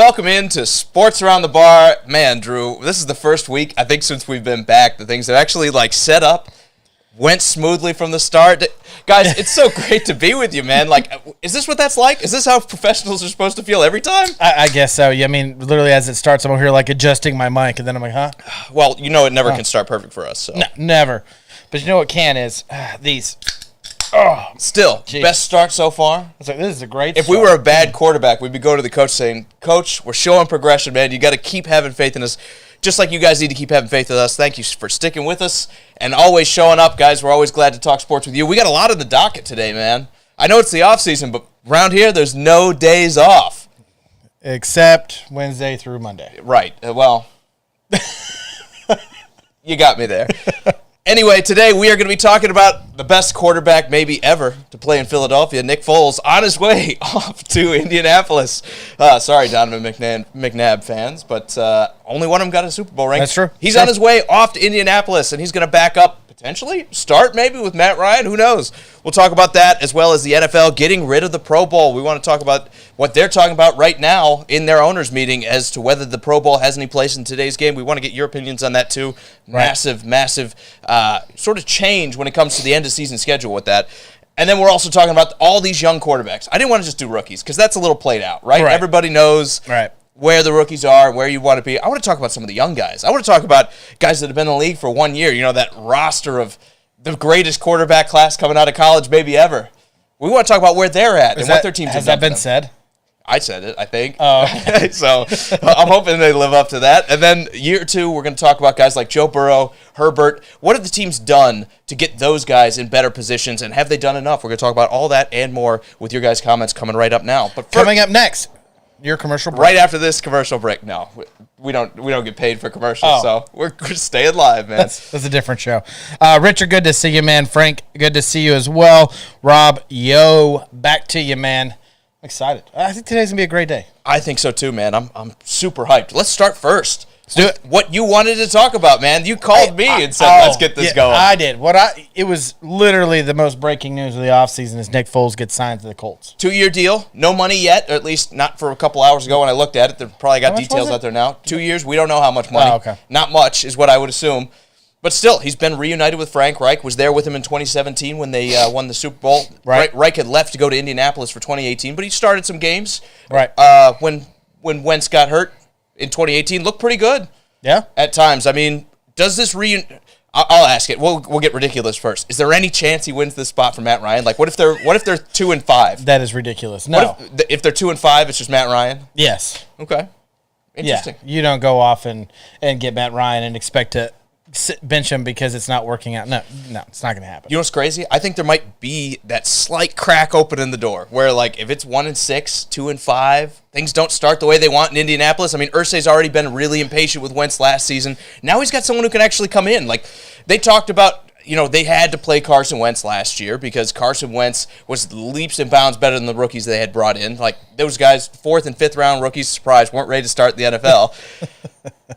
welcome into Sports Around the Bar. Man, Drew, this is the first week, I think, since we've been back, the things have actually, set up, went smoothly from the start. Guys, it's so great to be with you, man. Is this what that's like? Is this how professionals are supposed to feel every time? I guess so. Yeah, I mean, literally as it starts, I'm over here, adjusting my mic, and then I'm like, huh? Well, it never can start perfect for us, so. No, never. But you know what can is? These. Still, best start so far. It's like, this is a great If start. we were a bad quarterback, we'd be going to the coach saying, Coach, we're showing progression, man. You got to keep having faith in us, just like you guys need to keep having faith in us. Thank you for sticking with us and always showing up, guys. We're always glad to talk sports with you. We got a lot on the docket today, man. I know it's the off season, but around here, there's no days off. Except Wednesday through Monday. Right. Well, you got me there. Anyway, today we are going to be talking about the best quarterback maybe ever to play in Philadelphia, Nick Foles, on his way off to Indianapolis. Sorry, Donovan McNabb fans, but only one of them got a Super Bowl ring. That's true. He's on his way off to Indianapolis, and he's going to back up, potentially, start maybe with Matt Ryan. Who knows? We'll talk about that, as well as the NFL getting rid of the Pro Bowl. We want to talk about what they're talking about right now in their owners' meeting as to whether the Pro Bowl has any place in today's game. We want to get your opinions on that, too. Right. Massive sort of change when it comes to the end-of-season schedule with that. And then we're also talking about all these young quarterbacks. I didn't want to just do rookies, because that's a little played out, right? Everybody knows where the rookies are, where you want to be. I want to talk about some of the young guys. I want to talk about guys that have been in the league for 1 year. That roster of the greatest quarterback class coming out of college maybe ever. We want to talk about where they're at and what their teams have done. Has that been said? I said it, I think. Oh, okay. So I'm hoping they live up to that. And then year two, we're going to talk about guys like Joe Burrow, Herbert. What have the teams done to get those guys in better positions, and have they done enough? We're going to talk about all that and more with your guys' comments coming right up now. But coming up next, your commercial break. Right after this commercial break. No, we don't get paid for commercials, so we're staying live, man. That's a different show. Richard, good to see you, man. Frank, good to see you as well. Rob, back to you, man. I'm excited. I think today's going to be a great day. I think so too, man. I'm super hyped. Let's start first. Let's do it. What you wanted to talk about, man. You called me and said, let's get this going. I did. It was literally the most breaking news of the offseason is Nick Foles gets signed to the Colts. 2-year deal. No money yet, or at least not for a couple hours ago when I looked at it. They've probably got details out there now. 2 years. We don't know how much money. Oh, okay. Not much is what I would assume. But still, he's been reunited with Frank Reich, was there with him in 2017 when they won the Super Bowl. Right. Reich had left to go to Indianapolis for 2018, but he started some games. Right. When Wentz got hurt in 2018, looked pretty good. Yeah. At times. I mean, does this I'll ask it. We'll get ridiculous first. Is there any chance he wins this spot for Matt Ryan? What if they're 2-5? That is ridiculous. No. What if they're 2-5, it's just Matt Ryan? Yes. Okay. Interesting. Yeah. You don't go off and get Matt Ryan and expect to bench him because it's not working out. No, it's not going to happen. You know what's crazy? I think there might be that slight crack open in the door where, if it's 1-6, 2-5, things don't start the way they want in Indianapolis. I mean, Irsay's already been really impatient with Wentz last season. Now he's got someone who can actually come in. They talked about, they had to play Carson Wentz last year because Carson Wentz was leaps and bounds better than the rookies they had brought in. Those guys, 4th and 5th round rookies, surprise, weren't ready to start in the NFL.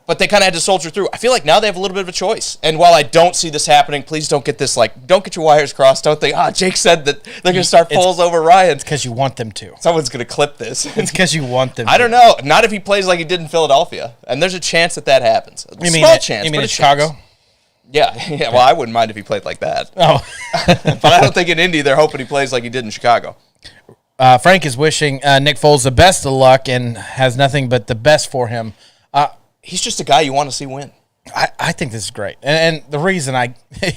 But they kind of had to soldier through. I feel like now they have a little bit of a choice. And while I don't see this happening, please don't get this, don't get your wires crossed. Don't think, Jake said that they're going to start Foles over Ryan. It's because you want them to. Someone's going to clip this. It's because you want them to. I don't know. Not if he plays like he did in Philadelphia. And there's a chance that happens. Small chance. You mean in Chicago? Yeah. Well, I wouldn't mind if he played like that. Oh. But I don't think in Indy they're hoping he plays like he did in Chicago. Frank is wishing Nick Foles the best of luck and has nothing but the best for him. He's just a guy you want to see win. I think this is great. And the reason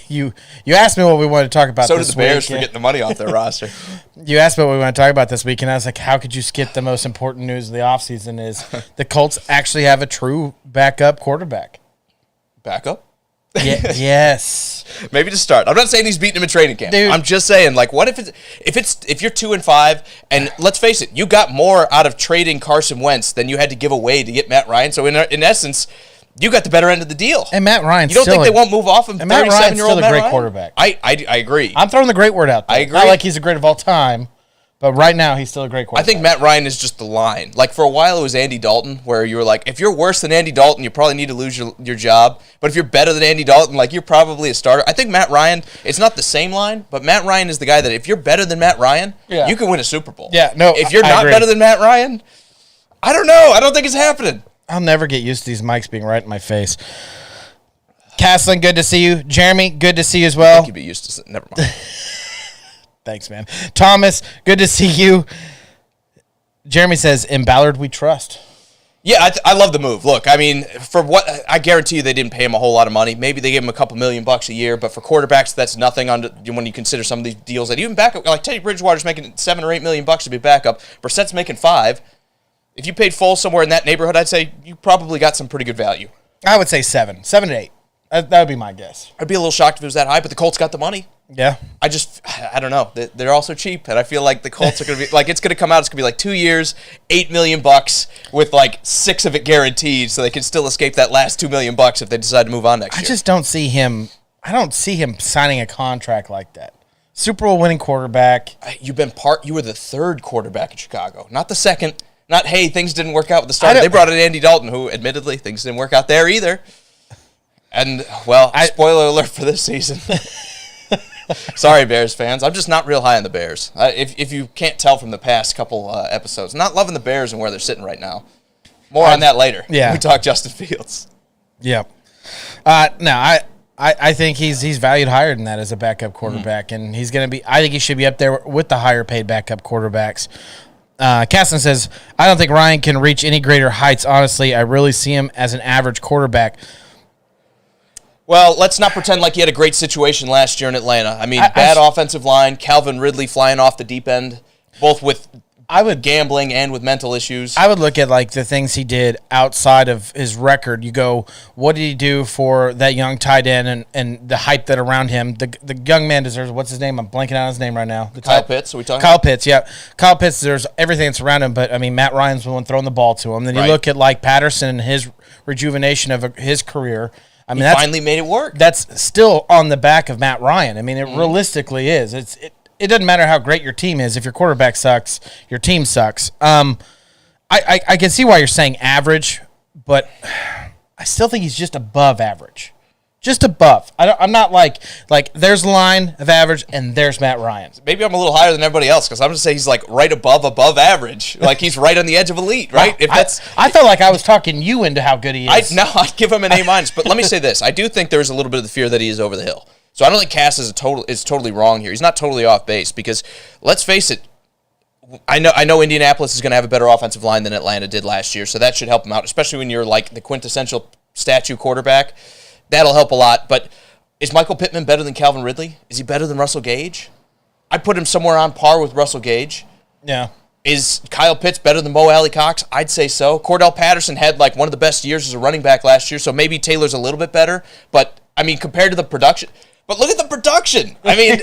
you asked me what we wanted to talk about so this did the Bears week. for getting the money off their roster. You asked me what we want to talk about this week, and I was like, how could you skip the most important news of the offseason is the Colts actually have a true backup quarterback. Backup? Yes. Maybe to start. I'm not saying he's beating him in training camp. Dude. I'm just saying, what if you're 2-5, and let's face it, you got more out of trading Carson Wentz than you had to give away to get Matt Ryan. So in essence, you got the better end of the deal. And Matt Ryan, you don't think they won't move off him? And Matt Ryan's still a great quarterback. I agree. I'm throwing the great word out there. I agree. Not like he's the great of all time, but right now he's still a great quarterback. I think Matt Ryan is just the line. For a while it was Andy Dalton, where you were like, if you're worse than Andy Dalton, you probably need to lose your job. But if you're better than Andy Dalton, you're probably a starter. I think Matt Ryan, it's not the same line, but Matt Ryan is the guy that if you're better than Matt Ryan, you can win a Super Bowl. Yeah, no, if you're I not agree. better than Matt Ryan, I don't know. I don't think it's happening. I'll never get used to these mics being right in my face. Castlin, good to see you. Jeremy, good to see you as well. I think you'd be used to it. Never mind. Thanks, man. Thomas, good to see you. Jeremy says, in Ballard we trust. Yeah, I love the move. Look, I mean, for what I guarantee you, they didn't pay him a whole lot of money. Maybe they gave him a couple $1 million a year, but for quarterbacks, that's nothing. When you consider some of these deals that even backup, like Teddy Bridgewater's making $7 or $8 million to be backup. Brissett's making $5 million. If you paid Foles somewhere in that neighborhood, I'd say you probably got some pretty good value. I would say 7 to 8. That would be my guess. I'd be a little shocked if it was that high, but the Colts got the money. Yeah. I don't know. They're also cheap, and I feel like the Colts are going to be, like, it's going to come out, it's going to be like 2 years, $8 million with like 6 of it guaranteed, so they can still escape that last $2 million if they decide to move on next year. I just don't see him signing a contract like that. Super Bowl winning quarterback. You were the third quarterback in Chicago, not the second. Not, hey, things didn't work out with the starter. They brought in Andy Dalton, who, admittedly, things didn't work out there either. And, well, spoiler alert for this season. Sorry, Bears fans. I'm just not real high on the Bears. If you can't tell from the past couple episodes, not loving the Bears and where they're sitting right now. More on that later. Yeah. We talk Justin Fields. Yep. No, I think he's valued higher than that as a backup quarterback, and he's going to be. I think he should be up there with the higher paid backup quarterbacks. Caston says, I don't think Ryan can reach any greater heights. Honestly, I really see him as an average quarterback. Well, let's not pretend like he had a great situation last year in Atlanta. I mean, bad offensive line, Calvin Ridley flying off the deep end, both with gambling and with mental issues. I would look at like the things he did outside of his record. You go, what did he do for that young tight end and the hype that around him? The young man deserves, what's his name? I'm blanking on his name right now. Kyle Pitts, are we talking Kyle about? Pitts, yeah. Kyle Pitts deserves everything that's around him, but I mean, Matt Ryan's the one throwing the ball to him. Then you look at like Patterson and his rejuvenation of his career. I mean, he finally made it work. That's still on the back of Matt Ryan. I mean, it realistically is. It doesn't matter how great your team is. If your quarterback sucks, your team sucks. I can see why you're saying average, but I still think he's just above average. Just above. I'm not like there's a line of average and there's Matt Ryan. Maybe I'm a little higher than everybody else because I'm going to say he's like right above average. Like he's right on the edge of elite, right? I felt like I was talking you into how good he is. I'd give him an A-. But let me say this. I do think there's a little bit of the fear that he is over the hill. So I don't think Cass is totally wrong here. He's not totally off base because let's face it, I know Indianapolis is going to have a better offensive line than Atlanta did last year, so that should help him out, especially when you're like the quintessential statue quarterback. That'll help a lot. But is Michael Pittman better than Calvin Ridley? Is he better than Russell Gage? I'd put him somewhere on par with Russell Gage. Yeah. Is Kyle Pitts better than Mo Alley Cox? I'd say so. Cordell Patterson had like one of the best years as a running back last year, so maybe Taylor's a little bit better. But, I mean, compared to the production... But look at the production. I mean,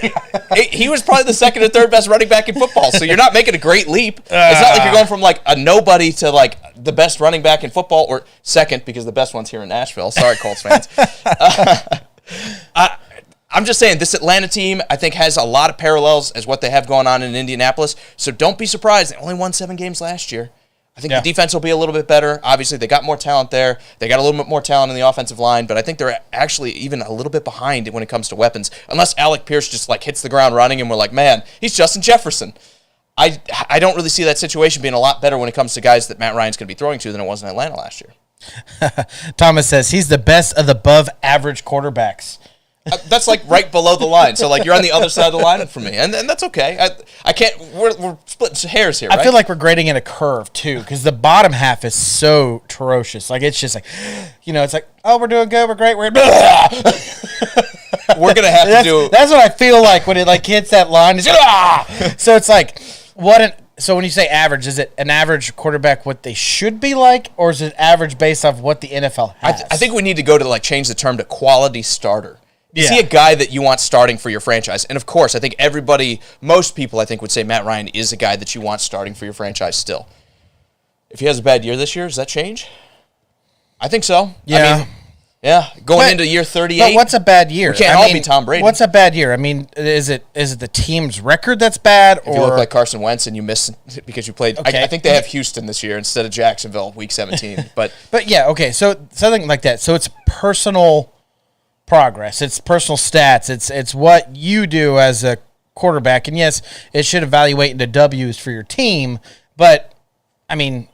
he was probably the second or third best running back in football, so you're not making a great leap. It's not like you're going from like a nobody to like the best running back in football, or second, because the best one's here in Nashville. Sorry, Colts fans. I'm just saying, this Atlanta team, I think, has a lot of parallels as what they have going on in Indianapolis, so don't be surprised. They only won 7 games last year. I think the defense will be a little bit better. Obviously, they got more talent there. They got a little bit more talent in the offensive line, but I think they're actually even a little bit behind when it comes to weapons, unless Alec Pierce just like hits the ground running and we're like, man, he's Justin Jefferson. I don't really see that situation being a lot better when it comes to guys that Matt Ryan's going to be throwing to than it was in Atlanta last year. Thomas says he's the best of the above-average quarterbacks. That's like right below the line. So like you're on the other side of the line for me, and that's okay. I can't. We're splitting hairs here. Right? I feel like we're grading in a curve too, because the bottom half is so atrocious. Like it's just like, it's like, oh, we're doing good, we're great, we're gonna have to do. That's what I feel like when it like hits that line. So it's like So when you say average, is it an average quarterback what they should be like, or is it average based off what the NFL has? I think we need to go to like change the term to quality starter. Is he a guy that you want starting for your franchise? And of course, I think most people I think would say Matt Ryan is a guy that you want starting for your franchise still. If he has a bad year this year, does that change? I think so. Yeah. Going into year 38. But what's a bad year? We can't all be Tom Brady. What's a bad year? I mean, is it the team's record that's bad? If you look like Carson Wentz and you miss because you played, okay. I think they have Houston this year instead of Jacksonville, week 17. But yeah, okay. So something like that. So it's personal progress. It's personal stats. It's what you do as a quarterback. And yes, it should evaluate into W's for your team. But I mean,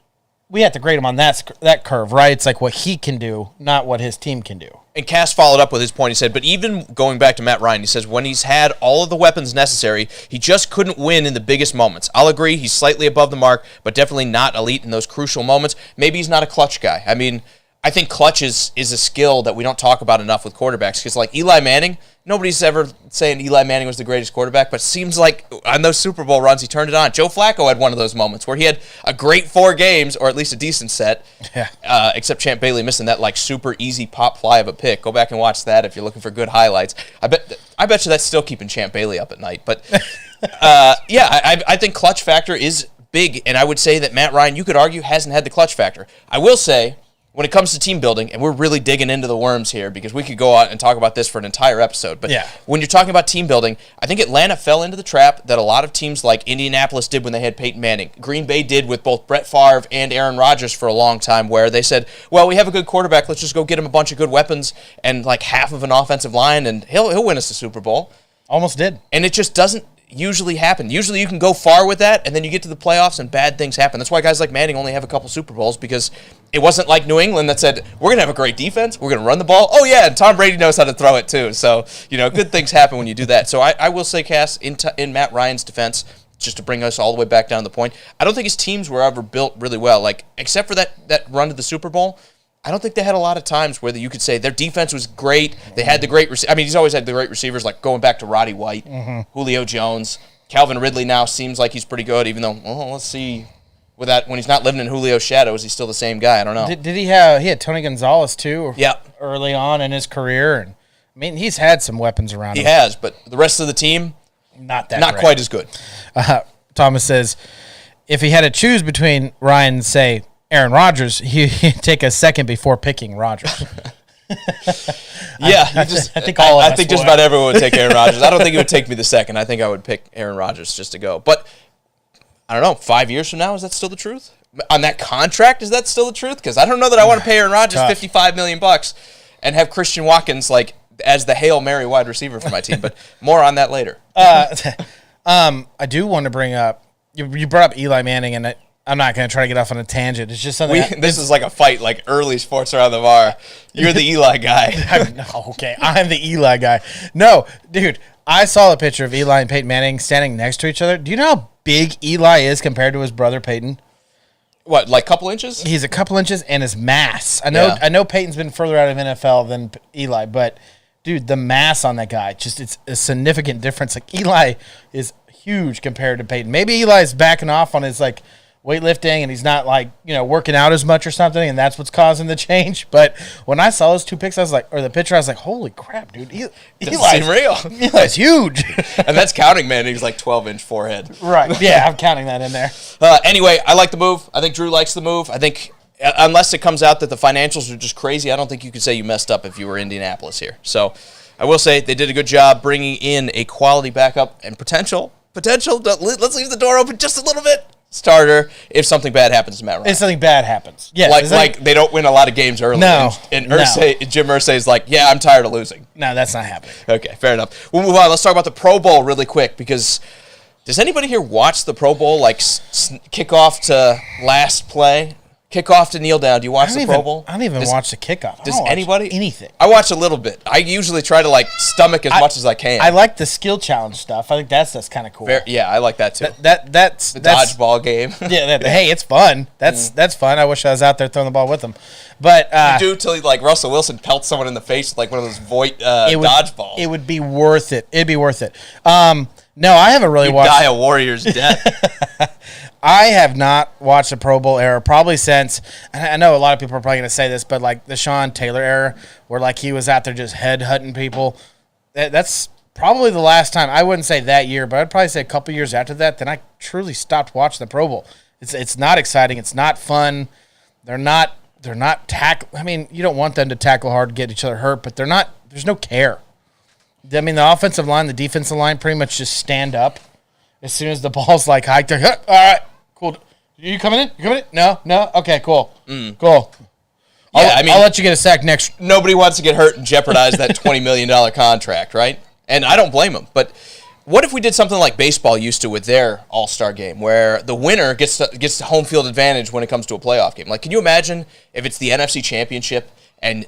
we have to grade him on that curve, right? It's like what he can do, not what his team can do. And Cass followed up with his point. He said, but even going back to Matt Ryan, he says, when he's had all of the weapons necessary, he just couldn't win in the biggest moments. I'll agree, he's slightly above the mark, but definitely not elite in those crucial moments. Maybe he's not a clutch guy. I mean, I think clutch is a skill that we don't talk about enough with quarterbacks, because like Eli Manning, nobody's ever saying Eli Manning was the greatest quarterback, but it seems like on those Super Bowl runs, he turned it on. Joe Flacco had one of those moments where he had a great 4 games, or at least a decent set, except Champ Bailey missing that like super easy pop fly of a pick. Go back and watch that if you're looking for good highlights. I bet you that's still keeping Champ Bailey up at night. But I think clutch factor is big, and I would say that Matt Ryan, you could argue, hasn't had the clutch factor. I will say, when it comes to team building, and we're really digging into the worms here because we could go out and talk about this for an entire episode, but when you're talking about team building, I think Atlanta fell into the trap that a lot of teams like Indianapolis did when they had Peyton Manning. Green Bay did with both Brett Favre and Aaron Rodgers for a long time, where they said, well, we have a good quarterback, let's just go get him a bunch of good weapons and like half of an offensive line, and he'll win us the Super Bowl. Almost did. And it just doesn't usually happen. Usually you can go far with that, and then you get to the playoffs and bad things happen. That's why guys like Manning only have a couple Super Bowls, because it wasn't like New England that said, we're going to have a great defense, we're going to run the ball. Oh, yeah, and Tom Brady knows how to throw it too. So, good things happen when you do that. So I will say, Cass, in Matt Ryan's defense, just to bring us all the way back down to the point, I don't think his teams were ever built really well. Like, except for that run to the Super Bowl, I don't think they had a lot of times where you could say their defense was great. They had the great he's always had the great receivers, like going back to Roddy White, Julio Jones. Calvin Ridley now seems like he's pretty good, even though, let's see, with that, when he's not living in Julio's shadow, is he still the same guy? I don't know. Did he had Tony Gonzalez too? Yeah. Early on in his career, and I mean he's had some weapons around him. He has, but the rest of the team, not quite as good. Thomas says, if he had to choose between Ryan and say Aaron Rodgers, he'd take a second before picking Rodgers. Yeah, I think just about everyone would take Aaron Rodgers. I don't think it would take me the second. I think I would pick Aaron Rodgers just to go. But I don't know, 5 years from now, is that still the truth? On that contract, is that still the truth? Because I don't know that I want to pay Aaron Rodgers $55 million and have Christian Watkins like as the Hail Mary wide receiver for my team. But more on that later. I do want to bring up, you brought up Eli Manning, and I'm not going to try to get off on a tangent. It's just something. This is like a fight, like early sports around the bar. You're the Eli guy. I'm the Eli guy. No, dude, I saw a picture of Eli and Peyton Manning standing next to each other. Do you know how big Eli is compared to his brother Peyton? What, like a couple inches? He's a couple inches, and his mass. I know Peyton's been further out of NFL than Eli, but dude, the mass on that guy, it's a significant difference. Like Eli is huge compared to Peyton. Maybe Eli's backing off on his like weightlifting, and he's not like working out as much or something, and that's what's causing the change. But when I saw those two pics, the picture, I was like, holy crap, dude, Eli's real. Eli's huge. And that's counting Manning's like 12-inch forehead. Right. Yeah, I'm counting that in there. Anyway, I like the move. I think Drew likes the move. I think unless it comes out that the financials are just crazy, I don't think you could say you messed up if you were Indianapolis here. So I will say they did a good job bringing in a quality backup and potential. Let's leave the door open just a little bit. Starter if something bad happens to Matt Ryan. If something bad happens. Yeah. Like they don't win a lot of games early. No. And Jim Irsay is like, yeah, I'm tired of losing. No, that's not happening. Okay, fair enough. We'll move on. Let's talk about the Pro Bowl really quick, because does anybody here watch the Pro Bowl, like kickoff to last play? Kickoff to kneel down. Do you watch the Pro Bowl? I don't even watch the kickoff. Does anybody? Anything. I watch a little bit. I usually try to like stomach as much as I can. I like the skill challenge stuff. I think that's kind of cool. Yeah, I like that too. That's the dodgeball game. Yeah, hey, it's fun. That's fun. I wish I was out there throwing the ball with them. But you do till like Russell Wilson pelts someone in the face with like one of those dodgeballs. It would be worth it. It'd be worth it. No, I haven't really watched. Die a warrior's death. I have not watched the Pro Bowl era probably since, and I know a lot of people are probably going to say this, but like the Sean Taylor era, where like he was out there just head-hunting people. That's probably the last time. I wouldn't say that year, but I'd probably say a couple years after that, then I truly stopped watching the Pro Bowl. It's not exciting. It's not fun. They're not tackle. I mean, you don't want them to tackle hard and get each other hurt, but they're not. There's no care. I mean, the offensive line, the defensive line pretty much just stand up as soon as the ball's like hiked. They're all right, cool. You coming in? You coming in? No. Okay, cool. Cool. I'll let you get a sack next. Nobody wants to get hurt and jeopardize that $20 million contract, right? And I don't blame them. But What if we did something like baseball used to with their All-Star game, where the winner gets the home field advantage when it comes to a playoff game? Like, can you imagine if it's the NFC Championship I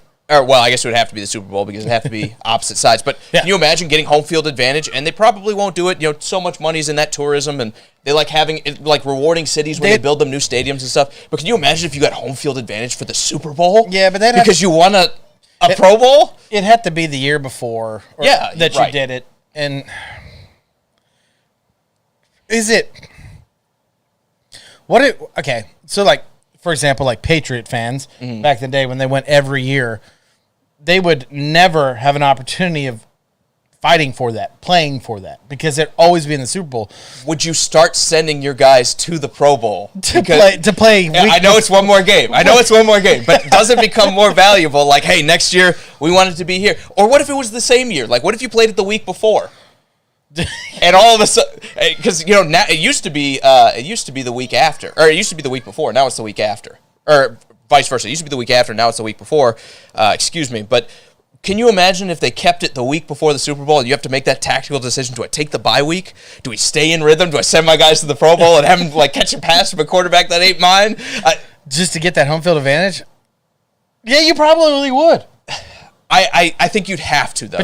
guess it would have to be the Super Bowl because it'd have to be opposite sides. But Can you imagine getting home field advantage? And they probably won't do it. You know, so much money's in that tourism, and they like having rewarding cities when they build them new stadiums and stuff. But can you imagine if you got home field advantage for the Super Bowl? Yeah, but you won a Pro Bowl. It had to be the year before. You did it, and is it what it? Okay, so like for example, like Patriot fans back in the day when they went every year, they would never have an opportunity of fighting for that, playing for that, because they'd always be in the Super Bowl. Would you start sending your guys to the Pro Bowl to play? I know it's one more game. But does it become more valuable? Like, hey, next year we want it to be here. Or what if it was the same year? Like, what if you played it the week before? And all of a sudden, because now it used to be the week after, or it used to be the week before. Now it's the week after, or vice versa. It used to be the week after. Now it's the week before. Excuse me, but can you imagine if they kept it the week before the Super Bowl and you have to make that tactical decision? Do I take the bye week? Do we stay in rhythm? Do I send my guys to the Pro Bowl and have them catch a pass from a quarterback that ain't mine? Just to get that home field advantage? Yeah, you probably would. I think you'd have to, though.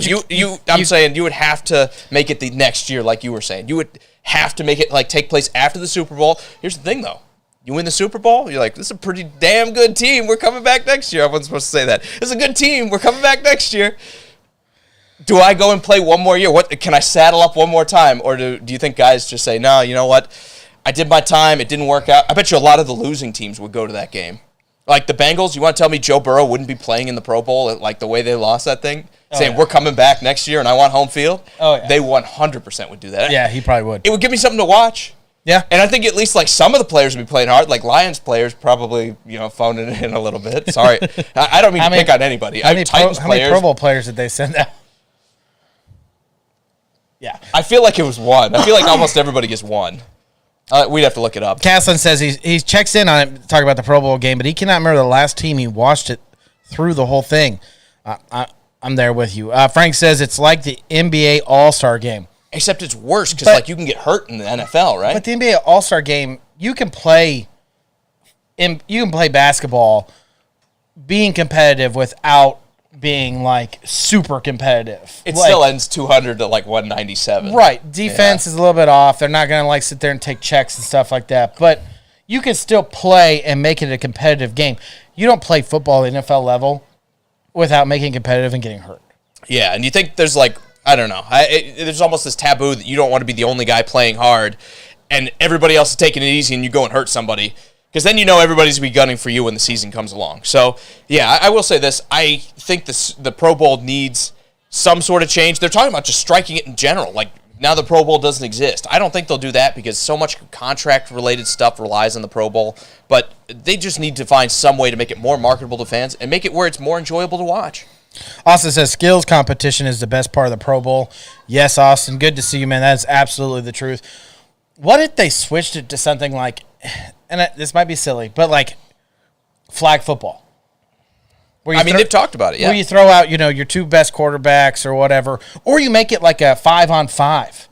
I'm saying you would have to make it the next year, like you were saying. You would have to make it take place after the Super Bowl. Here's the thing, though. You win the Super Bowl, you're like, this is a pretty damn good team. We're coming back next year. I wasn't supposed to say that. This is a good team. We're coming back next year. Do I go and play one more year? Can I saddle up one more time? Or do you think guys just say, no, you know what? I did my time. It didn't work out. I bet you a lot of the losing teams would go to that game. Like the Bengals, you want to tell me Joe Burrow wouldn't be playing in the Pro Bowl the way they lost that thing? Saying, we're coming back next year and I want home field? Oh, yeah. They 100% would do that. Yeah, he probably would. It would give me something to watch. Yeah. And I think at least some of the players would be playing hard. Like Lions players probably, phoning it in a little bit. Sorry. I don't mean to pick on anybody. How many Pro Bowl players did they send out? Yeah. I feel like it was one. I feel like almost everybody gets one. We'd have to look it up. Caslin says he checks in on it, talking about the Pro Bowl game, but he cannot remember the last team he watched it through the whole thing. I'm there with you. Frank says it's like the NBA All-Star game. Except it's worse because you can get hurt in the NFL, right? But the NBA All-Star game, you can play basketball being competitive without being super competitive. It still ends 200 to 197. Right. Defense is a little bit off. They're not going to sit there and take checks and stuff like that. But you can still play and make it a competitive game. You don't play football at the NFL level without making it competitive and getting hurt. Yeah, and you think there's I don't know. There's almost this taboo that you don't want to be the only guy playing hard and everybody else is taking it easy and you go and hurt somebody. Because then everybody's going to be gunning for you when the season comes along. So, yeah, I will say this. I think the Pro Bowl needs some sort of change. They're talking about just striking it in general. Now the Pro Bowl doesn't exist. I don't think they'll do that because so much contract-related stuff relies on the Pro Bowl. But they just need to find some way to make it more marketable to fans and make it where it's more enjoyable to watch. Austin says skills competition is the best part of the Pro Bowl. Yes, Austin, good to see you, man. That is absolutely the truth. What if they switched it to something and this might be silly, but flag football? They've talked about it, yeah. Where you throw out, your two best quarterbacks or whatever, or you make it like a 5-on-5.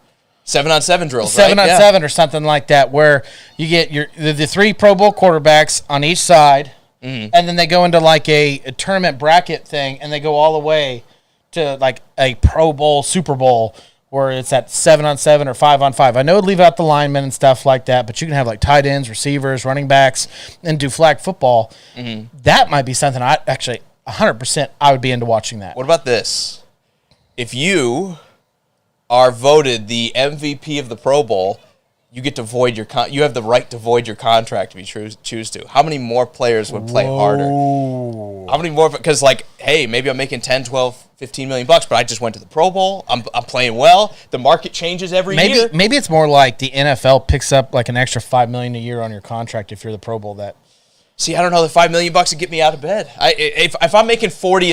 7-on-7 drills, 7-on-7 or something like that, where you get the three Pro Bowl quarterbacks on each side, and then they go into a tournament bracket thing, and they go all the way to a Pro Bowl, Super Bowl, where it's at 7-on-7 or 5-on-5. I know it'd leave out the linemen and stuff like that, but you can have tight ends, receivers, running backs, and do flag football. That might be something 100% I would be into watching that. What about this? If you are voted the MVP of the Pro Bowl, you get to void you have the right to void your contract if you choose to. How many more players would play harder? How many more? Because hey, maybe I'm making 10, 12, 15 million bucks, but I just went to the Pro Bowl. I'm playing well. The market changes every year. Maybe it's more like the NFL picks up an extra $5 million a year on your contract if you're the Pro Bowl. See, I don't know. The $5 million would get me out of bed. If I'm making 40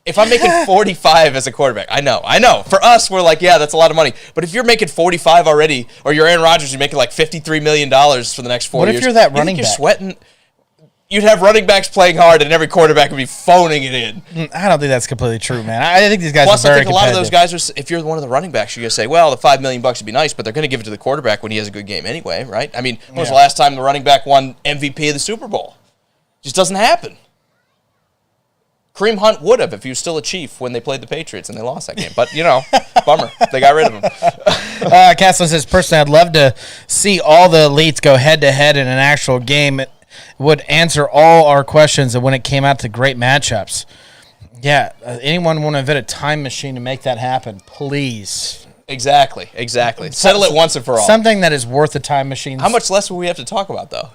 if I'm making 45 as a quarterback, I know. For us, we're yeah, that's a lot of money. But if you're making 45 already, or you're Aaron Rodgers, you're making $53 million for the next 4 years. What if you're that running back? You're sweating. you'd have running backs playing hard, and every quarterback would be phoning it in. I don't think that's completely true, man. I think these guys Plus, are very I think a lot of those guys are. If you're one of the running backs, you're gonna say, "Well, the $5 million would be nice," but they're gonna give it to the quarterback when he has a good game anyway, right? I mean, when was the last time the running back won MVP of the Super Bowl? Just doesn't happen. Kareem Hunt would have if he was still a Chief when they played the Patriots and they lost that game. But, bummer. They got rid of him. Castle says, personally, I'd love to see all the elites go head-to-head in an actual game. It would answer all our questions when it came out to great matchups. Yeah, anyone want to invent a time machine to make that happen? Please. Exactly. Settle it once and for all. Something that is worth a time machine. How much less would we have to talk about, though?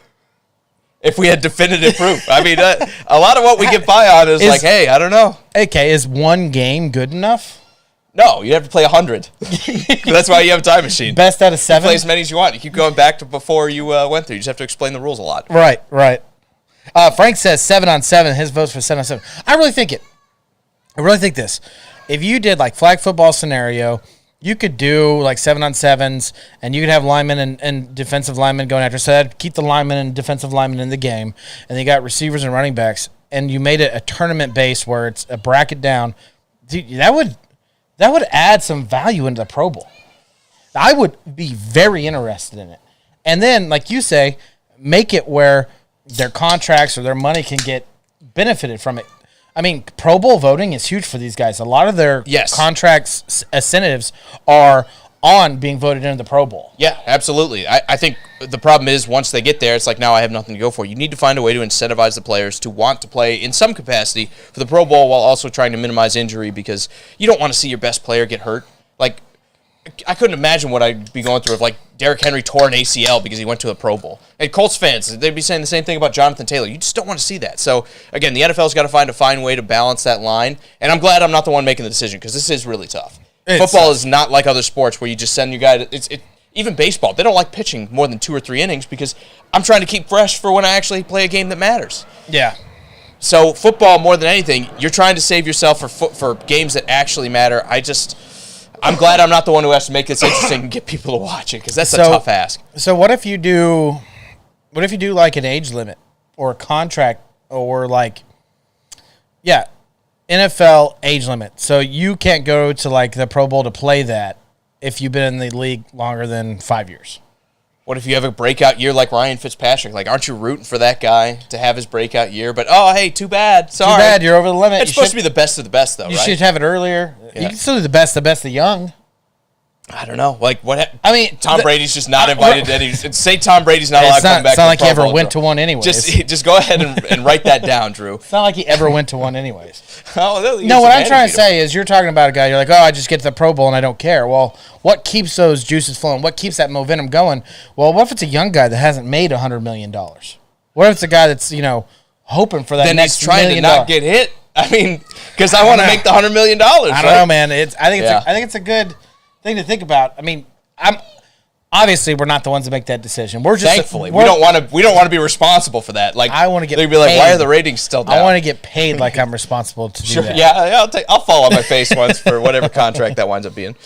If we had definitive proof. I mean, a lot of what we get by on is like, hey, I don't know. Okay, is one game good enough? No, you have to play 100. That's why you have a time machine. Best out of 7? You play as many as you want. You keep going back to before you went through. You just have to explain the rules a lot. Right. Frank says 7-on-7. His vote's for 7-on-7. I really think this. If you did like flag football scenario, you could do like 7-on-7s, and you could have linemen and defensive linemen going after. So that'd keep the linemen and defensive linemen in the game, and you got receivers and running backs, and you made it a tournament base where it's a bracket down. Dude, that would add some value into the Pro Bowl. I would be very interested in it. And then, like you say, make it where their contracts or their money can get benefited from it. I mean, Pro Bowl voting is huge for these guys. A lot of their contracts incentives are on being voted into the Pro Bowl. Yeah, absolutely. I think the problem is once they get there, it's like, now I have nothing to go for. You need to find a way to incentivize the players to want to play in some capacity for the Pro Bowl while also trying to minimize injury, because you don't want to see your best player get hurt. Like, I couldn't imagine what I'd be going through if, like, Derrick Henry tore an ACL because he went to a Pro Bowl. And Colts fans, they'd be saying the same thing about Jonathan Taylor. You just don't want to see that. So, again, the NFL's got to find a fine way to balance that line. And I'm glad I'm not the one making the decision, because this is really tough. Football is not like other sports where you just send your guy to even baseball, they don't like pitching more than 2 or 3 innings because I'm trying to keep fresh for when I actually play a game that matters. Yeah. So football, more than anything, you're trying to save yourself for games that actually matter. I'm glad I'm not the one who has to make this interesting and get people to watch it, because that's a tough ask. So what if you do like an age limit or a contract or like, NFL age limit. So you can't go to like the Pro Bowl to play that if you've been in the league longer than 5 years. What if you have a breakout year like Ryan Fitzpatrick? Like, aren't you rooting for that guy to have his breakout year? But, oh, hey, too bad. Sorry. Too bad. You're over the limit. It's supposed to be the best of the best, though, right? You should have it earlier. Yeah. You can still do the best of young. I don't know. Like, what? I mean, Tom Brady's just not invited to any. Say Tom Brady's not allowed to come back. It's not like he ever went to one anyway. Just go ahead and write that down, Drew. It's not like he ever went to one anyways. No, what I'm trying to say is you're talking about a guy, you're like, oh, I just get to the Pro Bowl and I don't care. Well, what keeps those juices flowing? What keeps that momentum going? Well, what if it's a young guy that hasn't made $100 million? What if it's a guy that's, hoping for that next $1 million? Then he's trying to not get hit. I mean, because I want to make the $100 million. I don't know, man. I think it's a good thing to think about. I mean, obviously we're not the ones that make that decision. We're just thankfully we don't want to be responsible for that. Like, I want to get. They'd be like, why are the ratings still down? I want to get paid like I'm responsible to do that. Yeah, I'll fall on my face once for whatever contract that winds up being.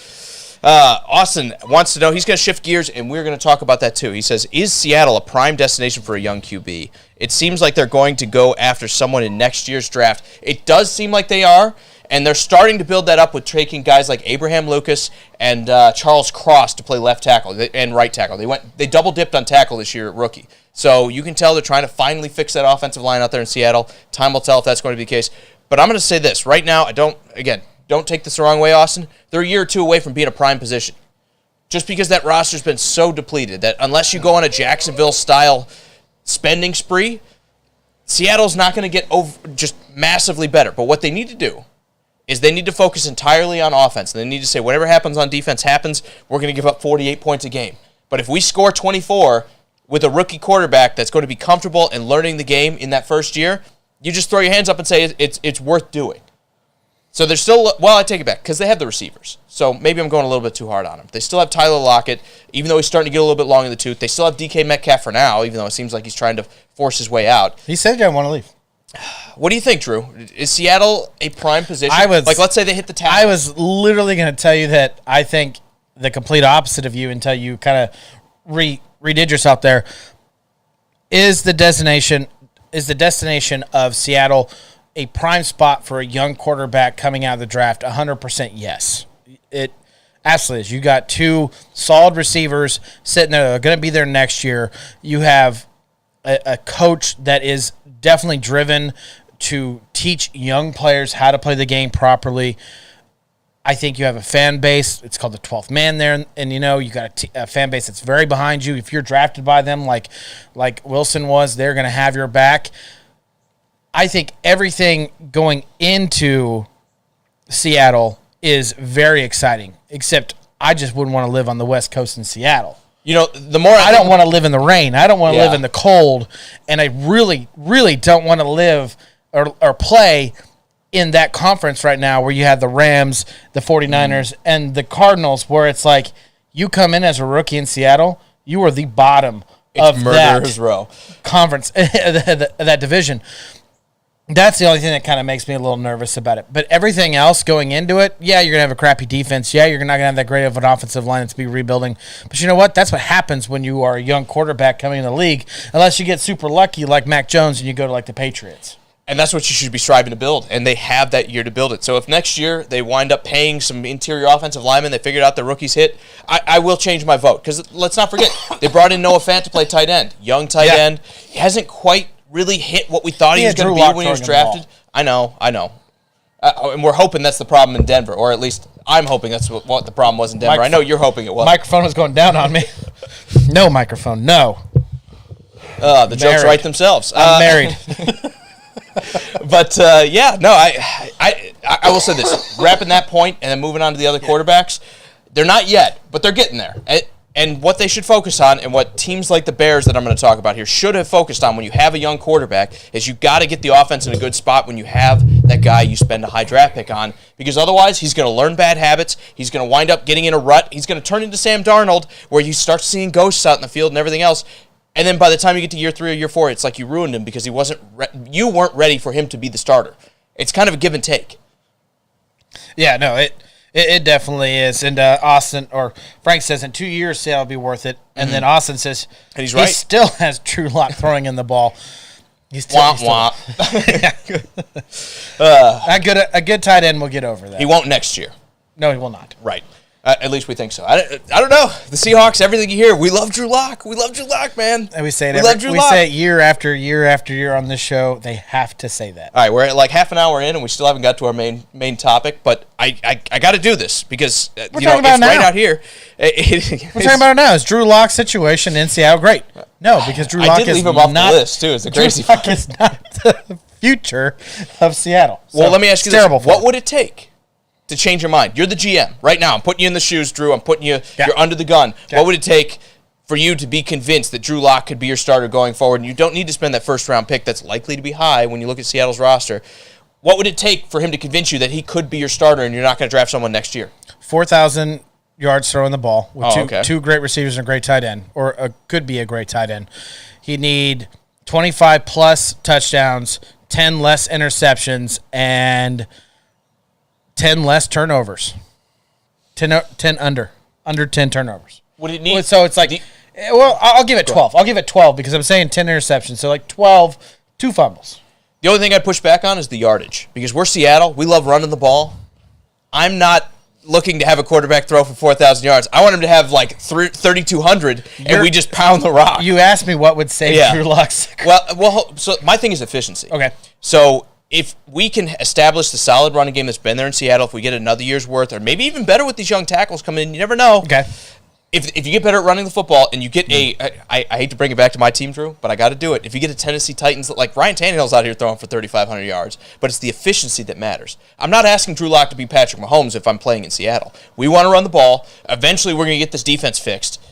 Austin wants to know, he's going to shift gears, and we're going to talk about that too. He says, is Seattle a prime destination for a young QB? It seems like they're going to go after someone in next year's draft. It does seem like they are. And they're starting to build that up with taking guys like Abraham Lucas and Charles Cross to play left tackle and right tackle. They double dipped on tackle this year at rookie. So you can tell they're trying to finally fix that offensive line out there in Seattle. Time will tell if that's going to be the case. But I'm going to say this right now. Don't take this the wrong way, Austin. They're a year or two away from being a prime position. Just because that roster's been so depleted that unless you go on a Jacksonville-style spending spree, Seattle's not going to get just massively better. But what they need to do is they need to focus entirely on offense. And they need to say, whatever happens on defense happens. We're going to give up 48 points a game. But if we score 24 with a rookie quarterback that's going to be comfortable and learning the game in that first year, you just throw your hands up and say it's worth doing. So they're still, well, I take it back, because they have the receivers. So maybe I'm going a little bit too hard on them. They still have Tyler Lockett, even though he's starting to get a little bit long in the tooth. They still have DK Metcalf for now, even though it seems like he's trying to force his way out. He said he didn't want to leave. What do you think, Drew? Is Seattle a prime position? Let's say they hit the tackle. I was literally going to tell you that I think the complete opposite of you until you kind of redid yourself there. Is the destination is the destination of Seattle a prime spot for a young quarterback coming out of the draft? 100% yes. It absolutely is. You got two solid receivers sitting there that are going to be there next year. You have a coach that is definitely driven to teach young players how to play the game properly. I think you have a fan base. It's called the 12th man there, and you got a fan base that's very behind you. If you're drafted by them, like Wilson was, they're going to have your back. I think everything going into Seattle is very exciting, except I just wouldn't want to live on the West Coast in Seattle. The more I don't want to live in the rain. I don't want to live in the cold, and I really, really don't want to live or play in that conference right now where you have the Rams, the 49ers, and the Cardinals, where it's like you come in as a rookie in Seattle, you are the bottom of that row conference, that division. That's the only thing that kind of makes me a little nervous about it. But everything else going into it, yeah, you're going to have a crappy defense. Yeah, you're not going to have that great of an offensive line to be rebuilding. But you know what? That's what happens when you are a young quarterback coming in the league, unless you get super lucky like Mac Jones and you go to like the Patriots. And that's what you should be striving to build, and they have that year to build it. So if next year they wind up paying some interior offensive linemen, they figured out the rookies hit, I will change my vote. Because let's not forget, they brought in Noah Fant to play tight end. Young tight end. He hasn't quite really hit what we thought he was going to be when he was drafted. I know. And we're hoping that's the problem in Denver, or at least I'm hoping that's what the problem was in Denver. I know you're hoping it was. Microphone was going down on me. No microphone, no. The jokes write themselves. I'm married. But, I will say this. Wrapping that point and then moving on to the other quarterbacks, they're not yet, but they're getting there. And what they should focus on, and what teams like the Bears that I'm going to talk about here should have focused on when you have a young quarterback, is you got to get the offense in a good spot when you have that guy you spend a high draft pick on, because otherwise he's going to learn bad habits, he's going to wind up getting in a rut, he's going to turn into Sam Darnold, where you start seeing ghosts out in the field and everything else. And then by the time you get to year 3 or year 4, it's like you ruined him because you weren't ready for him to be the starter. It's kind of a give and take. Yeah, no, it definitely is. And Austin, or Frank says in 2 years, Seattle will be worth it. And then Austin says, and he's right. He still has Drew Lock throwing in the ball. He's still, a good tight end will get over that. He won't next year. No, he will not. Right. At least we think so. I don't know. The Seahawks, everything you hear, we love Drew Lock. We love Drew Lock, man. And we say it. We say it year after year after year on this show. They have to say that. All right, we're at like half an hour in, and we still haven't got to our main topic. But I got to do this because it's right out here. We're talking about it now. Is Drew Lock's situation in Seattle great? No, because Drew Lock leave him off the list too. It's a crazy. Drew Lock is not the future of Seattle. So well, let me ask you this: what would it take to change your mind? You're the GM right now. I'm putting you in the shoes, Drew. I'm putting you. You're under the gun. What would it take for you to be convinced that Drew Lock could be your starter going forward? And you don't need to spend that first-round pick that's likely to be high when you look at Seattle's roster. What would it take for him to convince you that he could be your starter and you're not going to draft someone next year? 4,000 yards throwing the ball with two great receivers and a great tight end, or could be a great tight end. He'd need 25-plus touchdowns, 10 less interceptions, and 10 less turnovers. 10 under 10 turnovers. Would it need? So it's like, I'll give it 12. I'll give it 12 because I'm saying 10 interceptions. So like 12, 2 fumbles. The only thing I'd push back on is the yardage because we're Seattle. We love running the ball. I'm not looking to have a quarterback throw for 4,000 yards. I want him to have like 3,200 and we just pound the rock. You asked me what would save Drew Lock's. Well, so my thing is efficiency. Okay. So if we can establish the solid running game that's been there in Seattle, if we get another year's worth, or maybe even better with these young tackles coming in, you never know. Okay. If you get better at running the football and you get I hate to bring it back to my team, Drew, but I got to do it. If you get a Tennessee Titans, like Ryan Tannehill's out here throwing for 3,500 yards, but it's the efficiency that matters. I'm not asking Drew Lock to be Patrick Mahomes if I'm playing in Seattle. We want to run the ball. Eventually, we're going to get this defense fixed.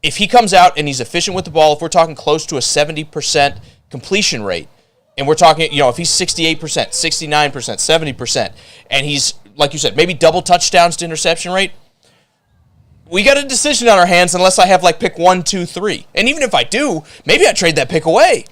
If he comes out and he's efficient with the ball, if we're talking close to a 70% completion rate, and we're talking, if he's 68%, 69%, 70%, and he's, like you said, maybe double touchdowns to interception rate, we got a decision on our hands unless I have like pick 1, 2, 3. And even if I do, maybe I trade that pick away.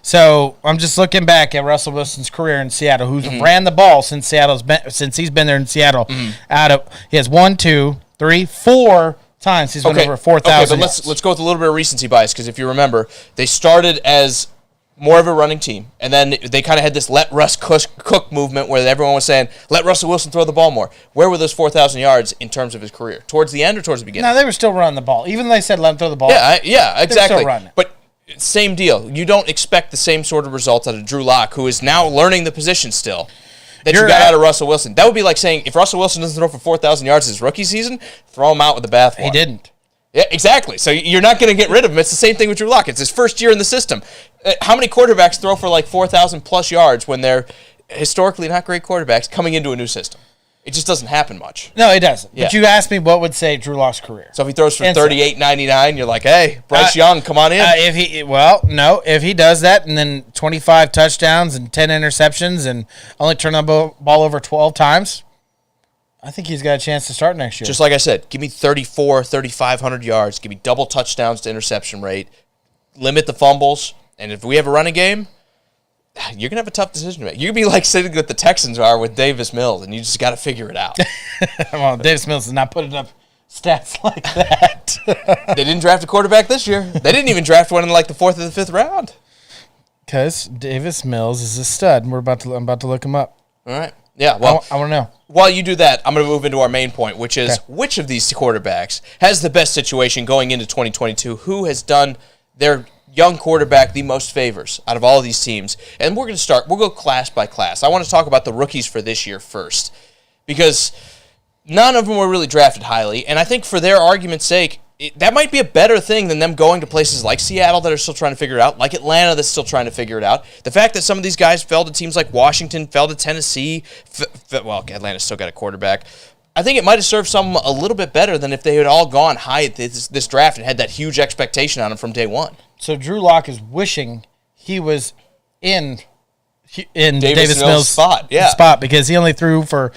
So I'm just looking back at Russell Wilson's career in Seattle, who's ran the ball since he's been there in Seattle. He has 1, 2, 3, 4 times he's went over 4,000. Okay, but let's go with a little bit of recency bias because if you remember, they started as more of a running team. And then they kind of had this let Russ cook movement where everyone was saying, let Russell Wilson throw the ball more. Where were those 4,000 yards in terms of his career? Towards the end or towards the beginning? No, they were still running the ball. Even though they said let him throw the ball. Yeah, exactly. They were still running. But same deal. You don't expect the same sort of results out of Drew Lock, who is now learning the position still, that you got out of Russell Wilson. That would be like saying, if Russell Wilson doesn't throw for 4,000 yards his rookie season, throw him out with the bathwater. He didn't. Yeah, exactly. So you're not going to get rid of him. It's the same thing with Drew Lock. It's his first year in the system. How many quarterbacks throw for like 4,000 plus yards when they're historically not great quarterbacks coming into a new system? It just doesn't happen much. No, it doesn't. Yeah. But you asked me what would save Drew Lock's career. So if he throws for 38.99, you're like, hey, Bryce Young, come on in. If he does that and then 25 touchdowns and 10 interceptions and only turn the ball over 12 times, I think he's got a chance to start next year. Just like I said, give me 3,500 yards. Give me double touchdowns to interception rate. Limit the fumbles. And if we have a running game, you're going to have a tough decision to make. You're going to be like sitting with the Texans are with Davis Mills, and you just got to figure it out. Well, Davis Mills is not putting up stats like that. They didn't draft a quarterback this year. They didn't even draft one in like the 4th or the 5th round. Because Davis Mills is a stud, and I'm about to look him up. All right. Yeah, well, I want to know. While you do that, I'm going to move into our main point, which is which of these quarterbacks has the best situation going into 2022? Who has done their young quarterback the most favors out of all of these teams? And we'll go class by class. I want to talk about the rookies for this year first, because none of them were really drafted highly, and I think for their argument's sake, that might be a better thing than them going to places like Seattle that are still trying to figure it out, like Atlanta that's still trying to figure it out. The fact that some of these guys fell to teams like Washington, fell to Tennessee, Atlanta's still got a quarterback. I think it might have served some a little bit better than if they had all gone high at this draft and had that huge expectation on them from day one. So Drew Lock is wishing he was in Davis Mills' spot, because he only threw for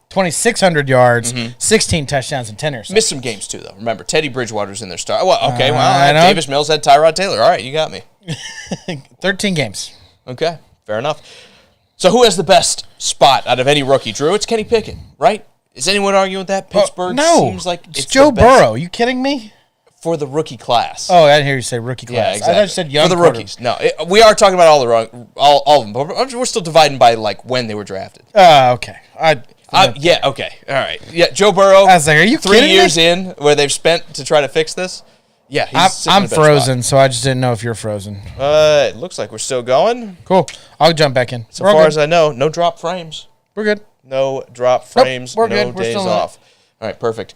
2,600 yards, 16 touchdowns, and 10 interceptions. Missed some games, too, though. Remember, Teddy Bridgewater's in their start. Davis Mills had Tyrod Taylor. All right, you got me. 13 games. Okay, fair enough. So who has the best spot out of any rookie? Drew, it's Kenny Pickett, right? Is anyone arguing with that? Pittsburgh seems like it's Joe Burrow. You kidding me? For the rookie class. Oh, I didn't hear you say rookie class. Yeah, exactly. I thought you said young for the rookies. No, we are talking about all of them, but we're still dividing by like when they were drafted. Okay. Yeah, okay. All right. Yeah, Joe Burrow. I was like, are you 3 years in where they've spent to try to fix this? Yeah, I'm frozen, so I just didn't know if you're frozen. It looks like we're still going. Cool. I'll jump back in. So far as I know, no drop frames. We're good. No drop frames. We're no good. We're days still off. All right, perfect.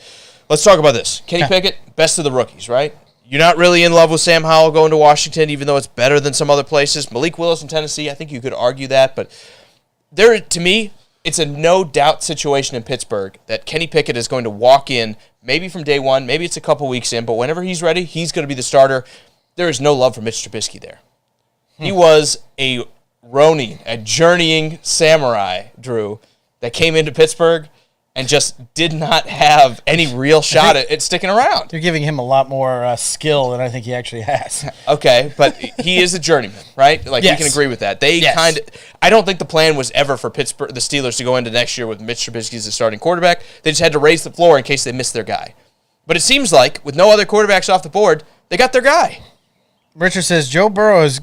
Let's talk about this. Kenny Pickett, best of the rookies, right? You're not really in love with Sam Howell going to Washington, even though it's better than some other places. Malik Willis in Tennessee, I think you could argue that, but to me, it's a no-doubt situation in Pittsburgh that Kenny Pickett is going to walk in, maybe from day one, maybe it's a couple weeks in, but whenever he's ready, he's going to be the starter. There is no love for Mitch Trubisky there. He was a Ronin, a journeying samurai, Drew, that came into Pittsburgh and just did not have any real shot at sticking around. You're giving him a lot more skill than I think he actually has. Okay, but he is a journeyman, right? Like, we can agree with that. I don't think the plan was ever for the Steelers to go into next year with Mitch Trubisky as the starting quarterback. They just had to raise the floor in case they missed their guy. But it seems like, with no other quarterbacks off the board, they got their guy. Richard says Joe Burrow is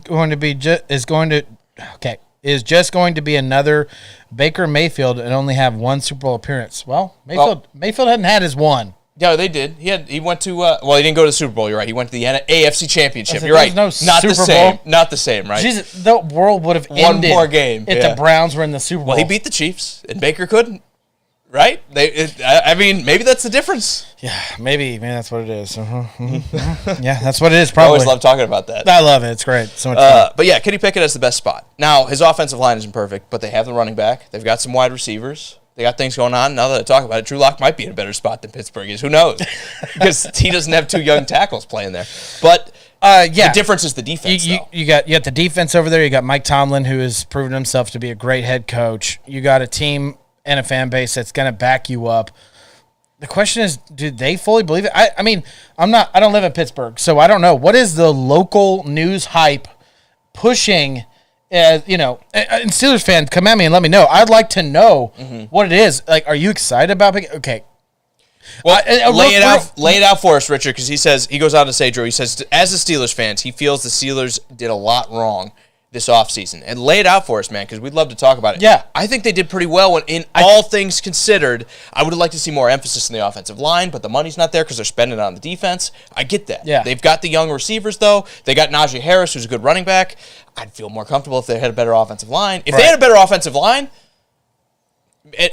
just going to be another Baker Mayfield and only have one Super Bowl appearance. Well, Mayfield hadn't had his one. Yeah, they did. He went to he didn't go to the Super Bowl. You're right. He went to the AFC Championship. You're right. No not Super the same. Bowl. Not the same, right? Jesus, the world would have ended one more game if the Browns were in the Super Bowl. Well, he beat the Chiefs, and Baker couldn't. Right? Maybe that's the difference. Yeah, maybe that's what it is. Yeah, that's what it is. Probably. I always love talking about that. I love it. It's great. So much fun. But yeah, Kenny Pickett has the best spot. Now, his offensive line isn't perfect, but they have the running back. They've got some wide receivers. They got things going on. Now that I talk about it, Drew Lock might be in a better spot than Pittsburgh is. Who knows? Because he doesn't have 2 young tackles playing there. But the difference is the defense, you got the defense over there. You got Mike Tomlin, who has proven himself to be a great head coach. You got a team and a fan base that's going to back you up. The question is, do they fully believe it? I mean, I don't live in Pittsburgh, so I don't know. What is the local news hype pushing? And Steelers fans, come at me and let me know. I'd like to know what it is. Like, are you excited about it? Okay. Well, lay it out for us, Richard, because he goes on to say, Drew, he says, as a Steelers fan, he feels the Steelers did a lot wrong. this offseason, and lay it out for us, man, because we'd love to talk about it. Yeah. I think they did pretty well in all things considered. I would have liked to see more emphasis in the offensive line, but the money's not there because they're spending it on the defense. I get that. Yeah. They've got the young receivers, though. They got Najee Harris, who's a good running back. I'd feel more comfortable if they had a better offensive line. If they had a better offensive line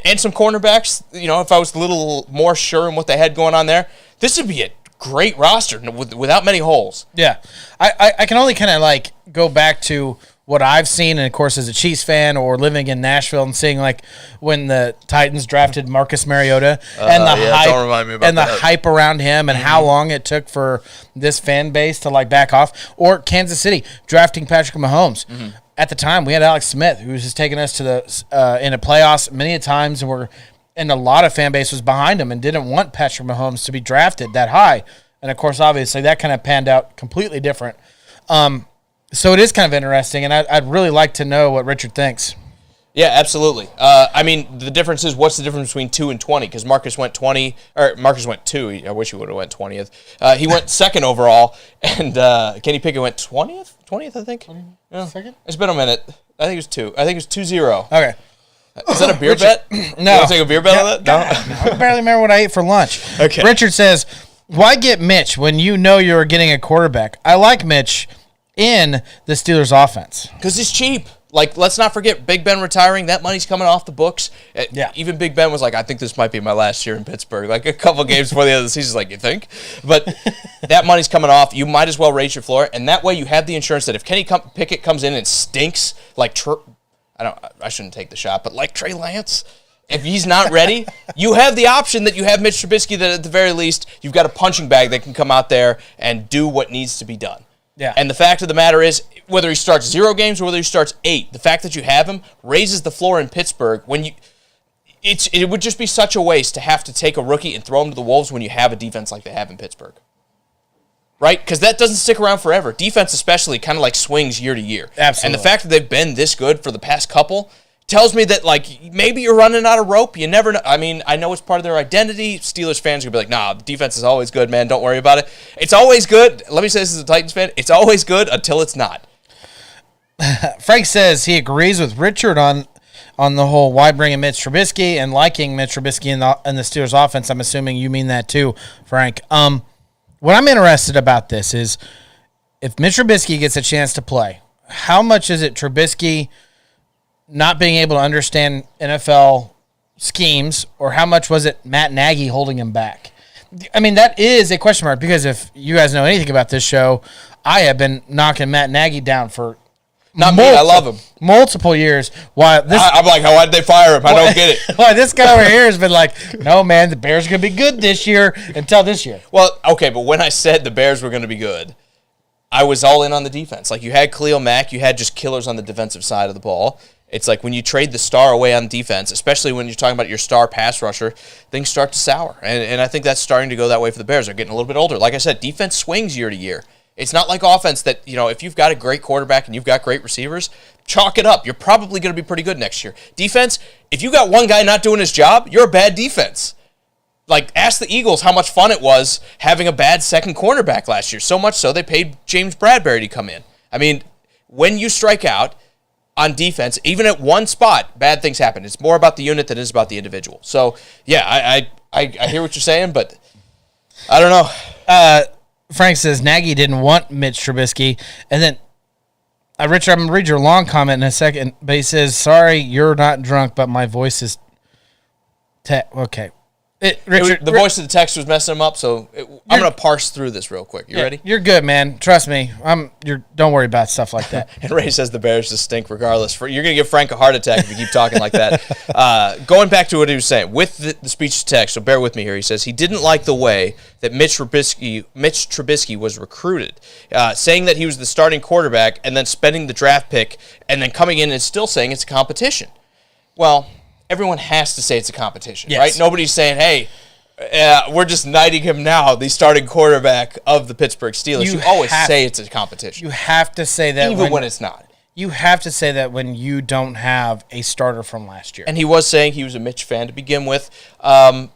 and some cornerbacks, if I was a little more sure in what they had going on there, this would be a great roster without many holes. Yeah. I can only kind of go back to what I've seen, and of course as a Chiefs fan or living in Nashville and seeing when the Titans drafted Marcus Mariota and the hype, don't remind me about and that. the hype around him and how long it took for this fan base to back off, or Kansas City drafting Patrick Mahomes. At the time we had Alex Smith, who was just taking us to the in the playoffs many a times, and a lot of fan base was behind him and didn't want Patrick Mahomes to be drafted that high. And, of course, obviously, that kind of panned out completely different. So it is kind of interesting, and I'd really like to know what Richard thinks. Yeah, absolutely. The difference is, what's the difference between 2 and 20? Because Marcus went 2. I wish he would have went 20th. He went second overall, and Kenny Pickett went 20th? 20th, I think? Second? It's been a minute. I think it was 2. I think it was 2-0. Okay. Is that a beer bet? No. You want to take a beer bet on that? No? I can barely remember what I ate for lunch. Okay. Richard says, why get Mitch when you know you're getting a quarterback? I like Mitch in the Steelers offense. Because he's cheap. Let's not forget, Big Ben retiring, that money's coming off the books. Yeah. Even Big Ben was like, I think this might be my last year in Pittsburgh. A couple games before the end of the season, you think? But that money's coming off. You might as well raise your floor. And that way you have the insurance that if Kenny Pickett comes in and stinks I shouldn't take the shot, but Trey Lance, if he's not ready, you have the option that you have Mitch Trubisky that at the very least you've got a punching bag that can come out there and do what needs to be done. Yeah. And the fact of the matter is, whether he starts 0 games or whether he starts 8, the fact that you have him raises the floor in Pittsburgh. It would just be such a waste to have to take a rookie and throw him to the Wolves when you have a defense like they have in Pittsburgh. Right? Because that doesn't stick around forever. Defense especially kind of swings year to year. Absolutely. And the fact that they've been this good for the past couple tells me that maybe you're running out of rope. You never know. I know it's part of their identity. Steelers fans are going to be nah, the defense is always good, man. Don't worry about it. It's always good. Let me say this as a Titans fan. It's always good until it's not. Frank says he agrees with Richard on the whole why bring in Mitch Trubisky and liking Mitch Trubisky in the Steelers offense. I'm assuming you mean that too, Frank. What I'm interested about this is if Mitch Trubisky gets a chance to play, how much is it Trubisky not being able to understand NFL schemes, or how much was it Matt Nagy holding him back? That is a question mark, because if you guys know anything about this show, I have been knocking Matt Nagy down for I love him. Multiple years. Why this? I'm why'd they fire him? I don't get it. Why this guy over here has been no, man, the Bears are going to be good this year until this year. Well, okay, but when I said the Bears were going to be good, I was all in on the defense. You had Khalil Mack, you had just killers on the defensive side of the ball. It's when you trade the star away on defense, especially when you're talking about your star pass rusher, things start to sour. And I think that's starting to go that way for the Bears. They're getting a little bit older. Like I said, defense swings year to year. It's not like offense that, if you've got a great quarterback and you've got great receivers, chalk it up. You're probably going to be pretty good next year. Defense, if you got one guy not doing his job, you're a bad defense. Ask the Eagles how much fun it was having a bad second cornerback last year. So much so they paid James Bradbury to come in. When you strike out on defense, even at one spot, bad things happen. It's more about the unit than it is about the individual. So, yeah, I hear what you're saying, but I don't know. Frank says Nagy didn't want Mitch Trubisky, and then Richard, I'm going to read your long comment in a second, but he says, sorry, you're not drunk, but my voice is okay. Richard, the voice of the text was messing him up, so I'm going to parse through this real quick. You ready? You're good, man. Trust me. Don't worry about stuff like that. And Ray says the Bears just stink regardless. You're going to give Frank a heart attack if you keep talking like that. Going back to what he was saying, with the speech to text, so bear with me here. He says he didn't like the way that Mitch Trubisky was recruited, saying that he was the starting quarterback and then spending the draft pick and then coming in and still saying it's a competition. Well, everyone has to say it's a competition, yes. Right? Nobody's saying, hey, we're just knighting him now, the starting quarterback of the Pittsburgh Steelers. You always say it's a competition. You have to say that. Even when it's not. You have to say that when you don't have a starter from last year. And he was saying he was a Mitch fan to begin with. Let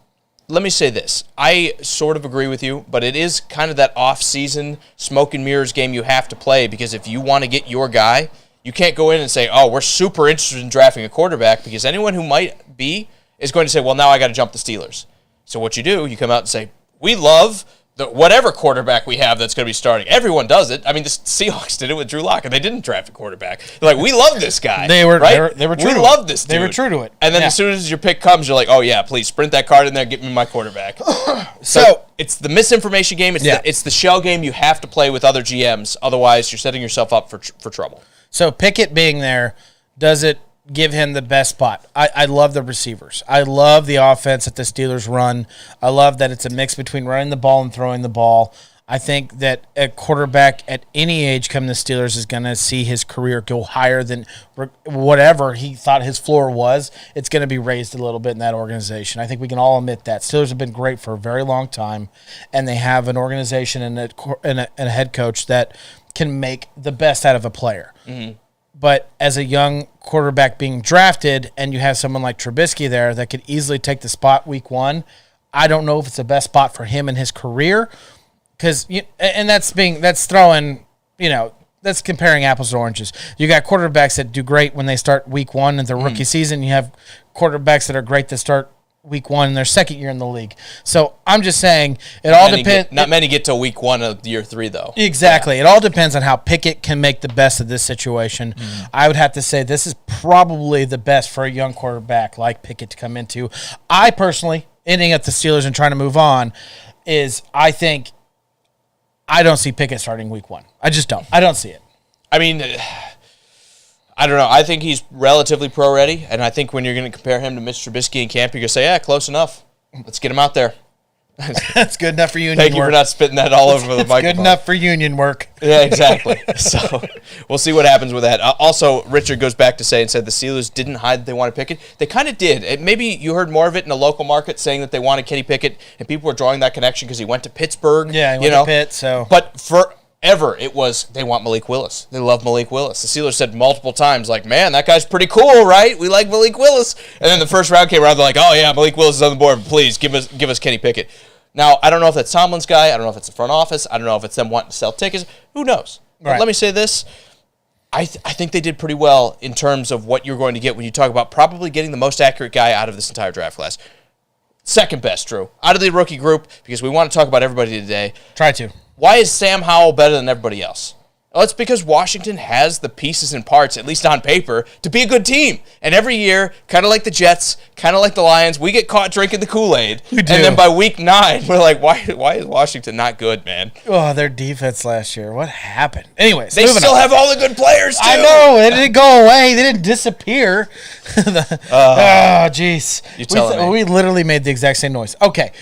me say this. I sort of agree with you, but it is kind of that off-season smoke and mirrors game you have to play, because if you want to get your guy, You can't go in and say, oh, we're super interested in drafting a quarterback, because anyone who might be is going to say, well, now I got to jump the Steelers. So what you do, you come out and say, we love whatever quarterback we have that's going to be starting. Everyone does it. I mean, the Seahawks did it with Drew Lock, and they didn't draft a quarterback. They're like, we love this guy. They were right? They were true. We to love it. this dude. They were true to it. And then as soon as your pick comes, you're like, oh yeah, please sprint that card in there, get me my quarterback. So it's the misinformation game. It's the shell game you have to play with other GMs. Otherwise, you're setting yourself up for trouble. So Pickett being there, does it give him the best spot? I love the receivers. I love the offense that the Steelers run. I love that it's a mix between running the ball and throwing the ball. I think that a quarterback at any age coming to Steelers is going to see his career go higher than whatever he thought his floor was. It's going to be raised a little bit in that organization. I think we can all admit that. Steelers have been great for a very long time, and they have an organization and a head coach that can make the best out of a player. Mm-hmm. But as a young quarterback being drafted, and you have someone like Trubisky there that could easily take the spot week one, I don't know if it's the best spot for him in his career. Because that's comparing apples to oranges. You got quarterbacks that do great when they start week one in their rookie season. You have quarterbacks that are great that start week one in their second year in the league. So I'm just saying it all depends. Not many get to week one of year three, though. Exactly. Yeah. It all depends on how Pickett can make the best of this situation. I would have to say this is probably the best for a young quarterback like Pickett to come into. I personally, ending at the Steelers and trying to move on, I don't see Pickett starting week one. I just don't. I don't see it. I mean, I don't know. I think he's relatively pro-ready, and I think when you're going to compare him to Mitch Trubisky in camp, you're going to say, yeah, close enough. Let's get him out there. That's good enough for union work. Thank you for not spitting that all over the microphone. Good enough for union work. Yeah, exactly. So we'll see what happens with that. Also, Richard goes back to said the Steelers didn't hide that they wanted Pickett. They kind of did. Maybe you heard more of it in the local market saying that they wanted Kenny Pickett, and people were drawing that connection because he went to Pittsburgh. Yeah, he went to Pitt. So, but forever it was they want Malik Willis. They love Malik Willis. The Steelers said multiple times, like, man, that guy's pretty cool, right? We like Malik Willis. And then the first round came around, they're like, oh yeah, Malik Willis is on the board. Please give us Kenny Pickett. Now, I don't know if that's Tomlin's guy. I don't know if it's the front office. I don't know if it's them wanting to sell tickets. Who knows? But let me say this. I think they did pretty well in terms of what you're going to get when you talk about probably getting the most accurate guy out of this entire draft class. Second best, Drew, out of the rookie group, because we want to talk about everybody today. Try to. Why is Sam Howell better than everybody else? Well, it's because Washington has the pieces and parts, at least on paper, to be a good team. And every year, kind of like the Jets, kind of like the Lions, we get caught drinking the Kool-Aid. We do. And then by week 9, we're like, why is Washington not good, man? Oh, their defense last year. What happened? Anyways, they still have all the good players, too. I know. They didn't go away. They didn't disappear. Jeez. You're telling me. We literally made the exact same noise. Okay.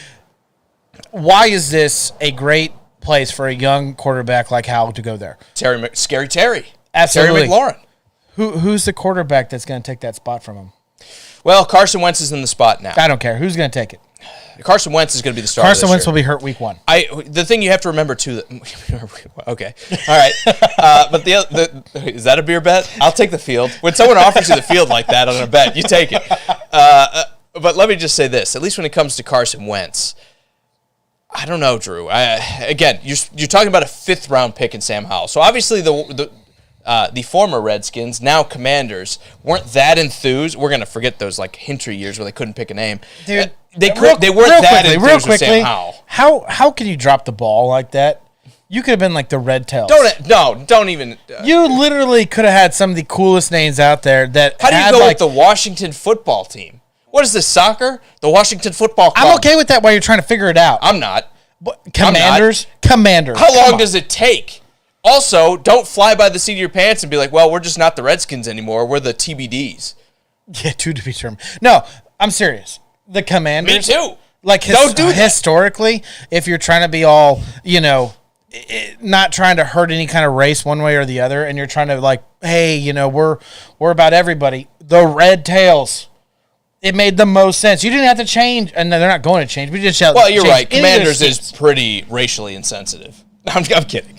Why is this a great place for a young quarterback like Howell to go there? Scary Terry. Absolutely. Terry McLaurin. Who's the quarterback that's going to take that spot from him? Well, Carson Wentz is in the spot now. I don't care. Who's going to take it? Carson Wentz is going to be the starter. Carson Wentz will be hurt week 1. The thing you have to remember, too, okay. All right. But is that a beer bet? I'll take the field. When someone offers you the field like that on a bet, you take it. But let me just say this. At least when it comes to Carson Wentz, I don't know, Drew. Again, you're talking about a 5th round pick in Sam Howell. So obviously the former Redskins, now Commanders, weren't that enthused. We're gonna forget those like Hintry years where they couldn't pick a name. Dude, they weren't that enthused with Sam Howell. How can you drop the ball like that? You could have been like the Red Tails. Don't even. You literally could have had some of the coolest names out there. How do you go with the Washington football team? What is this, soccer? The Washington Football Club. I'm okay with that while you're trying to figure it out. I'm not. Commanders? Commanders. How long does it take? Also, don't fly by the seat of your pants and be like, well, we're just not the Redskins anymore. We're the TBDs. Yeah, to be determined. No, I'm serious. The Commanders. Me too. Like, don't do that. Historically, if you're trying to be all, not trying to hurt any kind of race one way or the other, and you're trying to like, hey, we're about everybody. The Red Tails. It made the most sense. You didn't have to change, and they're not going to change. We just well, you're right. Commanders is pretty racially insensitive. I'm kidding.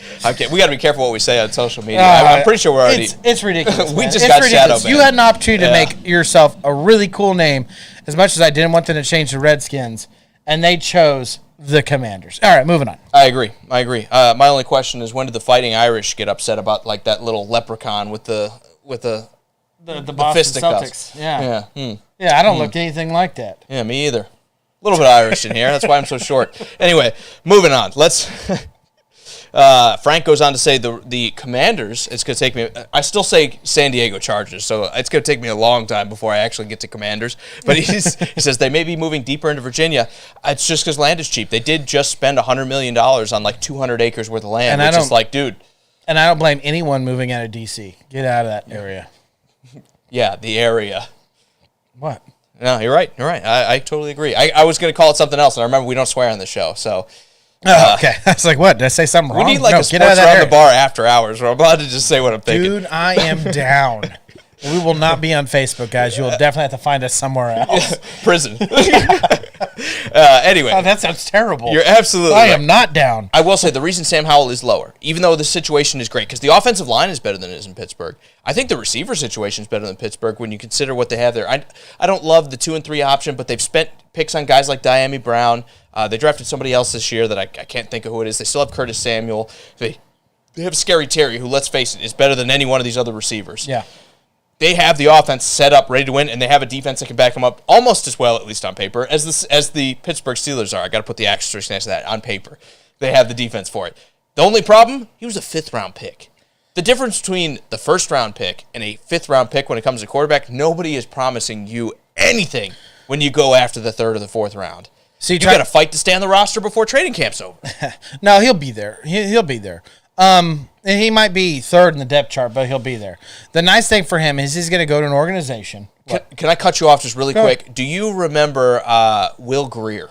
We got to be careful what we say on social media. I'm pretty sure we're already. It's ridiculous. We just got shadow banned. You had an opportunity to make yourself a really cool name. As much as I didn't want them to change the Redskins, and they chose the Commanders. All right, moving on. I agree. My only question is, when did the Fighting Irish get upset about like that little leprechaun with the with the Boston fisticuffs. Celtics. Yeah. Yeah. Yeah, I don't look anything like that. Yeah, me either. A little bit Irish in here. That's why I'm so short. Anyway, moving on. Let's. Frank goes on to say the Commanders. It's going to take me. I still say San Diego Chargers, so it's going to take me a long time before I actually get to Commanders. But he says they may be moving deeper into Virginia. It's just because land is cheap. They did just spend $100 million on like 200 acres worth of land, which is like, dude. And I don't blame anyone moving out of D.C. Get out of that area. Yeah, the area. What? No, you're right. You're right. I totally agree. I was going to call it something else, and I remember we don't swear on the show, so. Okay. I was like, what? Did I say something wrong? We need like a sports around the bar after hours where I'm allowed to just say what I'm thinking. Dude, I am down. We will not be on Facebook, guys. You'll definitely have to find us somewhere else. Prison. Anyway. Oh, that sounds terrible. You're absolutely I right. am not down. I will say the reason Sam Howell is lower, even though the situation is great, because the offensive line is better than it is in Pittsburgh. I think the receiver situation is better than Pittsburgh when you consider what they have there. I don't love the 2 and 3 option, but they've spent picks on guys like Diami Brown. They drafted somebody else this year that I can't think of who it is. They still have Curtis Samuel. They have Scary Terry, who, let's face it, is better than any one of these other receivers. Yeah. They have the offense set up, ready to win, and they have a defense that can back them up almost as well, at least on paper, as the Pittsburgh Steelers are. I got to put the asterisk next to that. On paper, they have the defense for it. The only problem, he was a 5th-round pick. The difference between the 1st-round pick and a 5th-round pick when it comes to quarterback, nobody is promising you anything when you go after the 3rd or the 4th round. So you got to fight to stay on the roster before training camp's over. No, he'll be there. He'll be there. And he might be 3rd in the depth chart, but he'll be there. The nice thing for him is he's going to go to an organization. Can I cut you off just really quick? Do you remember Will Greer?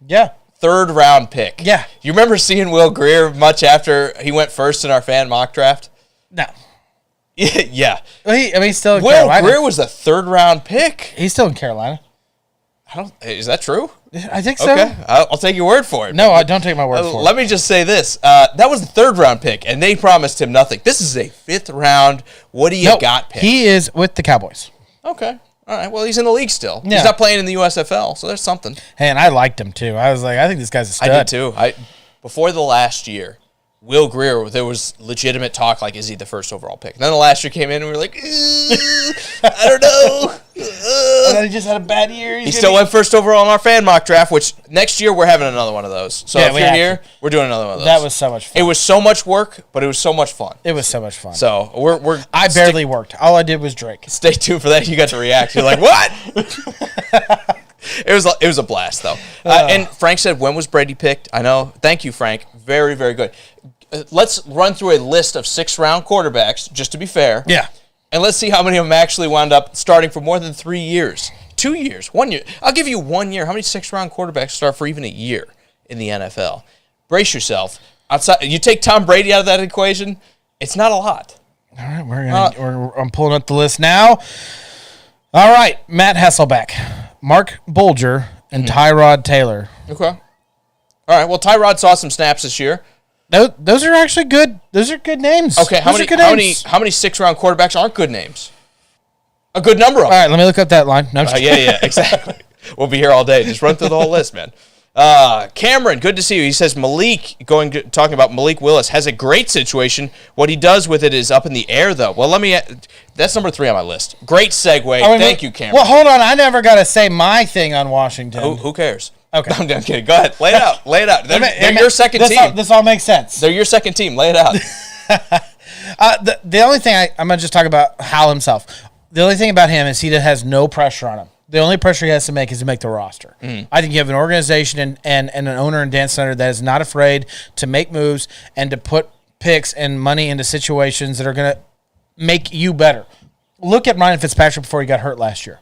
Yeah. 3rd-round pick. Yeah. You remember seeing Will Greer much after he went first in our fan mock draft? No. Yeah. Well, he's still in Will Carolina. Greer was a 3rd-round pick. He's still in Carolina. Is that true? I think so. Okay, I'll take your word for it. No, I don't take my word for it. Let me just say this. That was the 3rd-round pick, and they promised him nothing. This is a 5th-round, what do you got pick. He is with the Cowboys. Okay. All right. Well, he's in the league still. Yeah. He's not playing in the USFL, so there's something. Hey, and I liked him, too. I was like, I think this guy's a stud. I did, too. Before the last year, Will Greer, there was legitimate talk like, is he the 1st overall pick? And then the last year came in, and we were like, I don't know. And then he just had a bad year. He still went 1st overall in our fan mock draft, which next year we're having another one of those. So if you're here, we're doing another one of those. That was so much fun. It was so much work, but it was so much fun. It was so much fun. So I barely worked. All I did was drink. Stay tuned for that. You got to react. You're like, what? It was a blast, though. And Frank said, when was Brady picked? I know. Thank you, Frank. Very, very good. Let's run through a list of 6th-round quarterbacks, just to be fair. Yeah. And let's see how many of them actually wound up starting for more than 3 years. 2 years. 1 year. I'll give you 1 year. How many 6th-round quarterbacks start for even a year in the NFL? Brace yourself. You take Tom Brady out of that equation, it's not a lot. All right, I'm pulling up the list now. All right, Matt Hasselbeck, Mark Bulger, and Tyrod Taylor. Okay. All right, well, Tyrod saw some snaps this year. Those are actually good. Those are good names. Okay, how many 6th-round quarterbacks aren't good names? A good number of them. All right, let me look up that line. No, yeah, exactly. We'll be here all day. Just run through the whole list, man. Cameron, good to see you. He says talking about Malik Willis, has a great situation. What he does with it is up in the air, though. Well, that's number 3 on my list. Great segue. Thank you, Cameron. Well, hold on. I never got to say my thing on Washington. Who cares? Okay. I'm kidding. Go ahead. Lay it out. They're your second team. This all makes sense. They're your second team. Lay it out. The only ththing I'm going to just talk about Hal himself. The only thing about him is he has no pressure on him. The only pressure he has to make is to make the roster. I think you have an organization and an owner in Dan Snyder that is not afraid to make moves and to put picks and money into situations that are going to make you better. Look at Ryan Fitzpatrick before he got hurt last year.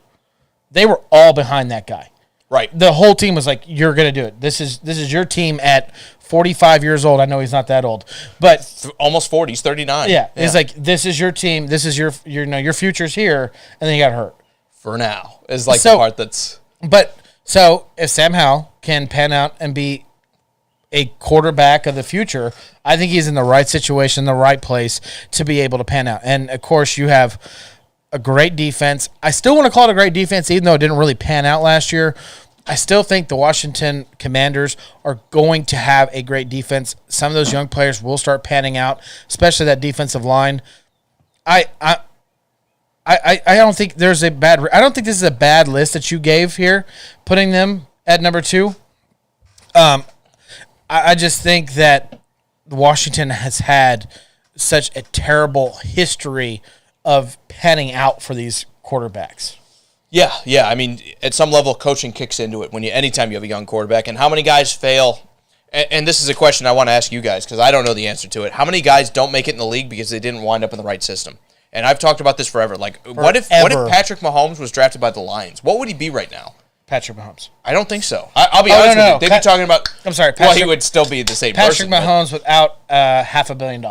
They were all behind that guy. Right. The whole team was like, you're going to do it. This is your team at 45 years old. I know he's not that old, but almost 40. He's 39. Yeah. It's like, this is your team. This is your future's here. And then he got hurt. For now is like the part that's. But so if Sam Howell can pan out and be a quarterback of the future, I think he's in the right situation, the right place to be able to pan out. And of course, you have a great defense. I still want to call it a great defense, even though it didn't really pan out last year. I still think the Washington Commanders are going to have a great defense. Some of those young players will start panning out, especially that defensive line. I don't think there's a bad. I don't think this is a bad list that you gave here, putting them at number 2. I just think that Washington has had such a terrible history of panning out for these quarterbacks. Yeah. I mean, at some level, coaching kicks into it anytime you have a young quarterback. And how many guys fail? And this is a question I want to ask you guys because I don't know the answer to it. How many guys don't make it in the league because they didn't wind up in the right system? And I've talked about this forever. Like, what if Patrick Mahomes was drafted by the Lions? What would he be right now? Patrick Mahomes. I don't think so. I'll be honest with you. They'd be talking about. I'm sorry. Well, he would still be the same person. Patrick Mahomes without $500 million.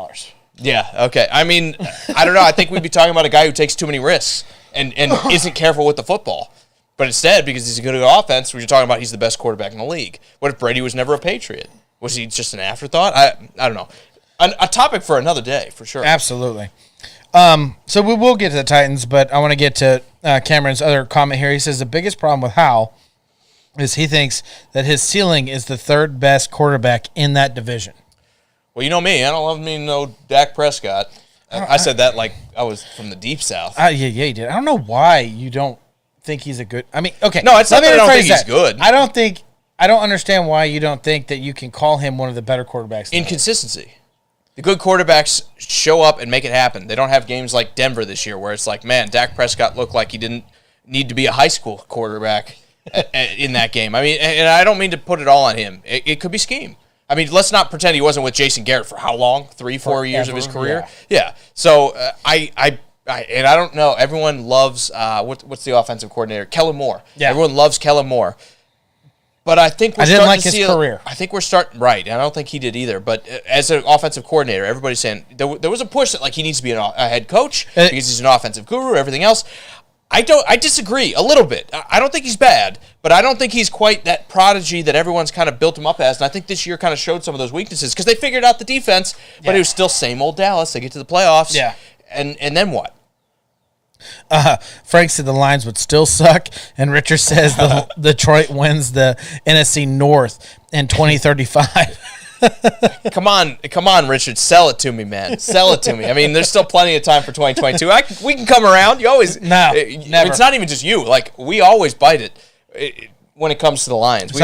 Yeah. Okay. I mean, I don't know. I think we'd be talking about a guy who takes too many risks and isn't careful with the football. But instead, because he's a good offense, we're talking about he's the best quarterback in the league. What if Brady was never a Patriot? Was he just an afterthought? I don't know. A topic for another day, for sure. Absolutely. So we will get to the Titans, but I want to get to Cameron's other comment here. He says the biggest problem with Howell is he thinks that his ceiling is the third best quarterback in that division. Well, you know me. I don't love me no Dak Prescott. I said that like I was from the deep south. Yeah, you did. I don't know why you don't think he's a good. I mean, okay. No, it's not that I don't think he's good. I don't understand why you don't think that you can call him one of the better quarterbacks. Inconsistency. The good quarterbacks show up and make it happen. They don't have games like Denver this year where it's like, man, Dak Prescott looked like he didn't need to be a high school quarterback in that game. I mean, and I don't mean to put it all on him. It could be scheme. I mean, let's not pretend he wasn't with Jason Garrett for how long? 3-4 years of his career? Yeah. So I don't know. Everyone loves, what's the offensive coordinator? Kellen Moore. Yeah. Everyone loves Kellen Moore. But I think we're starting to see his career. I think we're starting right, and I don't think he did either. But as an offensive coordinator, everybody's saying there was a push that like he needs to be a head coach because he's an offensive guru. Everything else, I disagree a little bit. I don't think he's bad, but I don't think he's quite that prodigy that everyone's kind of built him up as. And I think this year kind of showed some of those weaknesses because they figured out the defense, but it was still same old Dallas. They get to the playoffs, and then what? Frank said the Lions would still suck, and Richard says the Detroit wins the NFC North in 2035. Come on, Richard, sell it to me, man. Sell it to me. I mean, there's still plenty of time for 2022. We can come around. You always never. It's not even just you. Like we always bite it when it comes to the Lions. We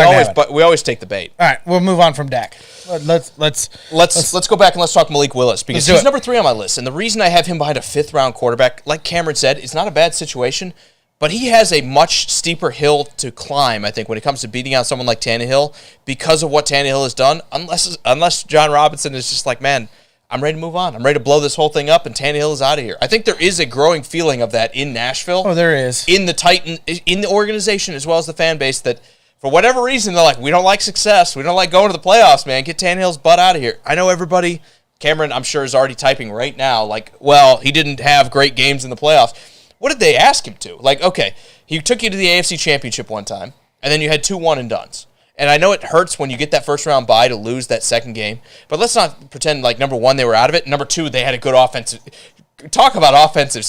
always take the bait. All right, we'll move on from Dak. Let's go back and let's talk Malik Willis because he's number 3 on my list. And the reason I have him behind a 5th-round quarterback, like Cameron said, it's not a bad situation, but he has a much steeper hill to climb, I think, when it comes to beating out someone like Tannehill because of what Tannehill has done, unless John Robinson is just like, man, I'm ready to move on. I'm ready to blow this whole thing up, and Tannehill is out of here. I think there is a growing feeling of that in Nashville. Oh, there is. In the organization as well as the fan base that for whatever reason, they're like, we don't like success. We don't like going to the playoffs, man. Get Tannehill's butt out of here. I know everybody, Cameron, I'm sure, is already typing right now, like, well, he didn't have great games in the playoffs. What did they ask him to? Like, okay, he took you to the AFC Championship one time, and then you had 2 one-and-dones. And I know it hurts when you get that first-round bye to lose that second game, but let's not pretend like, number 1, they were out of it. Number 2, they had a good offensive – talk about offensive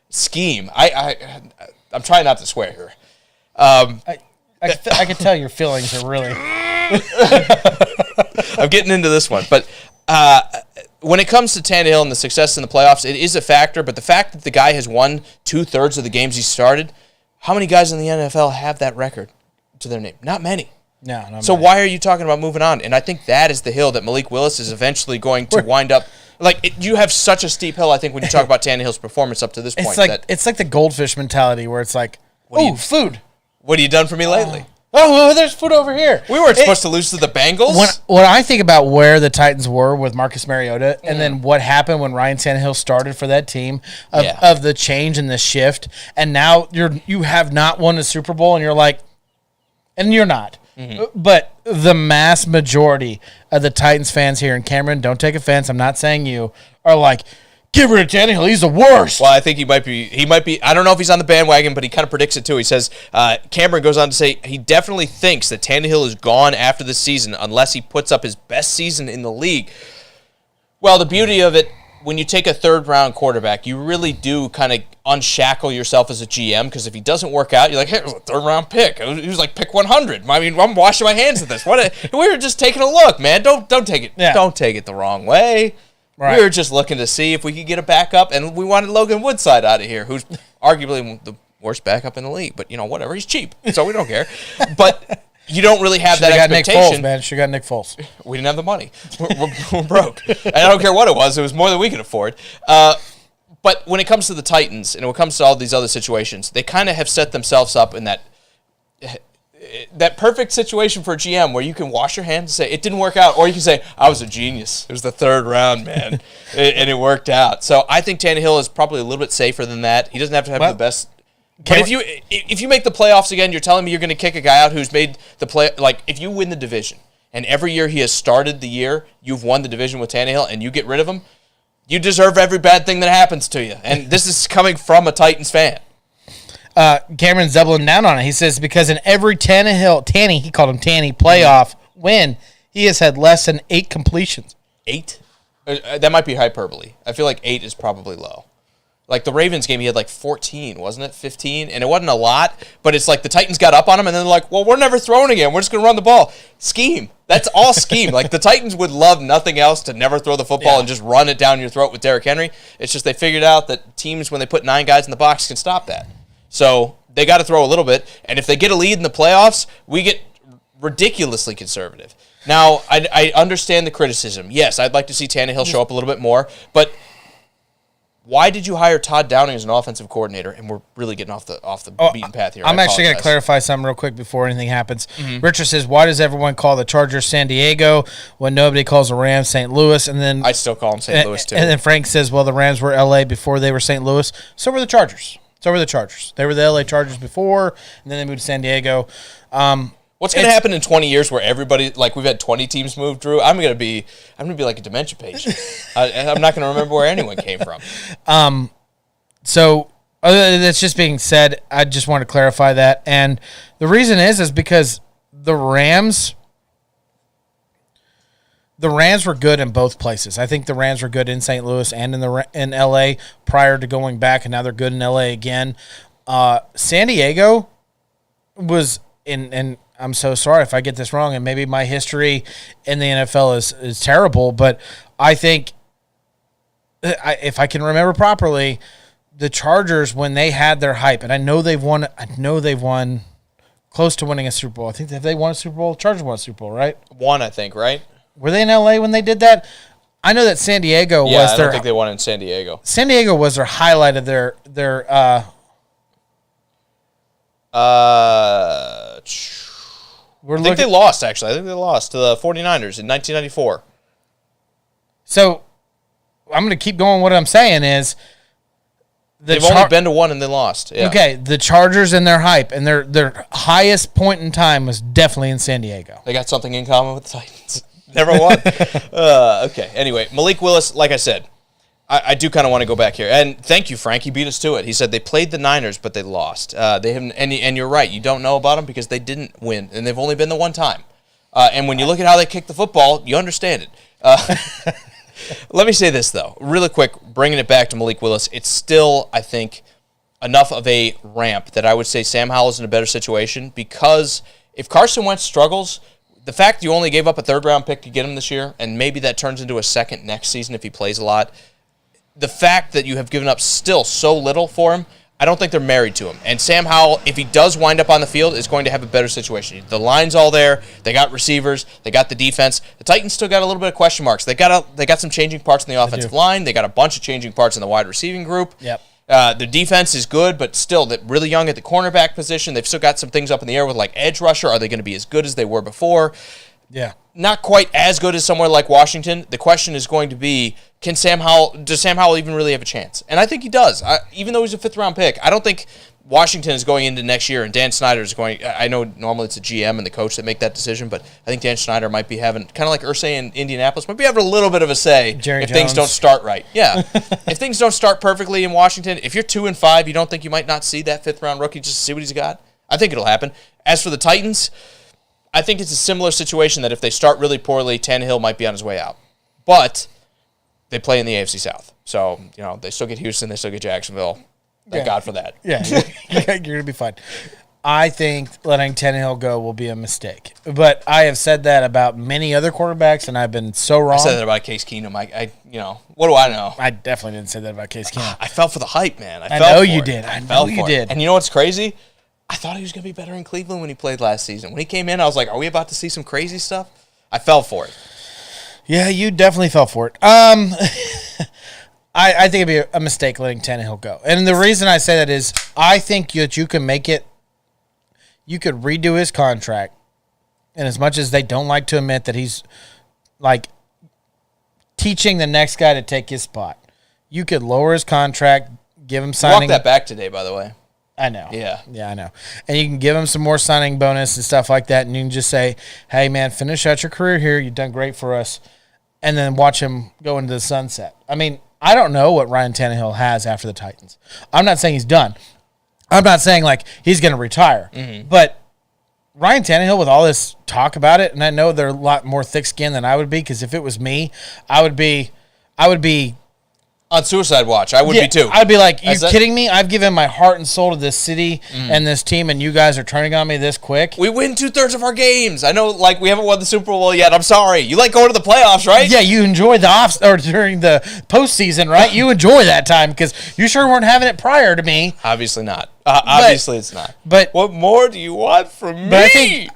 scheme. I'm trying not to swear here. I can tell your feelings are really. I'm getting into this one, but when it comes to Tannehill and the success in the playoffs, it is a factor. But the fact that the guy has won 2/3 of the games he started, how many guys in the NFL have that record to their name? Not many. No, not so many. Why are you talking about moving on? And I think that is the hill that Malik Willis is eventually going to wind up. Like you have such a steep hill. I think when you talk about Tannehill's performance up to this point, it's like the goldfish mentality where it's like, food. What have you done for me lately? Oh, there's food over here. We weren't supposed to lose to the Bengals. When I think about where the Titans were with Marcus Mariota and then what happened when Ryan Tannehill started for that team of the change and the shift, and now you have not won a Super Bowl, and you're like, and you're not. Mm-hmm. But the mass majority of the Titans fans here, and Cameron, don't take offense, I'm not saying you, are like, get rid of Tannehill. He's the worst. Well, I think he might be. I don't know if he's on the bandwagon, but he kind of predicts it too. He says, Cameron goes on to say he definitely thinks that Tannehill is gone after this season unless he puts up his best season in the league. Well, the beauty of it, when you take a 3rd-round quarterback, you really do kind of unshackle yourself as a GM because if he doesn't work out, you're like, hey, it was a 3rd-round pick. He was like pick 100. I mean, I'm washing my hands of this. We were just taking a look, man. Don't take it. Yeah. Don't take it the wrong way. Right. We were just looking to see if we could get a backup, and we wanted Logan Woodside out of here, who's arguably the worst backup in the league. But, whatever. He's cheap, so we don't care. But you don't really have that expectation. Nick Foles, man. She got Nick Foles. We didn't have the money. We're broke. And I don't care what it was more than we could afford. But when it comes to the Titans and when it comes to all these other situations, they kind of have set themselves up in that perfect situation for a GM where you can wash your hands and say, it didn't work out. Or you can say, I was a genius. It was the third round, man. and it worked out. So I think Tannehill is probably a little bit safer than that. He doesn't have to have the best. But if you make the playoffs again, you're telling me you're going to kick a guy out who's made the play. Like, if you win the division and every year he has started the year, you've won the division with Tannehill and you get rid of him, you deserve every bad thing that happens to you. And this is coming from a Titans fan. Cameron's doubling down on it. He says because in every he called him Tanny, playoff win, he has had less than 8 completions. 8? That might be hyperbole. I feel like 8 is probably low. Like the Ravens game, he had like 14, wasn't it? 15? And it wasn't a lot, but it's like the Titans got up on him, and then they're like, well, we're never throwing again. We're just going to run the ball. Scheme. That's all scheme. Like the Titans would love nothing else to never throw the football and just run it down your throat with Derrick Henry. It's just they figured out that teams, when they put 9 guys in the box, can stop that. So they got to throw a little bit, and if they get a lead in the playoffs, we get ridiculously conservative. Now, I understand the criticism. Yes, I'd like to see Tannehill show up a little bit more, but why did you hire Todd Downing as an offensive coordinator? And we're really getting off the beaten path here. I'm actually going to clarify something real quick before anything happens. Mm-hmm. Richard says, why does everyone call the Chargers San Diego when nobody calls the Rams St. Louis? And then I still call them St. Louis, too. And then Frank says, well, the Rams were L.A. before they were St. Louis. So were the Chargers. They were the L.A. Chargers before, and then they moved to San Diego. What's going to happen in 20 years where everybody, like we've had 20 teams move, Drew? I'm going to be like a dementia patient. I'm not going to remember where anyone came from. So that's just being said. I just want to clarify that. And the reason is because the Rams were good in both places. I think the Rams were good in St. Louis and in L.A. prior to going back, and now they're good in L.A. again. San Diego was in I'm so sorry if I get this wrong, and maybe my history in the NFL is terrible, but I think, if I can remember properly, the Chargers, when they had their hype, and I know they've won close to winning a Super Bowl. I think if they won a Super Bowl, Chargers won a Super Bowl, right? One, I think, right? Were they in L.A. when they did that? I know that San Diego was I don't think they won in San Diego. San Diego was their highlight of their I think they lost, actually. I think they lost to the 49ers in 1994. So, I'm going to keep going. What I'm saying is, they've only been to one and they lost. Yeah. Okay, the Chargers and their hype and their highest point in time was definitely in San Diego. They got something in common with the Titans. Never won. Okay, anyway, Malik Willis, like I said, I do kind of want to go back here. And thank you, Frank. He beat us to it. He said they played the Niners, but they lost. They haven't, and you're right. You don't know about them because they didn't win, and they've only been the one time. And when you look at how they kick the football, you understand it. Let me say this, though, really quick, bringing it back to Malik Willis. It's still, I think, enough of a ramp that I would say Sam Howell's in a better situation because if Carson Wentz struggles, the fact you only gave up a third-round pick to get him this year, and maybe that turns into a second next season if he plays a lot, the fact that you have given up still so little for him, I don't think they're married to him. And Sam Howell, if he does wind up on the field, is going to have a better situation. The line's all there. They got receivers. They got the defense. The Titans still got a little bit of question marks. They got some changing parts in the offensive line. They got a bunch of changing parts in the wide receiving group. Yep. The defense is good, but still they're really young at the cornerback position. They've still got some things up in the air with like edge rusher. Are they going to be as good as they were before? Yeah. Not quite as good as somewhere like Washington. The question is going to be, does Sam Howell even really have a chance? And I think he does. Even though he's a fifth-round pick, I don't think Washington is going into next year and Dan Snyder is going. I know normally it's a GM and the coach that make that decision, but I think Dan Snyder might be having, kind of like Irsay in Indianapolis, might be having a little bit of a say if things don't start right. Yeah. If things don't start perfectly in Washington, if you're 2-5, you don't think you might not see that fifth-round rookie just to see what he's got? I think it'll happen. As for the Titans, I think it's a similar situation that if they start really poorly, Tannehill might be on his way out. But they play in the AFC South. So, they still get Houston, they still get Jacksonville. Thank God for that. Yeah, you're going to be fine. I think letting Tannehill go will be a mistake. But I have said that about many other quarterbacks, and I've been so wrong. I said that about Case Keenum. What do I know? I definitely didn't say that about Case Keenum. I fell for the hype, man. I know you did. I know you did. And you know what's crazy? I thought he was going to be better in Cleveland when he played last season. When he came in, I was like, are we about to see some crazy stuff? I fell for it. Yeah, you definitely fell for it. I think it'd be a mistake letting Tannehill go. And the reason I say that is I think that you can make it, you could redo his contract. And as much as they don't like to admit that he's like teaching the next guy to take his spot, you could lower his contract, give him signing. Walk that back today, by the way. I know. Yeah, I know. And you can give him some more signing bonus and stuff like that. And you can just say, hey, man, finish out your career here. You've done great for us. And then watch him go into the sunset. I mean, I don't know what Ryan Tannehill has after the Titans. I'm not saying he's done. I'm not saying, like, he's going to retire. Mm-hmm. But Ryan Tannehill, with all this talk about it, and I know they're a lot more thick-skinned than I would be, because if it was me, I would be on suicide watch. I would be too. I'd be like, you kidding me? I've given my heart and soul to this city and this team, and you guys are turning on me this quick? We win 2/3 of our games. I know, like, we haven't won the Super Bowl yet. I'm sorry. You like going to the playoffs, right? Yeah, you enjoy the during the postseason, right? You enjoy that time, because you sure weren't having it prior to me. Obviously not. Obviously it's not. But what more do you want from me?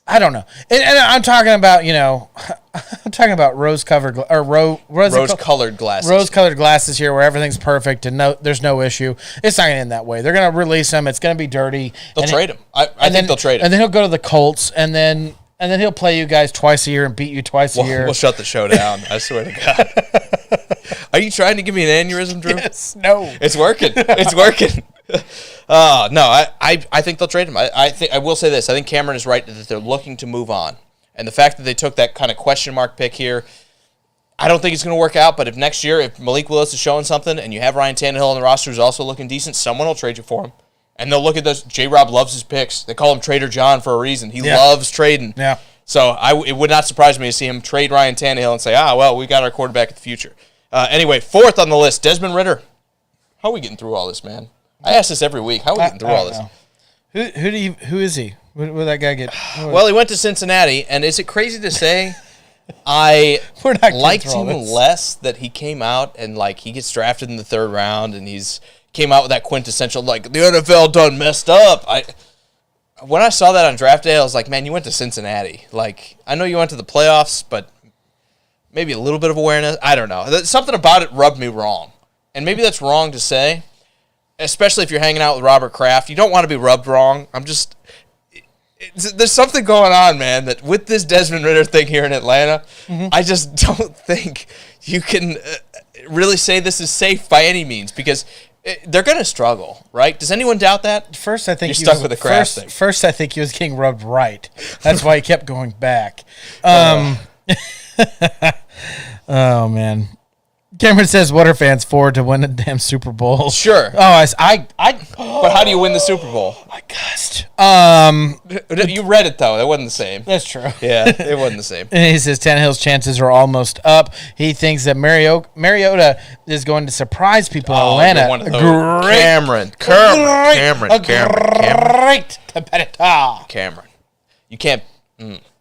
I don't know. And I'm talking about, I'm talking about rose-colored glasses. Rose-colored glasses here, where everything's perfect and there's no issue. It's not going to end that way. They're going to release him. It's going to be dirty. They'll trade him. I think they'll trade him. And then he'll go to the Colts, and then he'll play you guys twice a year and beat you twice a year. We'll shut the show down. I swear to God. Are you trying to give me an aneurysm, Drew? Yes. No. It's working. It's working. No, I think they'll trade him. I will say this. I think Cameron is right that they're looking to move on. And the fact that they took that kind of question mark pick here, I don't think it's going to work out. But if next year, if Malik Willis is showing something and you have Ryan Tannehill on the roster who's also looking decent, someone will trade you for him. And they'll look at this. J-Rob loves his picks. They call him Trader John for a reason. He loves trading. Yeah. So it would not surprise me to see him trade Ryan Tannehill and say, well, we got our quarterback of the future. Anyway, fourth on the list, Desmond Ridder. How are we getting through all this, man? I ask this every week. How are we getting through all this? Who is he? What did that guy get? Well, he went to Cincinnati, and is it crazy to say I liked him less that he came out and, like, he gets drafted in the third round, and came out with that quintessential, like, the NFL done messed up. When I saw that on draft day, I was like, man, you went to Cincinnati. Like, I know you went to the playoffs, but maybe a little bit of awareness. I don't know. Something about it rubbed me wrong. And maybe that's wrong to say, especially if you're hanging out with Robert Kraft. You don't want to be rubbed wrong. There's something going on, man, that with this Desmond Ridder thing here in Atlanta, I just don't think you can really say this is safe by any means, because they're going to struggle, right? Does anyone doubt that? First, I think you're stuck with the Kraft thing. First, I think he was getting rubbed right. That's why he kept going back. Oh, man. Cameron says, what are fans for to win a damn Super Bowl? Sure. Oh, but how do you win the Super Bowl? My gosh. You read it, though. It wasn't the same. That's true. Yeah, it wasn't the same. And he says Tannehill's chances are almost up. He thinks that Mariota is going to surprise people in Atlanta. Great competitor. Cameron. You can't.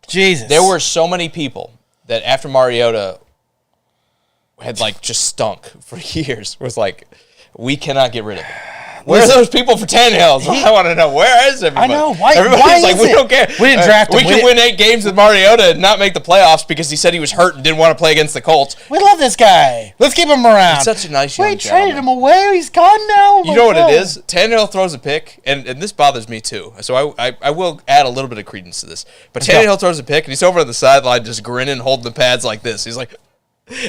Jesus. There were so many people that after Mariota had, like, just stunk for years. Was like, we cannot get rid of him. Where are those people for Tannehill? I want to know. Where is everybody? I know. Why like, we don't care. We didn't draft him. We can win 8 games with Mariota and not make the playoffs because he said he was hurt and didn't want to play against the Colts. We love this guy. Let's keep him around. He's such a nice young gentleman. We traded him away. He's gone now. You know what it is? Tannehill throws a pick, and this bothers me too. So I will add a little bit of credence to this. But Tannehill throws a pick, and he's over on the sideline just grinning, holding the pads like this. He's like...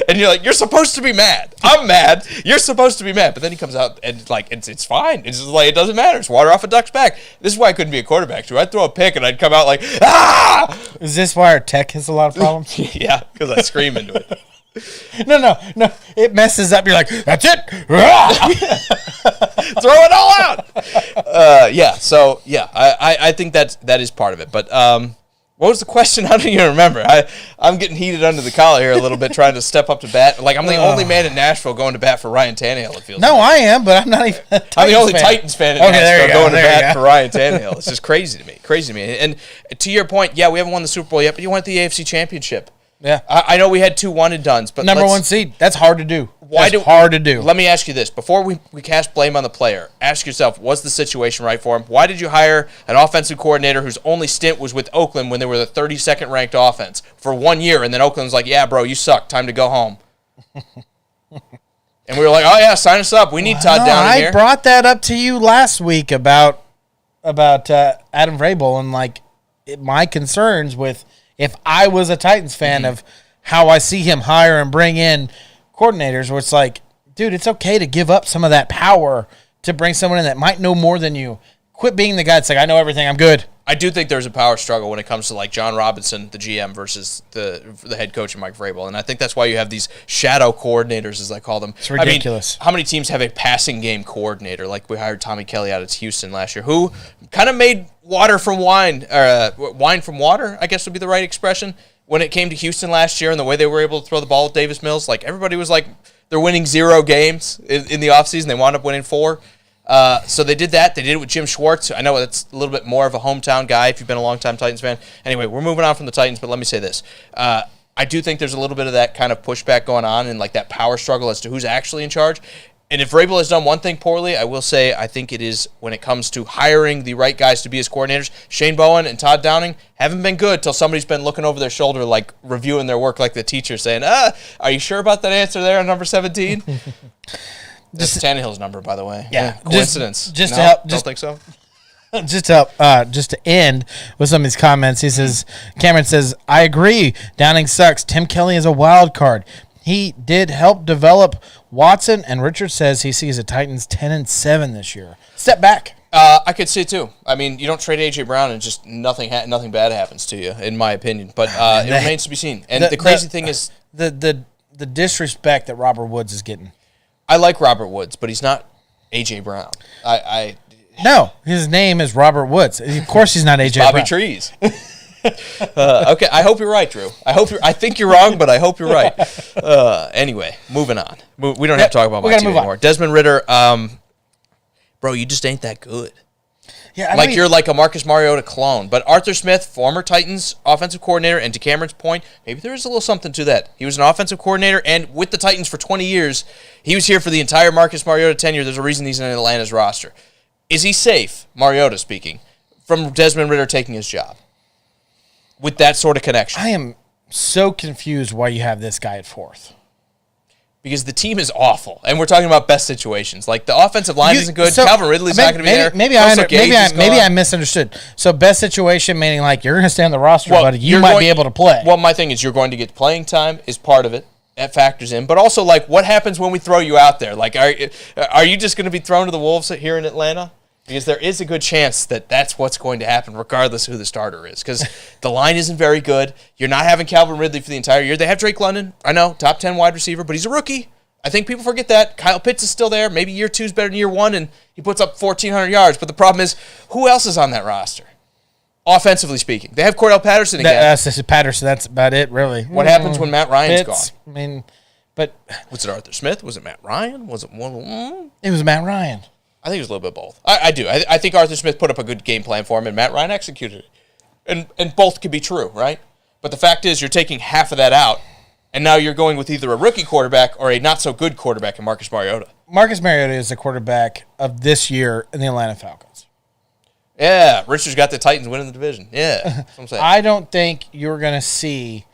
And you're like, you're supposed to be mad. I'm mad. You're supposed to be mad. But then he comes out and, like, it's fine. It's just like, it doesn't matter. It's water off a duck's back. This is why I couldn't be a quarterback, too. I'd throw a pick and I'd come out like, ah! Is this why our tech has a lot of problems? Yeah, because I scream into it. No. It messes up. You're like, that's it. Throw it all out. I think that is part of it. But What was the question? I don't even remember. I'm getting heated under the collar here a little bit, trying to step up to bat. Like, I'm the only man in Nashville going to bat for Ryan Tannehill, it feels like. I am, but I'm not even a Titans I'm the only fan. Titans fan in Nashville going to bat for Ryan Tannehill. It's just crazy to me. And to your point, yeah, we haven't won the Super Bowl yet, but you won the AFC Championship. Yeah. I know we had 2 one-and-dones, but number 1 seed. That's hard to do. Hard to do. Let me ask you this. Before we cast blame on the player, ask yourself, was the situation right for him? Why did you hire an offensive coordinator whose only stint was with Oakland when they were the 32nd ranked offense for 1 year, and then Oakland was like, yeah, bro, you suck. Time to go home. And we were like, oh, yeah, sign us up. We need Todd Downing here. I brought that up to you last week about Adam Vrabel and, like, my concerns with if I was a Titans fan of how I see him hire and bring in coordinators, where it's like, dude, it's okay to give up some of that power to bring someone in that might know more than you. Quit being the guy that's like, I know everything, I'm good. I do think there's a power struggle when it comes to, like, John Robinson, the GM, versus the head coach and Mike Vrabel. And I think that's why you have these shadow coordinators, as I call them. It's ridiculous. I mean, how many teams have a passing game coordinator? Like, we hired Tommy Kelly out of Houston last year, who kind of made water from wine, or wine from water, I guess would be the right expression, when it came to Houston last year and the way they were able to throw the ball with Davis Mills. Like, everybody was like, they're winning 0 games in the offseason. They wound up winning 4. So they did that. They did it with Jim Schwartz. I know that's a little bit more of a hometown guy if you've been a longtime Titans fan. Anyway, we're moving on from the Titans, but let me say this. I do think there's a little bit of that kind of pushback going on and, like, that power struggle as to who's actually in charge. And if Vrabel has done one thing poorly, I will say I think it is when it comes to hiring the right guys to be his coordinators. Shane Bowen and Todd Downing haven't been good till somebody's been looking over their shoulder, like reviewing their work like the teacher, saying, are you sure about that answer there on number 17? That's Tannehill's number, by the way. Yeah. Coincidence. Just no? to help. Don't think so? Just to end with some of these comments, he says, Cameron says, I agree. Downing sucks. Tim Kelly is a wild card. He did help develop Watson, and Richard says he sees the Titans 10-7 this year. Step back. I could see it too. I mean, you don't trade A.J. Brown and just nothing bad happens to you, in my opinion. But it remains to be seen. And the crazy thing is the disrespect that Robert Woods is getting. I like Robert Woods, but he's not A.J. Brown. No, his name is Robert Woods. Of course, he's not A.J. Bobby Brown. Trees. Okay, I hope you're right, Drew. I think you're wrong, but I hope you're right. Anyway, moving on. We don't have to talk about my team anymore. Desmond Ridder, bro, you just ain't that good. Yeah, you're like a Marcus Mariota clone. But Arthur Smith, former Titans offensive coordinator, and to Cameron's point, maybe there is a little something to that. He was an offensive coordinator, and with the Titans for 20 years, he was here for the entire Marcus Mariota tenure. There's a reason he's in Atlanta's roster. Is he safe, Mariota speaking, from Desmond Ridder taking his job with that sort of connection? I am so confused why you have this guy at 4th. Because the team is awful, and we're talking about best situations. Like, the offensive line isn't good. So Calvin Ridley's not going to be there. Maybe I misunderstood. So best situation meaning like you're going to stay on the roster, but you might be able to play. Well, my thing is you're going to get playing time is part of it. That factors in. But also, like, what happens when we throw you out there? Like, are you just going to be thrown to the wolves here in Atlanta? Because there is a good chance that that's what's going to happen regardless of who the starter is. Because the line isn't very good. You're not having Calvin Ridley for the entire year. They have Drake London. I know, top 10 wide receiver, but he's a rookie. I think people forget that. Kyle Pitts is still there. Maybe year 2 is better than year 1, and he puts up 1,400 yards. But the problem is, who else is on that roster? Offensively speaking. They have Cordell Patterson again. That's Patterson. That's about it, really. What happens when Matt Ryan's gone? I mean, but... Was it Arthur Smith? Was it Matt Ryan? Was it one? It was Matt Ryan. I think it was a little bit both. I do. I think Arthur Smith put up a good game plan for him, and Matt Ryan executed it. And both could be true, right? But the fact is, you're taking half of that out, and now you're going with either a rookie quarterback or a not-so-good quarterback in Marcus Mariota. Marcus Mariota is the quarterback of this year in the Atlanta Falcons. Yeah, Richard's got the Titans winning the division. Yeah, that's what I'm saying. I don't think you're going to see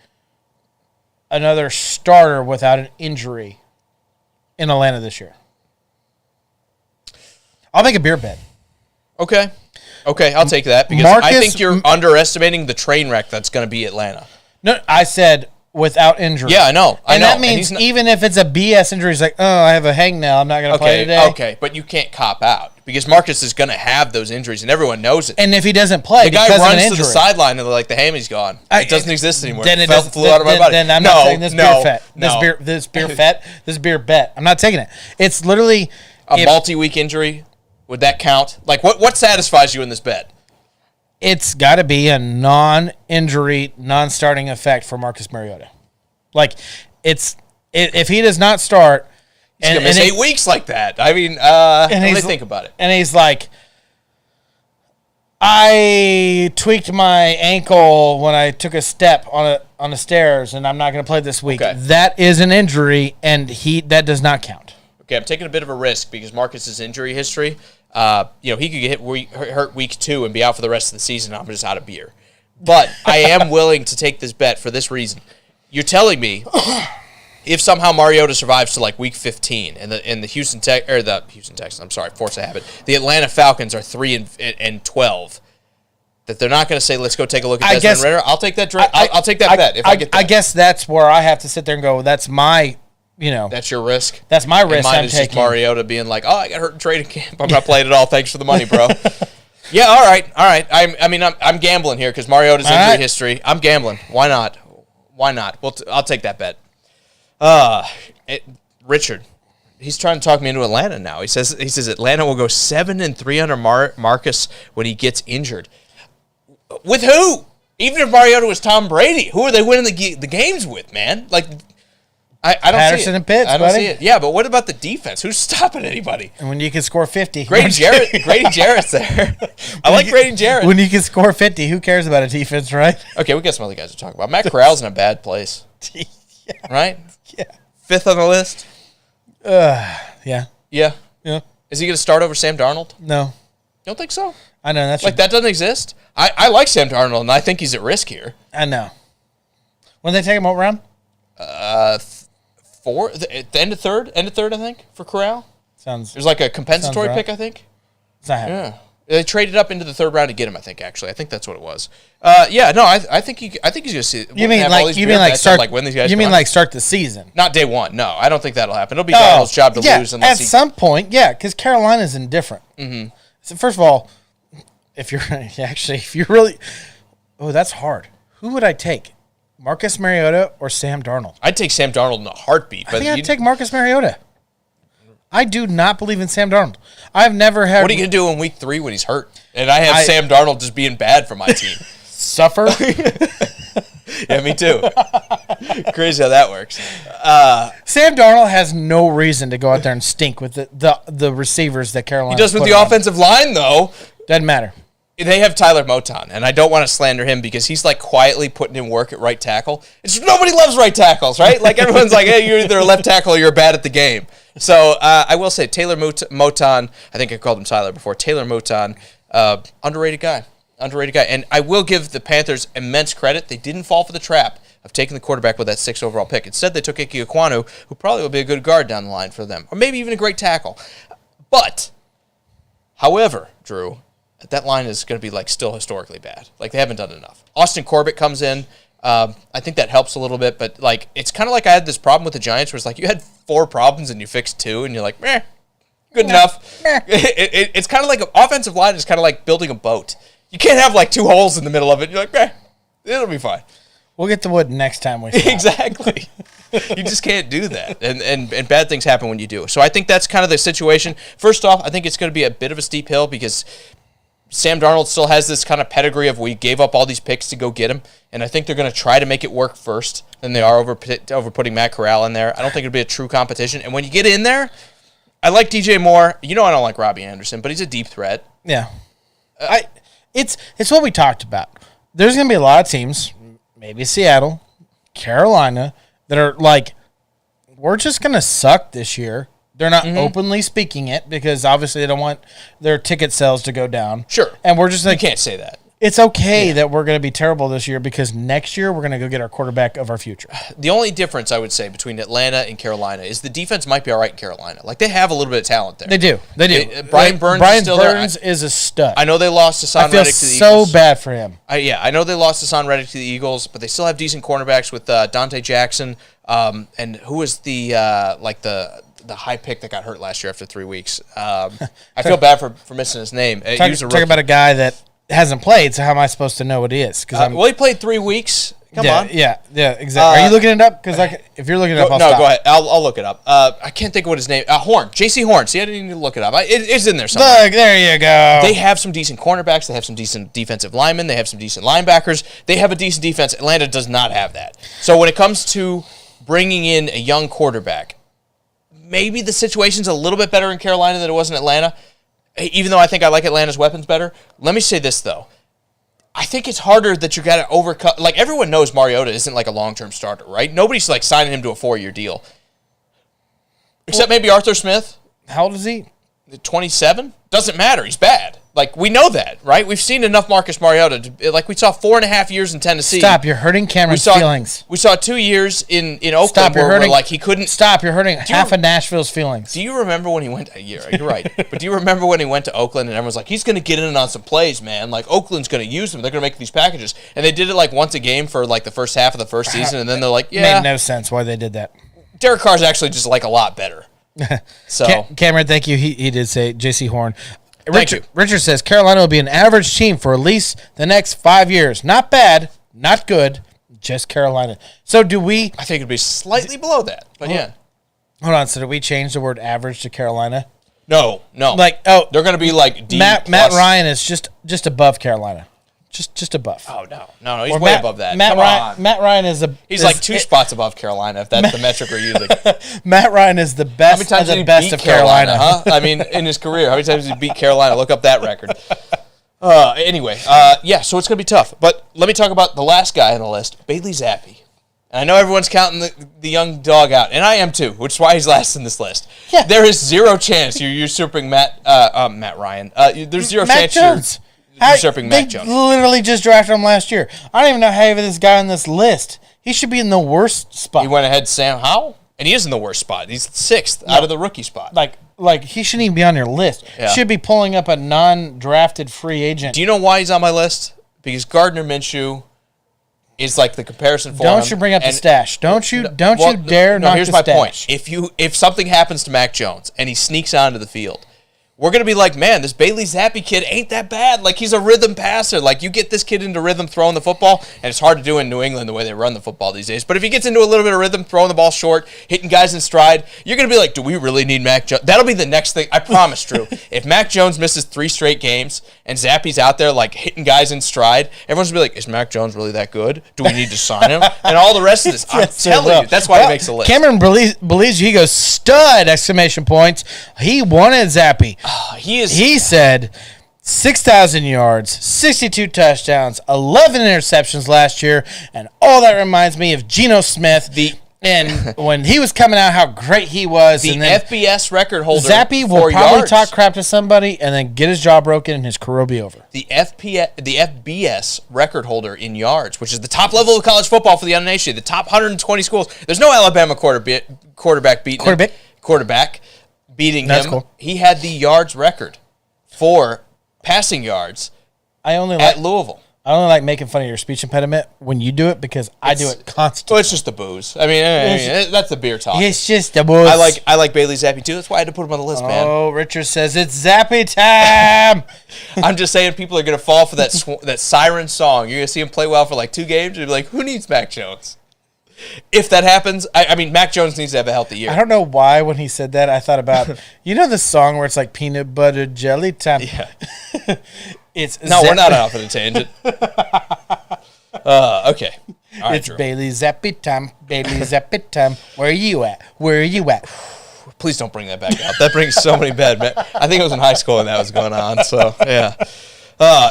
another starter without an injury in Atlanta this year. I'll make a beer bet. Okay, I'll take that because I think you're underestimating the train wreck that's going to be Atlanta. No, I said without injury. Yeah, I know. And that means even if it's a BS injury, it's like, oh, I have a hangnail, I'm not going to play today. Okay, but you can't cop out because Marcus is going to have those injuries, and everyone knows it. And if he doesn't play, the guy runs to the sideline and they're like, the hammy has gone. It doesn't exist anymore. Then flew out of my body. Then I'm not saying this beer bet. I'm not taking it. It's literally a multi-week injury. Would that count? Like, what satisfies you in this bet? it's got to be a non-injury, non-starting effect for Marcus Mariota. Like, if he does not start, he's gonna miss 8 weeks like that. I mean, what do they think about it? And he's like, I tweaked my ankle when I took a step on the stairs, and I'm not going to play this week. Okay. That is an injury, and that does not count. Okay, I'm taking a bit of a risk because Marcus's injury history. He could get hurt week 2 and be out for the rest of the season. I'm just out of beer. But I am willing to take this bet for this reason. You're telling me if somehow Mariota survives to like week 15 and the Houston Texans, I'm sorry, force of habit, the Atlanta Falcons are 3-12, that they're not going to say, let's go take a look at Desmond Ridder. I'll take that. I'll take that bet if I get that. I guess that's where I have to sit there and go, that's my, that's your risk. That's my risk. And mine is just Mariota being like, oh, I got hurt in training camp. I'm not playing at all. Thanks for the money, bro. Yeah, all right. I'm gambling here because Mariota's injury history. I'm gambling. Why not? I'll take that bet. Richard, he's trying to talk me into Atlanta now. He says Atlanta will go 7-3 under Marcus when he gets injured. With who? Even if Mariota was Tom Brady, who are they winning the games with, man? Like, I don't Patterson see it. And Pitts, I don't buddy. see it. Yeah, but what about the defense? Who's stopping anybody? And when you can score 50. Grady Jarrett's there. I like Grady Jarrett. When you can score 50, who cares about a defense, right? Okay, we got some other guys to talk about. Matt Corral's in a bad place. Yeah. Right? Yeah. 5th on the list? Yeah. Yeah. Yeah. Is he going to start over Sam Darnold? No. You don't think so? I know. That's like, that doesn't exist? I like Sam Darnold, and I think he's at risk here. I know. When they take him, what round? 4? At the end of third, I think, for Corral. There's like a compensatory pick, I think. It's not happening. Yeah. They traded up into the 3rd round to get him, I think, actually. I think that's what it was. I think he's going to see. You mean start win these guys? You mean like start the season? Not day 1. No, I don't think that'll happen. It'll be Darnold's job to lose unless some point, because Carolina's indifferent. Mm-hmm. So first of all, if you're really, that's hard. Who would I take? Marcus Mariota or Sam Darnold? I'd take Sam Darnold in a heartbeat. I think I'd take Marcus Mariota. I do not believe in Sam Darnold. I've never had. What are you going to do in week 3 when he's hurt? And I have Sam Darnold just being bad for my team. Suffer? Yeah, me too. Crazy how that works. Sam Darnold has no reason to go out there and stink with the receivers that Carolina. He does with the offensive line, though. Doesn't matter. They have Tyler Moton, and I don't want to slander him because he's like quietly putting in work at right tackle. Nobody loves right tackles, right? Like everyone's like, hey, you're either a left tackle or you're bad at the game. So I will say Taylor Moton, I think I called him Tyler before, Taylor Moton, underrated guy. And I will give the Panthers immense credit. They didn't fall for the trap of taking the quarterback with that 6th overall pick. Instead, they took Ike Ekwonu, who probably will be a good guard down the line for them, or maybe even a great tackle. But, however, Drew, that line is going to be like still historically bad. Like they haven't done enough. Austin Corbett comes in. I think that helps a little bit, but like it's kind of like I had this problem with the Giants where it's like you had 4 problems and you fixed 2, and you're like, meh, good enough. It's kind of like an offensive line is kind of like building a boat. You can't have like 2 holes in the middle of it. You're like, meh, it'll be fine. We'll get the wood next time we stop. Exactly. You just can't do that. And bad things happen when you do. So I think that's kind of the situation. First off, I think it's going to be a bit of a steep hill because Sam Darnold still has this kind of pedigree of we gave up all these picks to go get him, and I think they're going to try to make it work first than they are over putting Matt Corral in there. I don't think it'll be a true competition. And when you get in there, I like DJ Moore. I don't like Robbie Anderson, but he's a deep threat. Yeah. It's what we talked about. There's going to be a lot of teams, maybe Seattle, Carolina, that are like, we're just going to suck this year. They're not openly speaking it because obviously they don't want their ticket sales to go down. Sure. And we're just like, you can't say that. It's okay that we're going to be terrible this year because next year we're going to go get our quarterback of our future. The only difference I would say between Atlanta and Carolina is the defense might be all right in Carolina. Like they have a little bit of talent there. They do. Brian Burns is still there. Is a stud. I know they lost Hassan Reddick to the Eagles. I feel so bad for him. I know they lost Hassan Reddick to the Eagles, but they still have decent cornerbacks with Dante Jackson. And who was the high pick that got hurt last year after 3 weeks? I feel bad for missing his name. Talk about a guy that hasn't played, so how am I supposed to know what he is? Well, he played 3 weeks. Come on. Yeah, exactly. Are you looking it up? Because if you're looking it up, I'll stop. Go ahead. I'll look it up. I can't think of what his name. Horn. J.C. Horn. See, I didn't need to look it up. It's in there somewhere. Look, there you go. They have some decent cornerbacks. They have some decent defensive linemen. They have some decent linebackers. They have a decent defense. Atlanta does not have that. So when it comes to bringing in a young quarterback, maybe the situation's a little bit better in Carolina than it was in Atlanta, even though I think I like Atlanta's weapons better. Let me say this, though. I think it's harder that you got to overcome. Like, everyone knows Mariota isn't like a long-term starter, right? Nobody's like signing him to a 4-year deal. Except maybe Arthur Smith. How old is he? 27? Doesn't matter. He's bad. Like, we know that, right? We've seen enough Marcus Mariota. Like, we saw 4.5 years in Tennessee. Stop. You're hurting Cameron's feelings. We saw 2 years in Oakland. Stop. You're hurting. Like, he couldn't. Stop. You're hurting half of Nashville's feelings. Do you remember when he went? You're right. But do you remember when he went to Oakland and everyone's like, he's going to get in on some plays, man. Like, Oakland's going to use him. They're going to make these packages. And they did it like once a game for like the first half of the first season. And then they're like, yeah. Made no sense why they did that. Derek Carr's actually just like a lot better. So Cameron, thank you. He did say J.C. Horn. Thank you. Richard says Carolina will be an average team for at least the next 5 years. Not bad, not good, just Carolina. So do we? I think it'd be slightly below that, but yeah. Hold on. So do we change the word average to Carolina? No. Like they're going to be like D+. Matt Ryan is just above Carolina. Just above. Oh no, he's way above that. Matt Ryan is he's like 2 spots above Carolina, if that's the metric we're using. Matt Ryan is the best. How many times did he beat Carolina? Huh? I mean, in his career, how many times did he beat Carolina? Look up that record. Anyway, yeah, so it's gonna be tough. But let me talk about the last guy on the list, Bailey Zappi. And I know everyone's counting the young dog out, and I am too, which is why he's last in this list. Yeah. There is zero chance you're usurping Matt Ryan. There's zero chance Jones. Usurping Mac Jones. They literally just drafted him last year. I don't even know how you have this guy on this list. He should be in the worst spot. He went ahead Sam Howell, and he is in the worst spot. He's 6th out of the rookie spot. Like he shouldn't even be on your list. Yeah. Should be pulling up a non-drafted free agent. Do you know why he's on my list? Because Gardner Minshew is like the comparison for him. Don't you bring up the stash. Don't you dare knock the stash. Here's my point. If something happens to Mac Jones and he sneaks onto the field, we're going to be like, man, this Bailey Zappi kid ain't that bad. Like, he's a rhythm passer. Like, you get this kid into rhythm throwing the football, and it's hard to do in New England the way they run the football these days. But if he gets into a little bit of rhythm, throwing the ball short, hitting guys in stride, you're going to be like, do we really need Mac Jones? That'll be the next thing. I promise, Drew. If Mac Jones misses 3 straight games and Zappi's out there, like, hitting guys in stride, everyone's going to be like, is Mac Jones really that good? Do we need to sign him? And all the rest of this. I'm telling you, that's why he makes the list. Cameron believes you. He goes, stud, exclamation points. He wanted Zappi. He said 6,000 yards, 62 touchdowns, 11 interceptions last year, and all that reminds me of Geno Smith. And when he was coming out, how great he was. The FBS record holder. Zappi will probably talk crap to somebody and then get his jaw broken and his career will be over. The FBS record holder in yards, which is the top level of college football for the uninitiated, the top 120 schools. There's no Alabama quarterback beating him. Cool. He had the yards record for passing yards at Louisville. I only like making fun of your speech impediment when you do it because I do it constantly. Well, it's just the booze. I mean, that's the beer talk. It's just the booze. I like Bailey Zappi too. That's why I had to put him on the list, man. Oh, Richard says it's Zappi time. I'm just saying people are going to fall for that siren song. You're going to see him play well for like 2 games. You'll be like, who needs Mac Jones? If that happens, I mean, Mac Jones needs to have a healthy year. I don't know why when he said that, I thought about, you know the song where it's like peanut butter jelly time? Yeah. We're not off on a tangent. Okay. All right, it's Drew. Bailey Zappi time. Bailey Zappi time. Where are you at? Where are you at? Please don't bring that back up. That brings so many bad men. I think it was in high school when that was going on. So, yeah.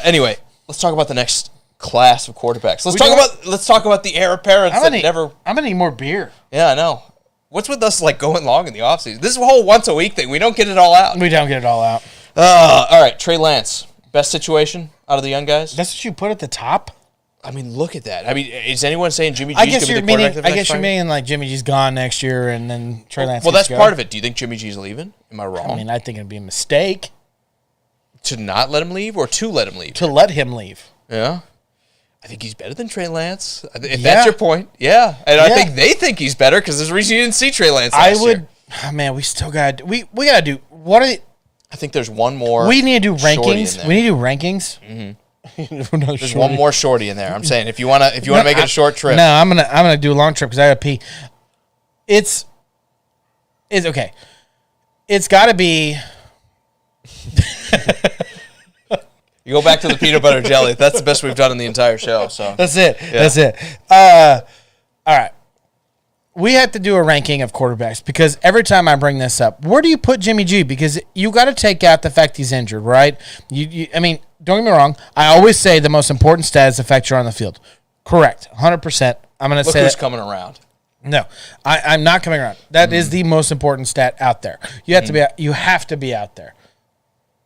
Anyway, let's talk about the next class of quarterbacks. Let's talk about the heir apparent that never. I'm gonna need more beer. Yeah, I know. What's with us like going long in the offseason? This is a whole once a week thing. We don't get it all out. All right, Trey Lance, best situation out of the young guys. That's what you put at the top. I mean, look at that. I mean, is anyone saying Jimmy G's going to be the quarterback? I guess you're meaning like Jimmy G's gone next year, and then Trey Lance. Well, that's part of it. Do you think Jimmy G's leaving? Am I wrong? I mean, I think it'd be a mistake to not let him leave, or to let him leave. To let him leave. Yeah. I think he's better than Trey Lance. If that's your point, yeah. And I think they think he's better because there's a reason you didn't see Trey Lance last year. Oh, man, we still got we got to do what are they, I think there's one more. We need to do rankings. We need to do rankings. Mm-hmm. There's one more shorty in there. I'm saying if you want to make it a short trip. No, I'm gonna do a long trip because I gotta pee. It's okay. It's got to be. You go back to the peanut butter jelly. That's the best we've done in the entire show. So that's it. Yeah. That's it. All right. We have to do a ranking of quarterbacks because every time I bring this up, where do you put Jimmy G? Because you got to take out the fact he's injured, right? I mean, don't get me wrong. I always say the most important stat is the fact you're on the field. Correct. 100%. I'm going to say Look who's coming around. No, I'm not coming around. That is the most important stat out there. You have to be. You have to be out there.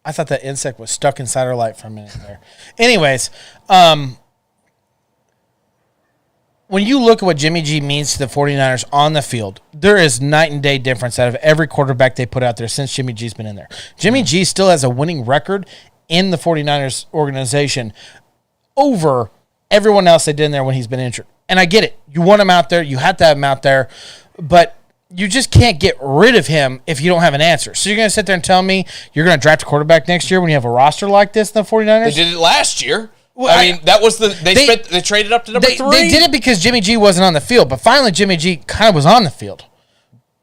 I thought that insect was stuck inside our light for a minute there. Anyways, when you look at what Jimmy G means to the 49ers on the field, there is night and day difference out of every quarterback they put out there since Jimmy G's been in there. Jimmy G still has a winning record in the 49ers organization over everyone else they did in there when he's been injured. And I get it. You want him out there. You have to have him out there. But you just can't get rid of him if you don't have an answer. So you're going to sit there and tell me you're going to draft a quarterback next year when you have a roster like this in the 49ers? They did it last year. Well, I mean, that was they traded up to number 3. They did it because Jimmy G wasn't on the field, but finally Jimmy G kind of was on the field.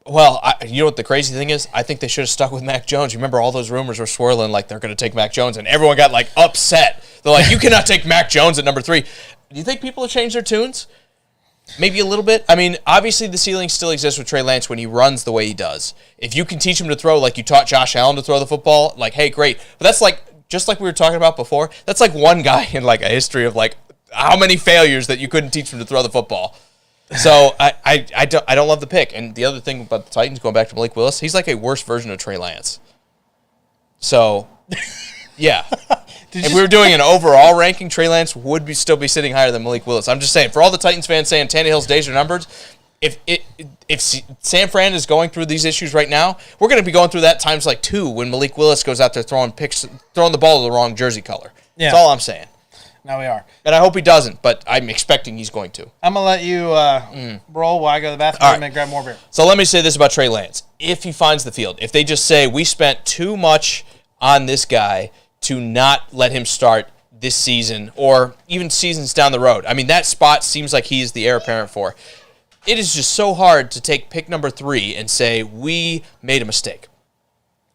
Well, you know what the crazy thing is? I think they should have stuck with Mac Jones. You remember all those rumors were swirling like they're going to take Mac Jones, and everyone got like upset. They're like, you cannot take Mac Jones at number 3. Do you think people have changed their tunes? Maybe a little bit. I mean, obviously the ceiling still exists with Trey Lance when he runs the way he does. If you can teach him to throw like you taught Josh Allen to throw the football, like, hey, great. But that's like, just like we were talking about before, that's like one guy in like a history of like how many failures that you couldn't teach him to throw the football. So I don't love the pick. And the other thing about the Titans, going back to Malik Willis, he's like a worse version of Trey Lance. So, yeah. If we were doing an overall ranking, Trey Lance would still be sitting higher than Malik Willis. I'm just saying, for all the Titans fans saying Tannehill's days are numbered, if San Fran is going through these issues right now, we're going to be going through that times like 2 when Malik Willis goes out there throwing the ball to the wrong jersey color. Yeah. That's all I'm saying. Now we are. And I hope he doesn't, but I'm expecting he's going to. I'm going to let you roll while I go to the bathroom and grab more beer. So let me say this about Trey Lance. If he finds the field, if they just say, we spent too much on this guy to not let him start this season or even seasons down the road. I mean, that spot seems like he's the heir apparent for. It is just so hard to take pick number 3 and say, we made a mistake.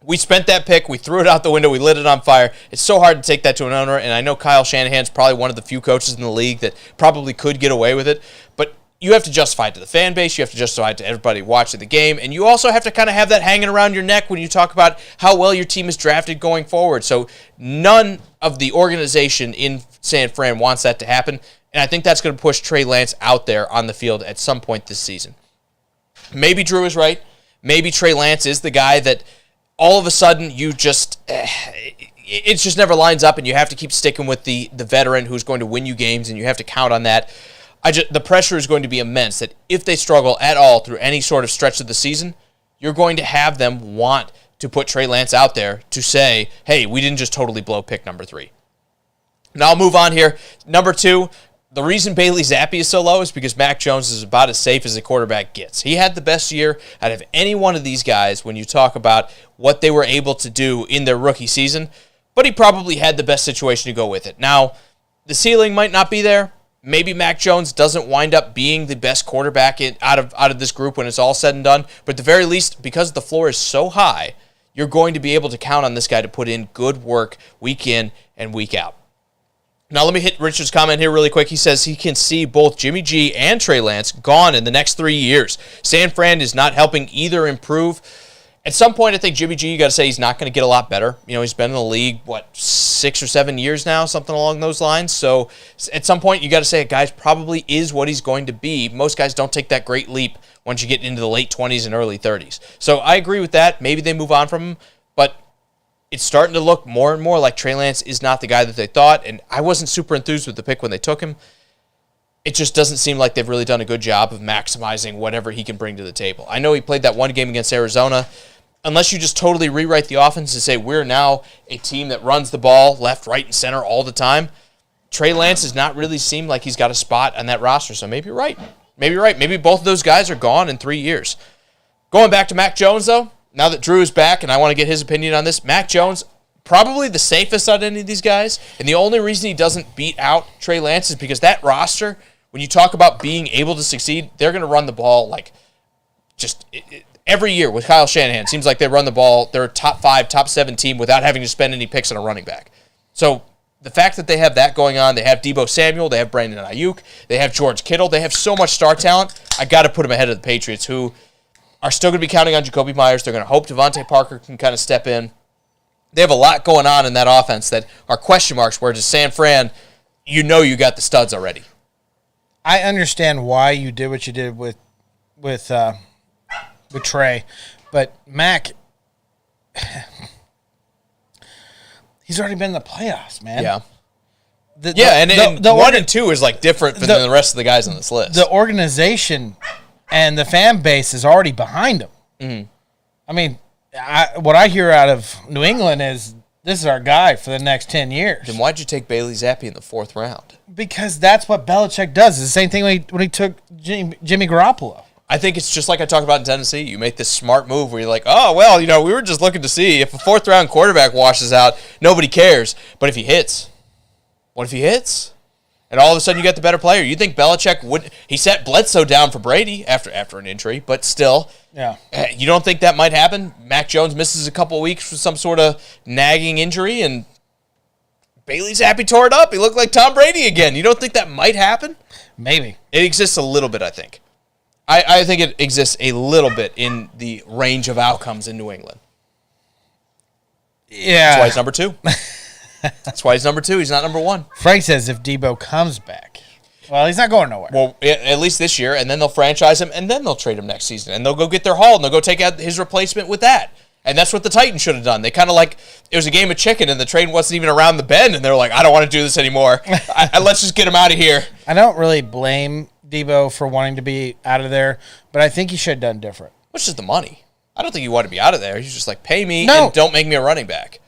We spent that pick, we threw it out the window, we lit it on fire. It's so hard to take that to an owner, and I know Kyle Shanahan's probably one of the few coaches in the league that probably could get away with it, but you have to justify it to the fan base, you have to justify it to everybody watching the game, and you also have to kind of have that hanging around your neck when you talk about how well your team is drafted going forward. So none of the organization in San Fran wants that to happen, and I think that's going to push Trey Lance out there on the field at some point this season. Maybe Drew is right. Maybe Trey Lance is the guy that all of a sudden you just it just never lines up, and you have to keep sticking with the veteran who's going to win you games, and you have to count on that. The pressure is going to be immense that if they struggle at all through any sort of stretch of the season, you're going to have them want to put Trey Lance out there to say, hey, we didn't just totally blow pick number 3. Now I'll move on here. Number 2, the reason Bailey Zappi is so low is because Mac Jones is about as safe as a quarterback gets. He had the best year out of any one of these guys when you talk about what they were able to do in their rookie season, but he probably had the best situation to go with it. Now, the ceiling might not be there. Maybe Mac Jones doesn't wind up being the best quarterback out of this group when it's all said and done. But at the very least, because the floor is so high, you're going to be able to count on this guy to put in good work week in and week out. Now let me hit Richard's comment here really quick. He says he can see both Jimmy G and Trey Lance gone in the next 3 years. San Fran is not helping either improve. At some point, I think Jimmy G, you got to say he's not going to get a lot better. You know, he's been in the league, 6 or 7 years now, something along those lines. So at some point, you got to say a guy probably is what he's going to be. Most guys don't take that great leap once you get into the late 20s and early 30s. So I agree with that. Maybe they move on from him, but it's starting to look more and more like Trey Lance is not the guy that they thought, and I wasn't super enthused with the pick when they took him. It just doesn't seem like they've really done a good job of maximizing whatever he can bring to the table. I know he played that one game against Arizona. Unless you just totally rewrite the offense and say we're now a team that runs the ball left, right, and center all the time, Trey Lance does not really seem like he's got a spot on that roster. So maybe you're right. Maybe you're right. Maybe both of those guys are gone in 3 years. Going back to Mac Jones, though, now that Drew is back, and I want to get his opinion on this, Mac Jones, probably the safest out of any of these guys. And the only reason he doesn't beat out Trey Lance is because that roster, when you talk about being able to succeed, they're going to run the ball like just every year with Kyle Shanahan. Seems like they run the ball. They're a top 5, top 7 team without having to spend any picks on a running back. So the fact that they have that going on, they have Deebo Samuel, they have Brandon Ayuk, they have George Kittle, they have so much star talent, I got to put them ahead of the Patriots, who are still going to be counting on Jacoby Myers. They're going to hope Devontae Parker can kind of step in. They have a lot going on in that offense that are question marks, whereas San Fran, you got the studs already. I understand why you did what you did with Trey, but Mac, he's already been in the playoffs, man. Yeah. And 1 and 2 is like different than the rest of the guys on this list. The organization and the fan base is already behind him. Mm-hmm. I mean, what I hear out of New England is this is our guy for the next 10 years. Then why'd you take Bailey Zappi in the 4th round? Because that's what Belichick does. It's the same thing when he took Jimmy Garoppolo. I think it's just like I talked about in Tennessee. You make this smart move where you're like, oh, well, we were just looking to see if a 4th-round quarterback washes out, nobody cares. But if he hits, what if he hits? And all of a sudden you get the better player. You think Belichick would – he set Bledsoe down for Brady after an injury, but still. Yeah. You don't think that might happen? Mac Jones misses a couple of weeks with some sort of nagging injury, and Bailey Zappi tore it up. He looked like Tom Brady again. You don't think that might happen? Maybe. It exists a little bit, I think. I think it exists a little bit in the range of outcomes in New England. Yeah. That's why he's number 2. That's why he's number 2. He's not number 1. Frank says if Debo comes back. Well, he's not going nowhere. Well, at least this year, and then they'll franchise him, and then they'll trade him next season. And they'll go get their haul, and they'll go take out his replacement with that. And that's what the Titans should have done. They kind of like, it was a game of chicken, and the train wasn't even around the bend, and they're like, I don't want to do this anymore. Let's just get him out of here. I don't really blame Debo for wanting to be out of there, but I think he should have done different. Which is the money. I don't think he wanted to be out of there. He's just like, pay me and don't make me a running back.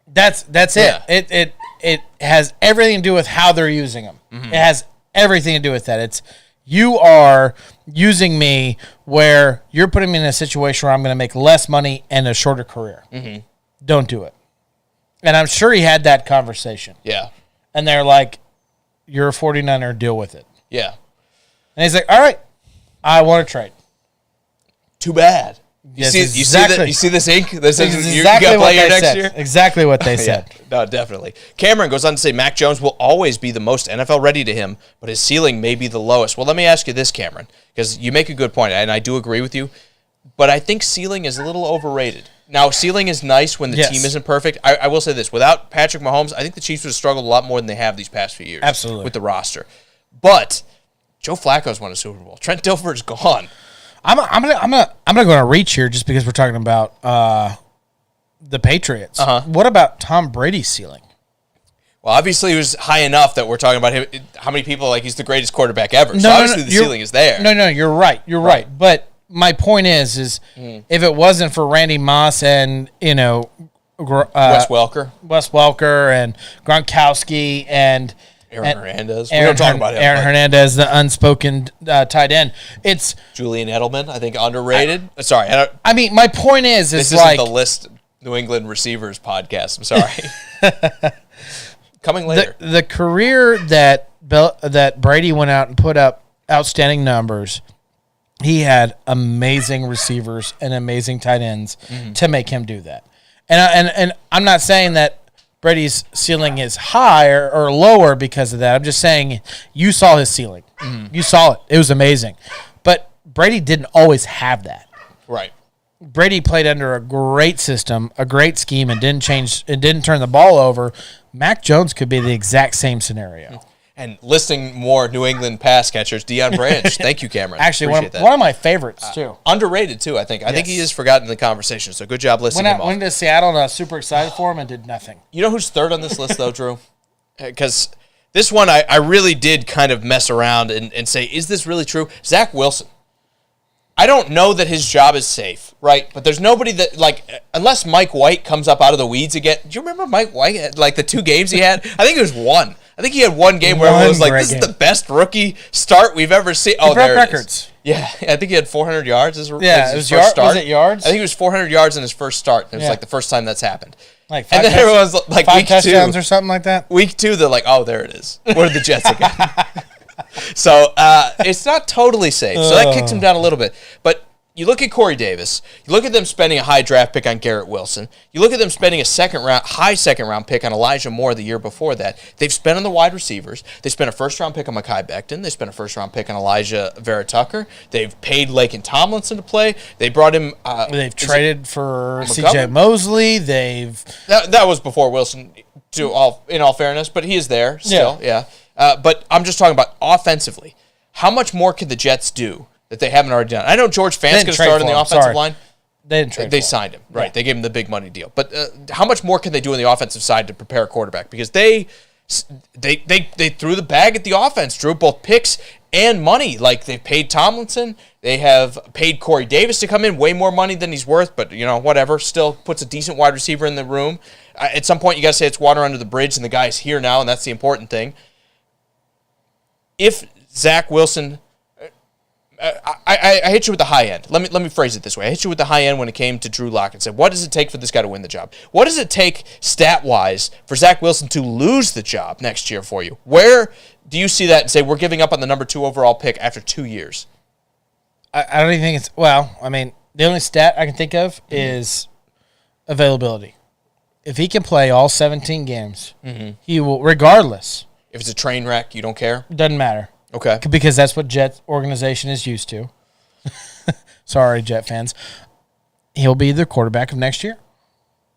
That's Yeah. it. It has everything to do with how they're using him. Mm-hmm. It has everything to do with that. It's you are using me where you're putting me in a situation where I'm going to make less money and a shorter career. Mm-hmm. Don't do it. And I'm sure he had that conversation. Yeah. And they're like, you're a 49er, deal with it. Yeah. And he's like, all right, I want to trade. Too bad. Yes, you see this ink? This is exactly you got what play they next said. year? Exactly what they said. Yeah, no, definitely. Cameron goes on to say Mac Jones will always be the most NFL ready to him, but his ceiling may be the lowest. Well, let me ask you this, Cameron, because you make a good point, and I do agree with you, but I think ceiling is a little overrated. Now, ceiling is nice when the team isn't perfect. I will say this. Without Patrick Mahomes, I think the Chiefs would have struggled a lot more than they have these past few years. Absolutely. With the roster. But Joe Flacco's won a Super Bowl. Trent Dilfer's gone. I'm gonna go on a reach here just because we're talking about the Patriots. Uh-huh. What about Tom Brady's ceiling? Well, obviously, he was high enough that we're talking about him. How many people he's the greatest quarterback ever? So obviously, the ceiling is there. No, you're right. You're right. But my point is if it wasn't for Randy Moss and Wes Welker and Gronkowski and Aaron Hernandez. We don't talk about him. Aaron Hernandez, the unspoken tight end. It's Julian Edelman, I think, underrated. Sorry. I mean, my point is this like... isn't the list New England receivers podcast. I'm sorry. Coming later. The career that Brady went out and put up outstanding numbers, he had amazing receivers and amazing tight ends to make him do that. And I'm not saying that Brady's ceiling is higher or lower because of that. I'm just saying you saw his ceiling. Mm-hmm. You saw it. It was amazing. But Brady didn't always have that. Right. Brady played under a great system, a great scheme, and didn't turn the ball over. Mac Jones could be the exact same scenario. And listing more New England pass catchers, Deion Branch. Thank you, Cameron. Actually, one of my favorites, too. Underrated, too, I think. I think he is forgotten in the conversation, so good job listing him off. Went to Seattle, and I was super excited for him and did nothing. You know who's third on this list, though, Drew? Because this one I really did kind of mess around and say, is this really true? Zach Wilson. I don't know that his job is safe, right? But there's nobody that, unless Mike White comes up out of the weeds again. Do you remember Mike White had, the 2 games he had? I think it was one. I think he had one game where it was like, this is the best rookie start we've ever seen. Oh, there it is. Yeah, I think he had 400 yards as his it was first start. Was it yards? I think it was 400 yards in his first start. It was the first time that's happened. Like and then everyone's like, five week touchdowns 2 or something like that. Week 2, they're like, oh, there it is. What are the Jets again? So it's not totally safe. So that kicks him down a little bit. But you look at Corey Davis. You look at them spending a high draft pick on Garrett Wilson. You look at them spending a high second round pick on Elijah Moore the year before that. They've spent on the wide receivers. They spent a first round pick on Mekhi Becton. They spent a first round pick on Elijah Vera Tucker. They've paid Laken Tomlinson to play. They brought him. They've traded for C.J. Mosley. That was before Wilson. In all fairness, but he is there still. Yeah. But I'm just talking about offensively. How much more can the Jets do that they haven't already done? I know George Fant's going to start on the offensive line. They didn't trade. They signed him, right? Yeah. They gave him the big money deal. But how much more can they do on the offensive side to prepare a quarterback? Because they threw the bag at the offense, drew both picks and money. Like, they've paid Tomlinson. They have paid Corey Davis to come in, way more money than he's worth, but, whatever. Still puts a decent wide receiver in the room. At some point, you got to say it's water under the bridge, and the guy's here now, and that's the important thing. If Zach Wilson... I hit you with the high end. Let me phrase it this way. I hit you with the high end when it came to Drew Lock and said, what does it take for this guy to win the job? What does it take stat-wise for Zach Wilson to lose the job next year for you? Where do you see that and say, we're giving up on the number 2 overall pick after 2 years? I don't even think it's... Well, I mean, the only stat I can think of is availability. If he can play all 17 games, he will, regardless. If it's a train wreck, you don't care? Doesn't matter. Okay. Because that's what Jet organization is used to. Sorry, Jet fans. He'll be the quarterback of next year.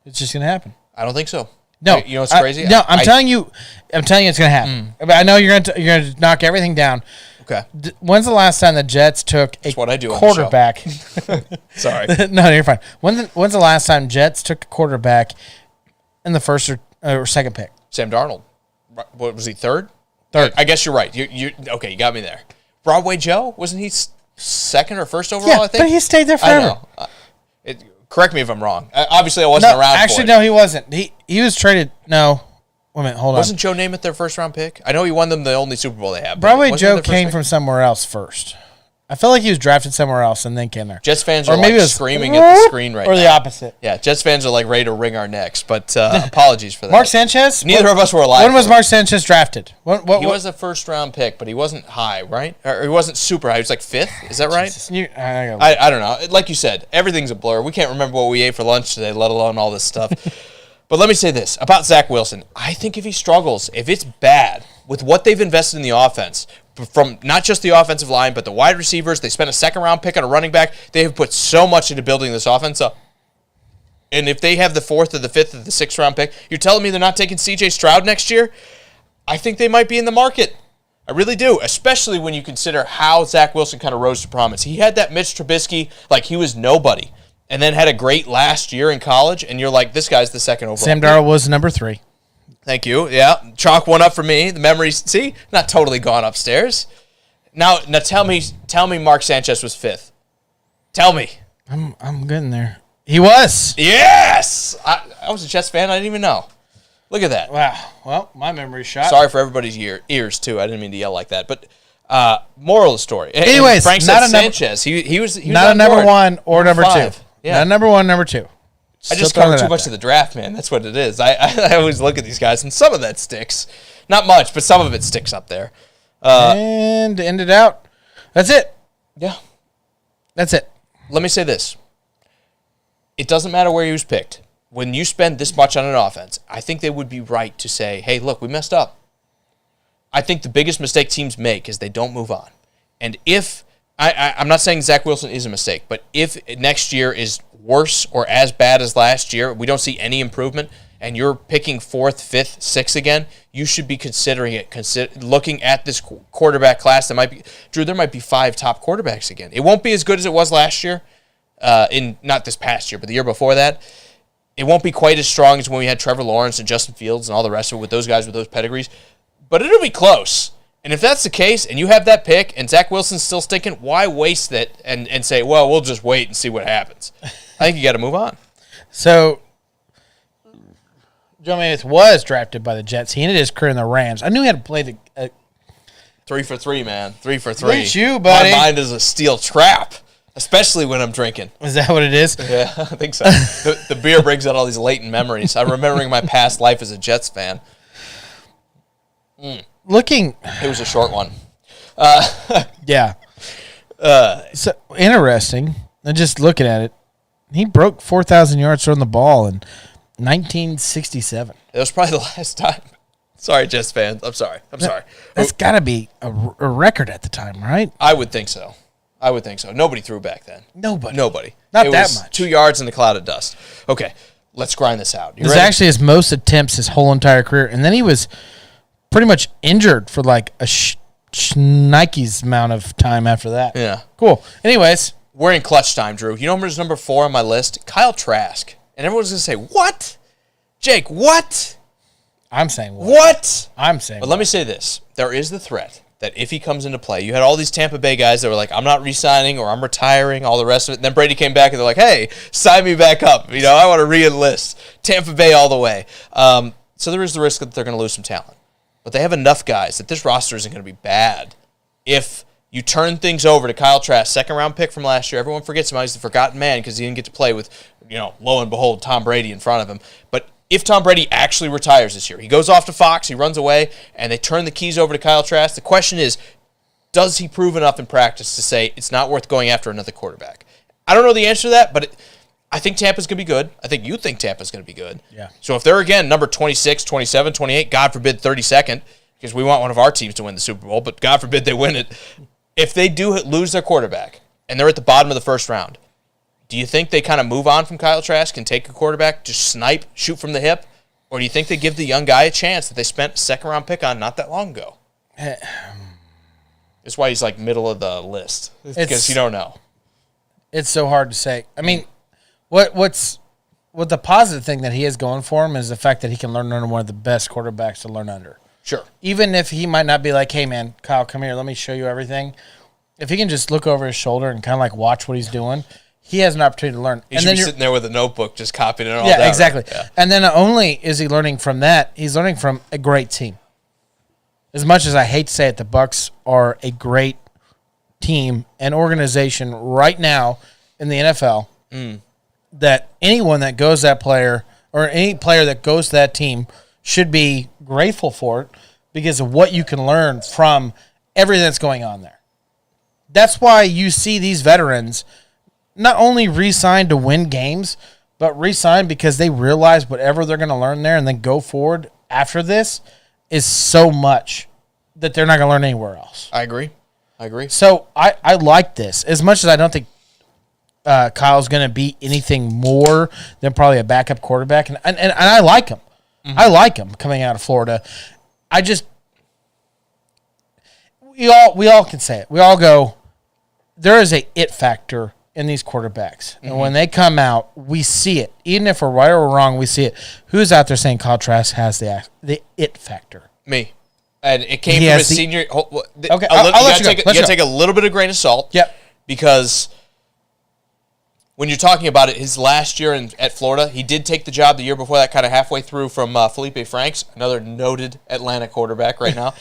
It's just going to happen. I don't think so. No. You know what's crazy? No, I'm telling you it's going to happen. I know you're going to knock everything down. Okay. When's the last time the Jets took a quarterback? Sorry. No, you're fine. When's the last time Jets took a quarterback in the first or second pick? Sam Darnold. What was he, third? Third. I guess you're right. You okay, you got me there. Broadway Joe? Wasn't he second or first overall, I think? But he stayed there forever. I know. Correct me if I'm wrong. Obviously, I wasn't around actually, for it. no, he wasn't. He was traded. No. Wait a minute, hold on. Wasn't Joe Namath their first-round pick? I know he won them the only Super Bowl they had. Broadway Joe came from somewhere else first. I felt like he was drafted somewhere else and then came there. Jets fans are like screaming at the screen right now. Or the opposite. Yeah, Jets fans are like ready to wring our necks, but apologies for that. Mark Sanchez? Neither of us were alive. When was Mark Sanchez drafted? He was a first-round pick, but he wasn't high, right? Or he wasn't super high. He was like 5th. Is that right? I don't know. Like you said, everything's a blur. We can't remember what we ate for lunch today, let alone all this stuff. But let me say this about Zach Wilson. I think if he struggles, if it's bad with what they've invested in the offense, from not just the offensive line, but the wide receivers, they spent a second-round pick on a running back. They have put so much into building this offense up. And if they have the 4th or the 5th or the 6th-round pick, you're telling me they're not taking C.J. Stroud next year? I think they might be in the market. I really do, especially when you consider how Zach Wilson kind of rose to prominence. He had that Mitch Trubisky like he was nobody, and then had a great last year in college, and you're like, this guy's the second overall. Sam Darnold was number 3. Thank you. Yeah, chalk one up for me. The memories, see, not totally gone upstairs. Now tell me Mark Sanchez was 5th. Tell me. I'm getting there. He was. Yes! I was a Jets fan. I didn't even know. Look at that. Wow. Well, my memory's shot. Sorry for everybody's ears, too. I didn't mean to yell like that. But moral of the story. Anyways, Frank said Sanchez. He was not a number 1 or number 2. Yeah. Not number 1, number 2. I just cover too much of the draft, man. That's what it is. I always look at these guys, and some of that sticks. Not much, but some of it sticks up there. And to end it out, that's it. Yeah. That's it. Let me say this. It doesn't matter where he was picked. When you spend this much on an offense, I think they would be right to say, hey, look, we messed up. I think the biggest mistake teams make is they don't move on. And if, I'm not saying Zach Wilson is a mistake, but if next year is worse or as bad as last year, we don't see any improvement, and you're picking 4th, 5th, 6th again, you should be considering it, looking at this quarterback class. There might be 5 top quarterbacks again. It won't be as good as it was last year, not this past year, but the year before that. It won't be quite as strong as when we had Trevor Lawrence and Justin Fields and all the rest of it with those guys with those pedigrees, but it'll be close. And if that's the case, and you have that pick, and Zach Wilson's still stinking, why waste it and say, well, we'll just wait and see what happens? I think you got to move on. So, Joe Namath was drafted by the Jets. He ended his career in the Rams. I knew he had to play the... 3 for 3, man. 3 for 3. Ain't you, buddy. My mind is a steel trap. Especially when I'm drinking. Is that what it is? Yeah, I think so. The beer brings out all these latent memories. I'm remembering my past life as a Jets fan. It was a short one. Yeah. So interesting. And just looking at it, he broke 4,000 yards throwing the ball in 1967. It was probably the last time. Sorry, Jets fans. I'm sorry. That's got to be a record at the time, right? I would think so. Nobody threw back then. Nobody. Not It that was much. 2 yards in a cloud of dust. Okay, let's grind this out. It was actually his most attempts his whole entire career. And then he was pretty much injured for like a Nike's amount of time after that. Yeah. Cool. Anyways. We're in clutch time, Drew. You know who's number 4 on my list? Kyle Trask. And everyone's going to say, what? Jake, what? I'm saying what? What? I'm saying But let me say this. There is the threat that if he comes into play, you had all these Tampa Bay guys that were like, I'm not re-signing or I'm retiring, all the rest of it. And then Brady came back and they're like, hey, sign me back up. You know, I want to re-enlist. Tampa Bay all the way. So there is the risk that they're going to lose some talent. But they have enough guys that this roster isn't going to be bad if you turn things over to Kyle Trask, second-round pick from last year. Everyone forgets him. He's the forgotten man because he didn't get to play with, lo and behold, Tom Brady in front of him. But if Tom Brady actually retires this year, he goes off to Fox, he runs away, and they turn the keys over to Kyle Trask, the question is, does he prove enough in practice to say it's not worth going after another quarterback? I don't know the answer to that, but I think Tampa's going to be good. I think you think Tampa's going to be good. Yeah. So if they're, again, number 26, 27, 28, God forbid 32nd, because we want one of our teams to win the Super Bowl, but God forbid they win it. If they do lose their quarterback and they're at the bottom of the first round, do you think they kind of move on from Kyle Trask and take a quarterback, just snipe, shoot from the hip? Or do you think they give the young guy a chance that they spent a second-round pick on not that long ago? That's why he's like middle of the list, because you don't know. It's so hard to say. I mean, what the positive thing that he is going for him is the fact that he can learn under one of the best quarterbacks to learn under. Sure. Even if he might not be like, hey, man, Kyle, come here, let me show you everything. If he can just look over his shoulder and kind of like watch what he's doing, he has an opportunity to learn. He should be sitting there with a notebook just copying it all down. Yeah, exactly. Right? Yeah. And then not only is he learning from that, he's learning from a great team. As much as I hate to say it, the Bucs are a great team and organization right now in the NFL that anyone that goes that player or any player that goes to that team should be grateful for it because of what you can learn from everything that's going on there. That's why you see these veterans not only re-sign to win games, but re-sign because they realize whatever they're going to learn there and then go forward after this is so much that they're not going to learn anywhere else. I agree. So I like this. As much as I don't think Kyle's going to be anything more than probably a backup quarterback, and I like him. Mm-hmm. I like him coming out of Florida. We all can say it. We all go, there is a it factor in these quarterbacks. Mm-hmm. And when they come out, we see it. Even if we're right or wrong, we see it. Who's out there saying Kyle Trask has the it factor? Me. And it came from his senior. Okay, you got to take a little bit of grain of salt. Yep. Because when you're talking about it, his last year at Florida, he did take the job the year before that, kind of halfway through from Felipe Franks, another noted Atlanta quarterback right now.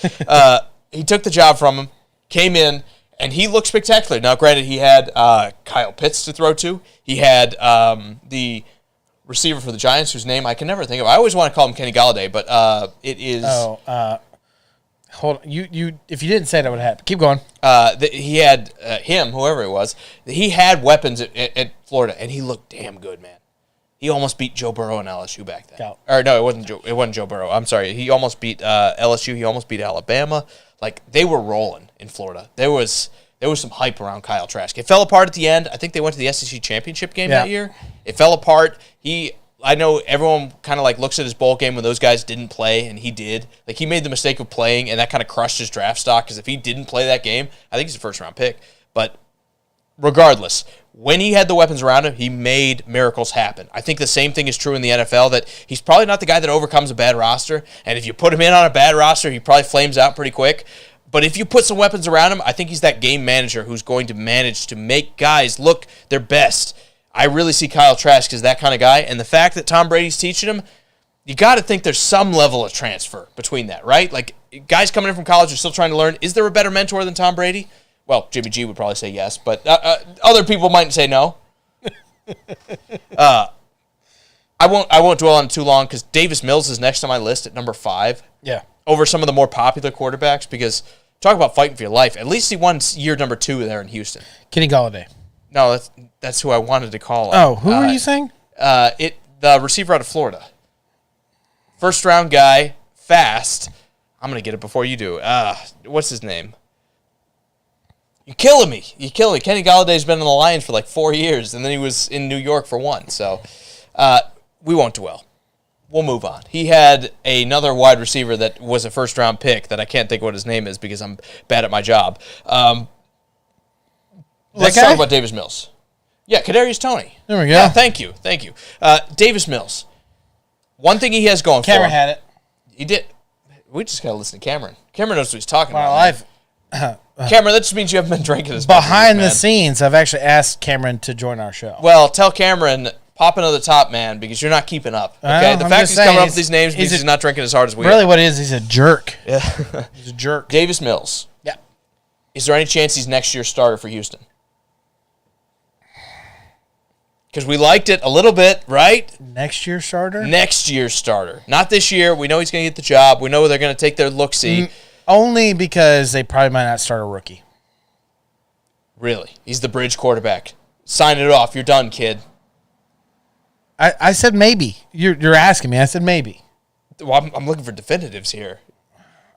He took the job from him, came in, and he looked spectacular. Now, granted, he had Kyle Pitts to throw to. He had the receiver for the Giants, whose name I can never think of. I always want to call him Kenny Galladay, but it is... hold on. You if you didn't say it, I would have had. Keep going. He had him, whoever it was. He had weapons at Florida, and he looked damn good, man. He almost beat Joe Burrow in LSU back then. Go. Or no, it wasn't Joe Burrow. I'm sorry. He almost beat LSU. He almost beat Alabama. Like, they were rolling in Florida. There was some hype around Kyle Trask. It fell apart at the end. I think they went to the SEC championship game that year. It fell apart. I know everyone kind of like looks at his bowl game when those guys didn't play, and he did. Like, he made the mistake of playing, and that kind of crushed his draft stock, because if he didn't play that game, I think he's a first-round pick. But regardless, when he had the weapons around him, he made miracles happen. I think the same thing is true in the NFL, that he's probably not the guy that overcomes a bad roster, and if you put him in on a bad roster, he probably flames out pretty quick. But if you put some weapons around him, I think he's that game manager who's going to manage to make guys look their best. I really see Kyle Trask as that kind of guy, and the fact that Tom Brady's teaching him, you got to think there's some level of transfer between that, right? Like, guys coming in from college are still trying to learn. Is there a better mentor than Tom Brady? Well, Jimmy G would probably say yes, but other people might say no. I won't dwell on it too long because Davis Mills is next on my list at number 5. Yeah. Over some of the more popular quarterbacks because talk about fighting for your life. At least he won year number 2 there in Houston. Kenny Galladay. No, that's who I wanted to call. Oh, who were you saying? The receiver out of Florida. First round guy, fast. I'm gonna get it before you do. What's his name? You're killing me. Kenny Galladay's been in the Lions for like 4 years, and then he was in New York for 1. So we won't dwell. We'll move on. He had another wide receiver that was a first-round pick that I can't think what his name is because I'm bad at my job. Let's talk about Davis Mills. Yeah, Kadarius Toney. There we go. Yeah, thank you. Davis Mills. One thing he has going for him. Cameron had it. He did. We just got to listen to Cameron. Cameron knows what he's talking Well, about. Cameron, that just means you haven't been drinking as much behind as the this, scenes, I've actually asked Cameron to join our show. Well, tell Cameron, pop another top, man, because you're not keeping up. Okay, the fact he's coming up with these names means he's not drinking as hard as we are. Really, what it is, he's a jerk. Yeah. He's a jerk. Davis Mills. Yeah. Is there any chance he's next year's starter for Houston? Because we liked it a little bit, right? Next year's starter? Next year's starter. Not this year. We know he's going to get the job. We know they're going to take their look-see. Only because they probably might not start a rookie. Really? He's the bridge quarterback. Sign it off. You're done, kid. I said maybe. You're asking me. I said maybe. Well, I'm looking for definitives here.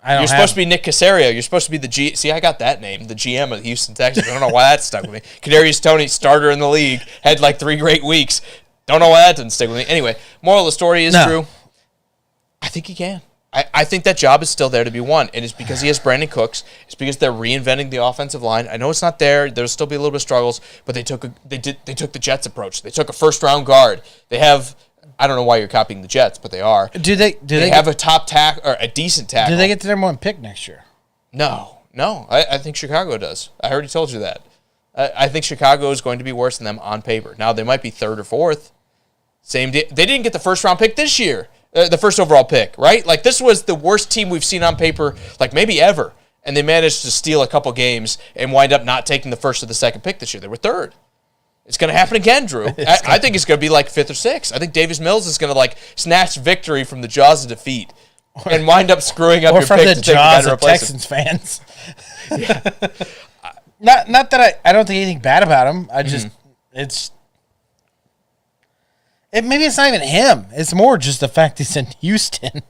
You're supposed to be Nick Caserio. You're supposed to be the G. See, I got that name, the GM of the Houston Texans. I don't know why that stuck with me. Kadarius Toney, starter in the league, had like 3 great weeks. Don't know why that didn't stick with me. Anyway, moral of the story is Drew. I think he can. I think that job is still there to be won. And it's because he has Brandon Cooks. It's because they're reinventing the offensive line. I know it's not there. There'll still be a little bit of struggles, but they took the Jets approach. They took a first-round guard. They have. I don't know why you're copying the Jets, but they are. Do they have a top tackle or a decent tackle? Do they get the number 1 pick next year? No. I think Chicago does. I already told you that. I think Chicago is going to be worse than them on paper. Now they might be 3rd or 4th. They didn't get the first round pick this year. The first overall pick, right? Like this was the worst team we've seen on paper, like maybe ever. And they managed to steal a couple games and wind up not taking the first or the second pick this year. They were 3rd. It's going to happen again, Drew. I think it's going to be like 5th or 6th. I think Davis Mills is going to like snatch victory from the jaws of defeat and wind up screwing up your from pick the to take jaws the guy to of replace Texans fans. Not that I don't think anything bad about him. I just maybe it's not even him. It's more just the fact he's in Houston.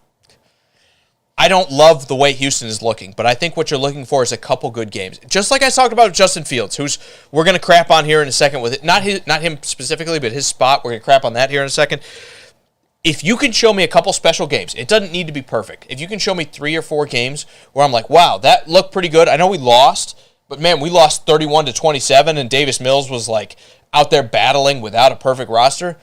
I don't love the way Houston is looking, but I think what you're looking for is a couple good games. Just like I talked about Justin Fields, who's we're going to crap on here in a second with it. Not him specifically, but his spot. We're going to crap on that here in a second. If you can show me a couple special games, it doesn't need to be perfect. If you can show me 3 or 4 games where I'm like, wow, that looked pretty good. I know we lost, but man, we lost 31-27, and Davis Mills was like out there battling without a perfect roster.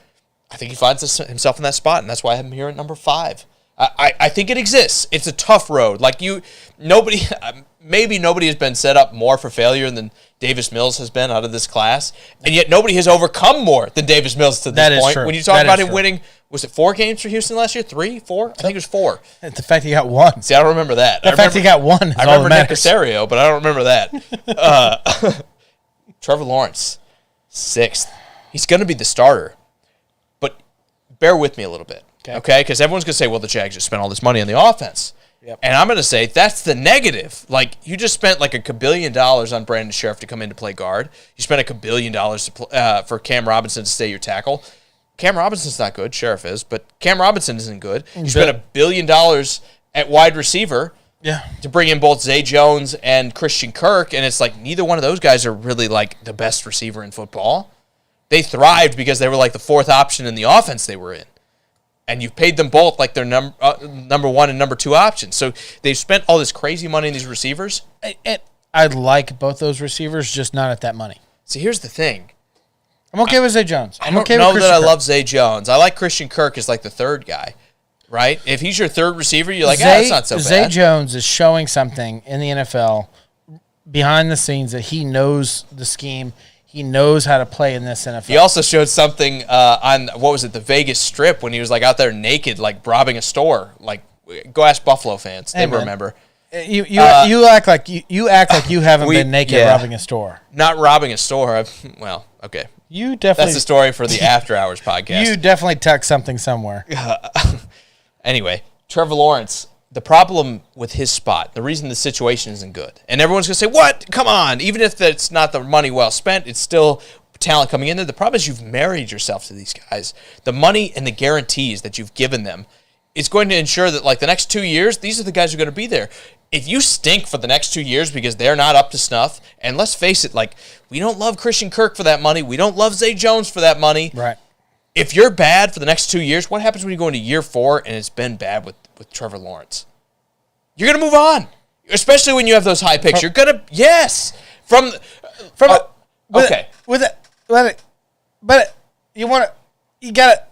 I think he finds himself in that spot, and that's why I have him here at number 5. I think it exists. It's a tough road. Like maybe nobody has been set up more for failure than Davis Mills has been out of this class, and yet nobody has overcome more than Davis Mills to this point. True. When you talk about him winning, was it 4 games for Houston last year? 3, 4? I think it was 4. It's the fact he got 1. See, I don't remember that. The fact he got 1 is I all remember that Nick matters. Caserio, but I don't remember that. Trevor Lawrence, 6th. He's going to be the starter, but bear with me a little bit. Okay, because everyone's going to say, well, the Jags just spent all this money on the offense. Yep. And I'm going to say that's the negative. Like, you just spent like $1 billion on Brandon Sheriff to come in to play guard. You spent $1 billion for Cam Robinson to stay your tackle. Cam Robinson's not good. Sheriff is, but Cam Robinson isn't good. You spent $1 billion at wide receiver to bring in both Zay Jones and Christian Kirk, and it's like neither one of those guys are really like the best receiver in football. They thrived because they were like the 4th option in the offense they were in. And you've paid them both like their number 1 and number 2 options. So they've spent all this crazy money on these receivers. I like both those receivers, just not at that money. See, here's the thing. I'm okay with Zay Jones. I don't know that I love Zay Jones. I like Christian Kirk as like the 3rd guy, right? If he's your 3rd receiver, you're like, that's not so bad. Zay Jones is showing something in the NFL behind the scenes that he knows the scheme. He knows how to play in this NFL. He also showed something on, what was it, the Vegas Strip when he was like out there naked, like robbing a store. Like, go ask Buffalo fans. They remember. You act like you haven't been naked robbing a store. Not robbing a store. Well, okay. You definitely. That's a story for the After Hours podcast. You definitely tucked something somewhere. Anyway, Trevor Lawrence. The problem with his spot, the reason the situation isn't good, and everyone's going to say, what? Come on. Even if it's not the money well spent, it's still talent coming in there. The problem is you've married yourself to these guys. The money and the guarantees that you've given them is going to ensure that, like, the next 2 years, these are the guys who are going to be there. If you stink for the next 2 years because they're not up to snuff, and let's face it, like, we don't love Christian Kirk for that money. We don't love Zay Jones for that money. Right. If you're bad for the next 2 years, what happens when you go into year 4 and it's been bad with Trevor Lawrence? You're going to move on, especially when you have those high picks. You're going to, yes. Okay. But you want to, you got to,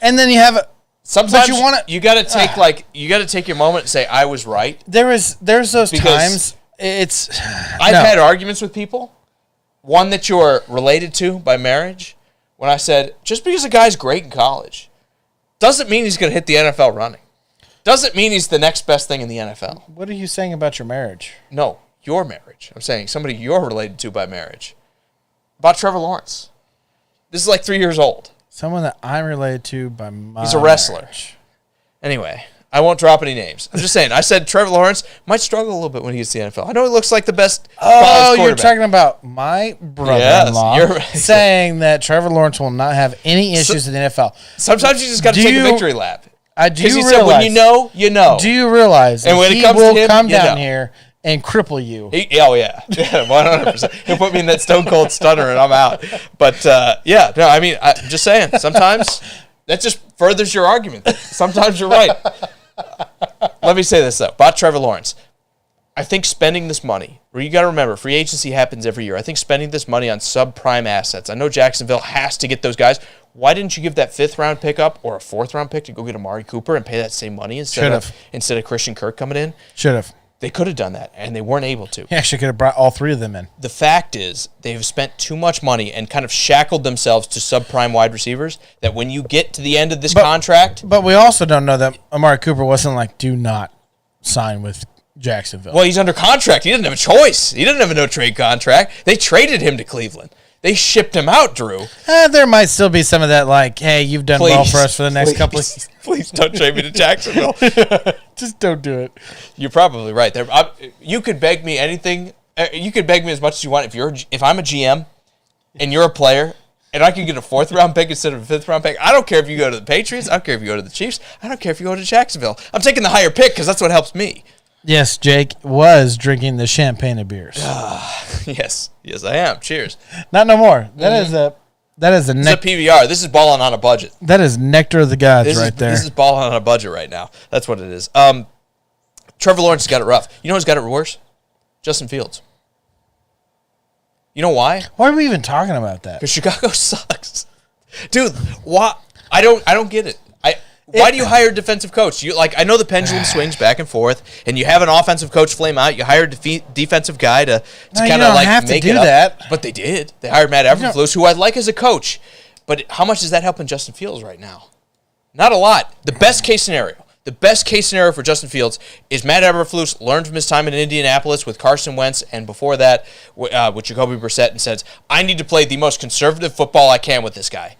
and then you have a, sometimes you got to take you got to take your moment and say, I was right. There's those times. I've had arguments with people, one that you're related to by marriage, when I said, just because a guy's great in college doesn't mean he's going to hit the NFL running. Doesn't mean he's the next best thing in the NFL. What are you saying about your marriage? No, your marriage. I'm saying somebody you're related to by marriage. About Trevor Lawrence. This is like 3 years old. Someone that I'm related to by my He's a wrestler. marriage. Anyway, I won't drop any names. I'm just saying. I said Trevor Lawrence might struggle a little bit when he gets to the NFL. I know he looks like the best college you're talking about my brother-in-law saying that Trevor Lawrence will not have any issues in the NFL. Sometimes you just got to take a victory lap. Do you realize? Said, when you know, you know. Do you realize and when he it comes will to him, come down here and cripple you? Oh, yeah. 100%. He'll put me in that stone cold stunner and I'm out. But, yeah, no, I mean, I'm just saying, sometimes that just furthers your argument. Sometimes you're right. Let me say this, though. About Trevor Lawrence. I think spending this money, you got to remember, free agency happens every year. I think spending this money on subprime assets. I know Jacksonville has to get those guys. Why didn't you give that 5th-round pickup or a 4th-round pick to go get Amari Cooper and pay that same money instead of Christian Kirk coming in? Should have. They could have done that, and they weren't able to. He actually could have brought all 3 of them in. The fact is they've spent too much money and kind of shackled themselves to subprime wide receivers that when you get to the end of this contract... But we also don't know that Amari Cooper wasn't like, do not sign with Jacksonville. Well, he's under contract. He didn't have a choice. He didn't have a no-trade contract. They traded him to Cleveland. They shipped him out, Drew. There might still be some of that, like, hey, you've done well for us for the next couple of years. Please don't trade me to Jacksonville. Just don't do it. You're probably right. You could beg me anything. You could beg me as much as you want. If I'm a GM and you're a player and I can get a 4th-round pick instead of a 5th-round pick, I don't care if you go to the Patriots. I don't care if you go to the Chiefs. I don't care if you go to Jacksonville. I'm taking the higher pick because that's what helps me. Yes, Jake was drinking the champagne of beers. Yes, I am. Cheers. Not no more. That is a This is a PBR. This is balling on a budget. That is nectar of the gods there. This is balling on a budget right now. That's what it is. Trevor Lawrence got it rough. You know who's got it worse? Justin Fields. You know why? Why are we even talking about that? Because Chicago sucks, dude. Why? I don't get it. Why do you hire a defensive coach? I know the pendulum swings back and forth, and you have an offensive coach flame out. You hire a defensive guy to kind of like make it up. That. But they did. They hired Matt Eberflus, who I like as a coach. But how much is that helping Justin Fields right now? Not a lot. The best case scenario for Justin Fields is Matt Eberflus learned from his time in Indianapolis with Carson Wentz, and before that with Jacoby Brissett, and says, I need to play the most conservative football I can with this guy.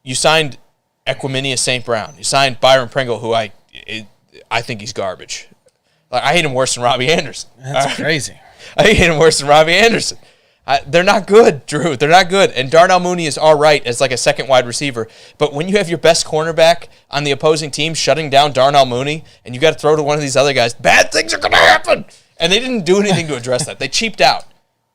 You signed Equiminius St. Brown. You signed Byron Pringle, who I think he's garbage. I hate him worse than Robbie Anderson. That's crazy. I hate him worse than Robbie Anderson. They're not good, Drew. They're not good. And Darnell Mooney is all right as like a second wide receiver. But when you have your best cornerback on the opposing team shutting down Darnell Mooney and you got to throw to one of these other guys, bad things are going to happen. And they didn't do anything to address that. They cheaped out.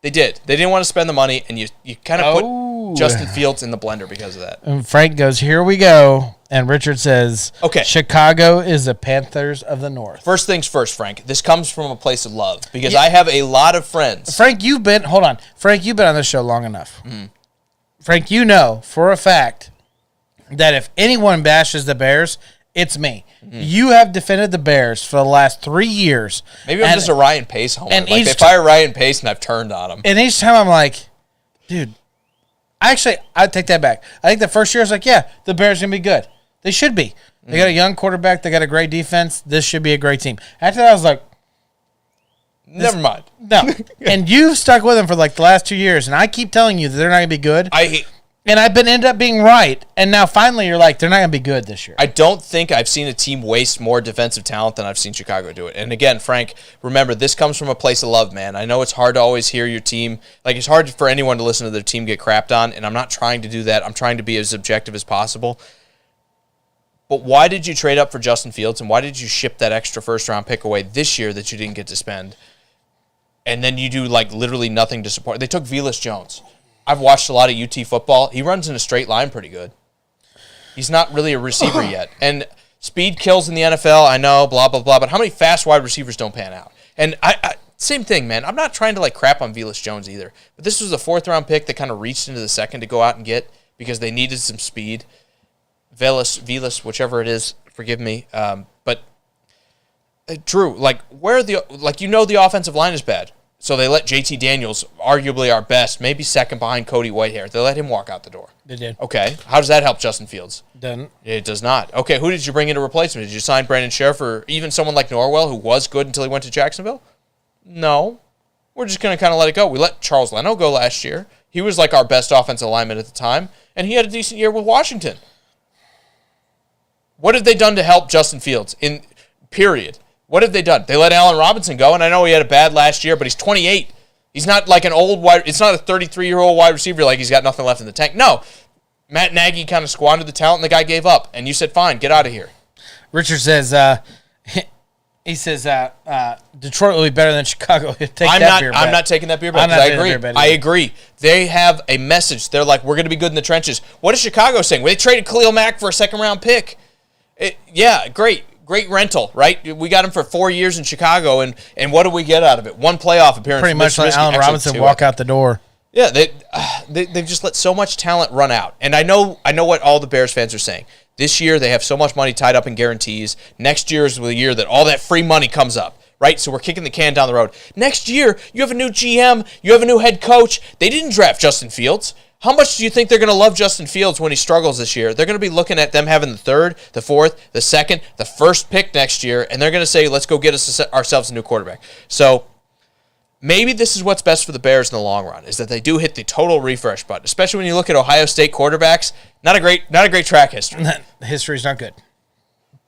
They did. They didn't want to spend the money, and you kind of put Justin Fields in the blender because of that. And Frank goes, here we go. And Richard says, okay, Chicago is the Panthers of the North. First things first, Frank. This comes from a place of love because I have a lot of friends. Frank, you've been on this show long enough. Mm-hmm. Frank, you know for a fact that if anyone bashes the Bears, it's me. Mm-hmm. You have defended the Bears for the last 3 years. Maybe I'm just a Ryan Pace homer. And they fire Ryan Pace, and I've turned on him. And each time I'm like, dude, I take that back. I think the first year I was like, yeah, the Bears are going to be good. They should be. They got a young quarterback. They got a great defense. This should be a great team. After that, I was like, never mind. No. And you've stuck with them for like the last 2 years, and I keep telling you that they're not going to be good. And I've ended up being right. And now finally you're like, they're not going to be good this year. I don't think I've seen a team waste more defensive talent than I've seen Chicago do it. And again, Frank, remember, this comes from a place of love, man. I know it's hard to always hear your team. Like, it's hard for anyone to listen to their team get crapped on, and I'm not trying to do that. I'm trying to be as objective as possible. But why did you trade up for Justin Fields, and why did you ship that extra first-round pick away this year that you didn't get to spend? And then you do, like, literally nothing to support. They took Velus Jones. I've watched a lot of UT football. He runs in a straight line pretty good. He's not really a receiver yet. And speed kills in the NFL, I know, blah, blah, blah. But how many fast wide receivers don't pan out? And same thing, man. I'm not trying to, like, crap on Velus Jones either. But this was a fourth-round pick that kind of reached into the second to go out and get because they needed some speed. Velus, whichever it is, forgive me. But, Drew, like, the offensive line is bad. So they let JT Daniels, arguably our best, maybe second behind Cody Whitehair, they let him walk out the door. They did. Okay. How does that help Justin Fields? Doesn't. It does not. Okay, who did you bring in to replace him? Did you sign Brandon Sheriff or even someone like Norwell, who was good until he went to Jacksonville? No. We're just going to kind of let it go. We let Charles Leno go last year. He was like our best offensive lineman at the time, and he had a decent year with Washington. What have they done to help Justin Fields? Period. What have they done? They let Allen Robinson go, and I know he had a bad last year, but he's 28. He's not like an old wide. It's not a 33-year-old wide receiver like he's got nothing left in the tank. No, Matt Nagy kind of squandered the talent, and the guy gave up. And you said, "Fine, get out of here." Richard says, Detroit will be better than Chicago. Take that beer bet. I'm not taking that beer bet. I agree. They have a message. They're like, we're going to be good in the trenches. What is Chicago saying? Well, they traded Khalil Mack for a second-round pick. Yeah, great. Great rental, right? We got him for 4 years in Chicago, and what did we get out of it? One playoff appearance. Pretty much like Allen Robinson walk out the door. Yeah, they've just let so much talent run out. And I know what all the Bears fans are saying. This year, they have so much money tied up in guarantees. Next year is the year that all that free money comes up, right? So we're kicking the can down the road. Next year, you have a new GM. You have a new head coach. They didn't draft Justin Fields. How much do you think they're going to love Justin Fields when he struggles this year? They're going to be looking at them having the third, the fourth, the second, the first pick next year, and they're going to say, let's go get ourselves a new quarterback. So maybe this is what's best for the Bears in the long run, is that they do hit the total refresh button, especially when you look at Ohio State quarterbacks. Not a great track history. History's not good.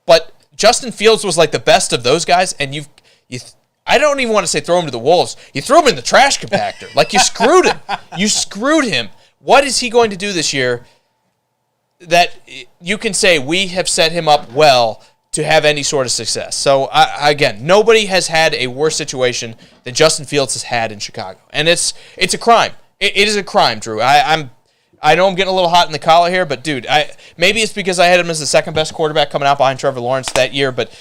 But Justin Fields was like the best of those guys, and I don't even want to say throw him to the wolves. You threw him in the trash compactor. Like, you screwed him. You screwed him. What is he going to do this year that you can say we have set him up well to have any sort of success? So, again, nobody has had a worse situation than Justin Fields has had in Chicago. And it's a crime. It is a crime, Drew. I know I'm getting a little hot in the collar here, but, dude, maybe it's because I had him as the second-best quarterback coming out behind Trevor Lawrence that year, but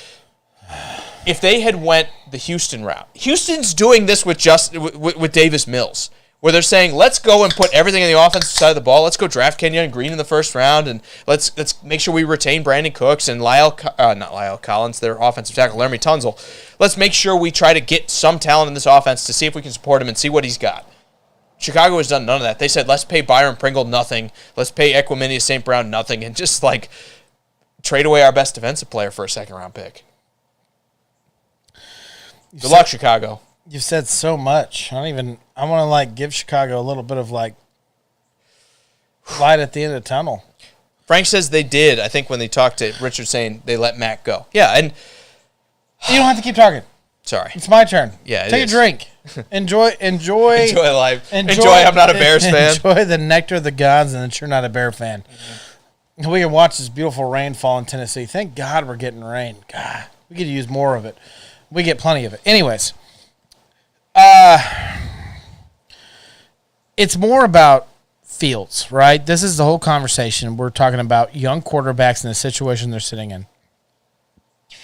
if they had went the Houston route, Houston's doing this with Davis Mills, where they're saying, let's go and put everything on the offensive side of the ball. Let's go draft Kenyon Green in the first round, and let's make sure we retain Brandon Cooks and not Lyle Collins, their offensive tackle, Laramie Tunzel. Let's make sure we try to get some talent in this offense to see if we can support him and see what he's got. Chicago has done none of that. They said, let's pay Byron Pringle nothing. Let's pay Equiminius St. Brown nothing, and just, like, trade away our best defensive player for a second-round pick. Good luck, Chicago. You've said so much. I want to, like, give Chicago a little bit of, like, light at the end of the tunnel. Frank says they did, I think, when they talked to Richard, saying they let Matt go. Yeah, and you don't have to keep talking. Sorry. It's my turn. Yeah, Take a drink. Enjoy life. Enjoy I'm not a Bears fan. Enjoy the nectar of the gods and that you're not a Bear fan. Mm-hmm. We can watch this beautiful rainfall in Tennessee. Thank God we're getting rain. God, we could use more of it. We get plenty of it. Anyways, it's more about Fields, right? This is the whole conversation. We're talking about young quarterbacks and the situation they're sitting in.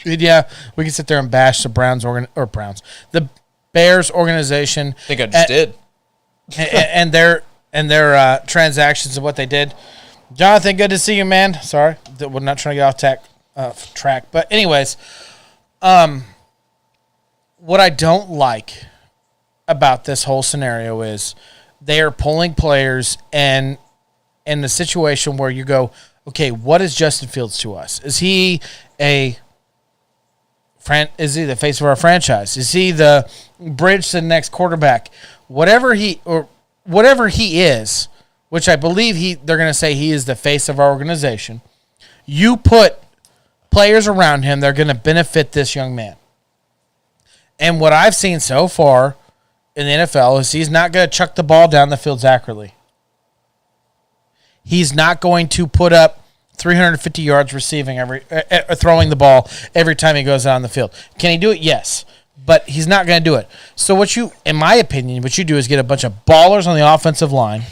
And yeah, we can sit there and bash the the Bears organization. I think I just did. and their transactions and what they did. Jonathan, good to see you, man. Sorry, we're not trying to get off track. But anyways, what I don't like about this whole scenario is they are pulling players and in the situation where you go, okay, what is Justin Fields to us? Is he the face of our franchise? Is he the bridge to the next quarterback? Whatever he is, which I believe they're going to say he is the face of our organization. You put players around him, they're going to benefit this young man. And what I've seen so far in the NFL is he's not going to chuck the ball down the field accurately. He's not going to put up 350 yards receiving throwing the ball every time he goes out on the field. Can he do it? Yes. But he's not going to do it. So in my opinion, what you do is get a bunch of ballers on the offensive line,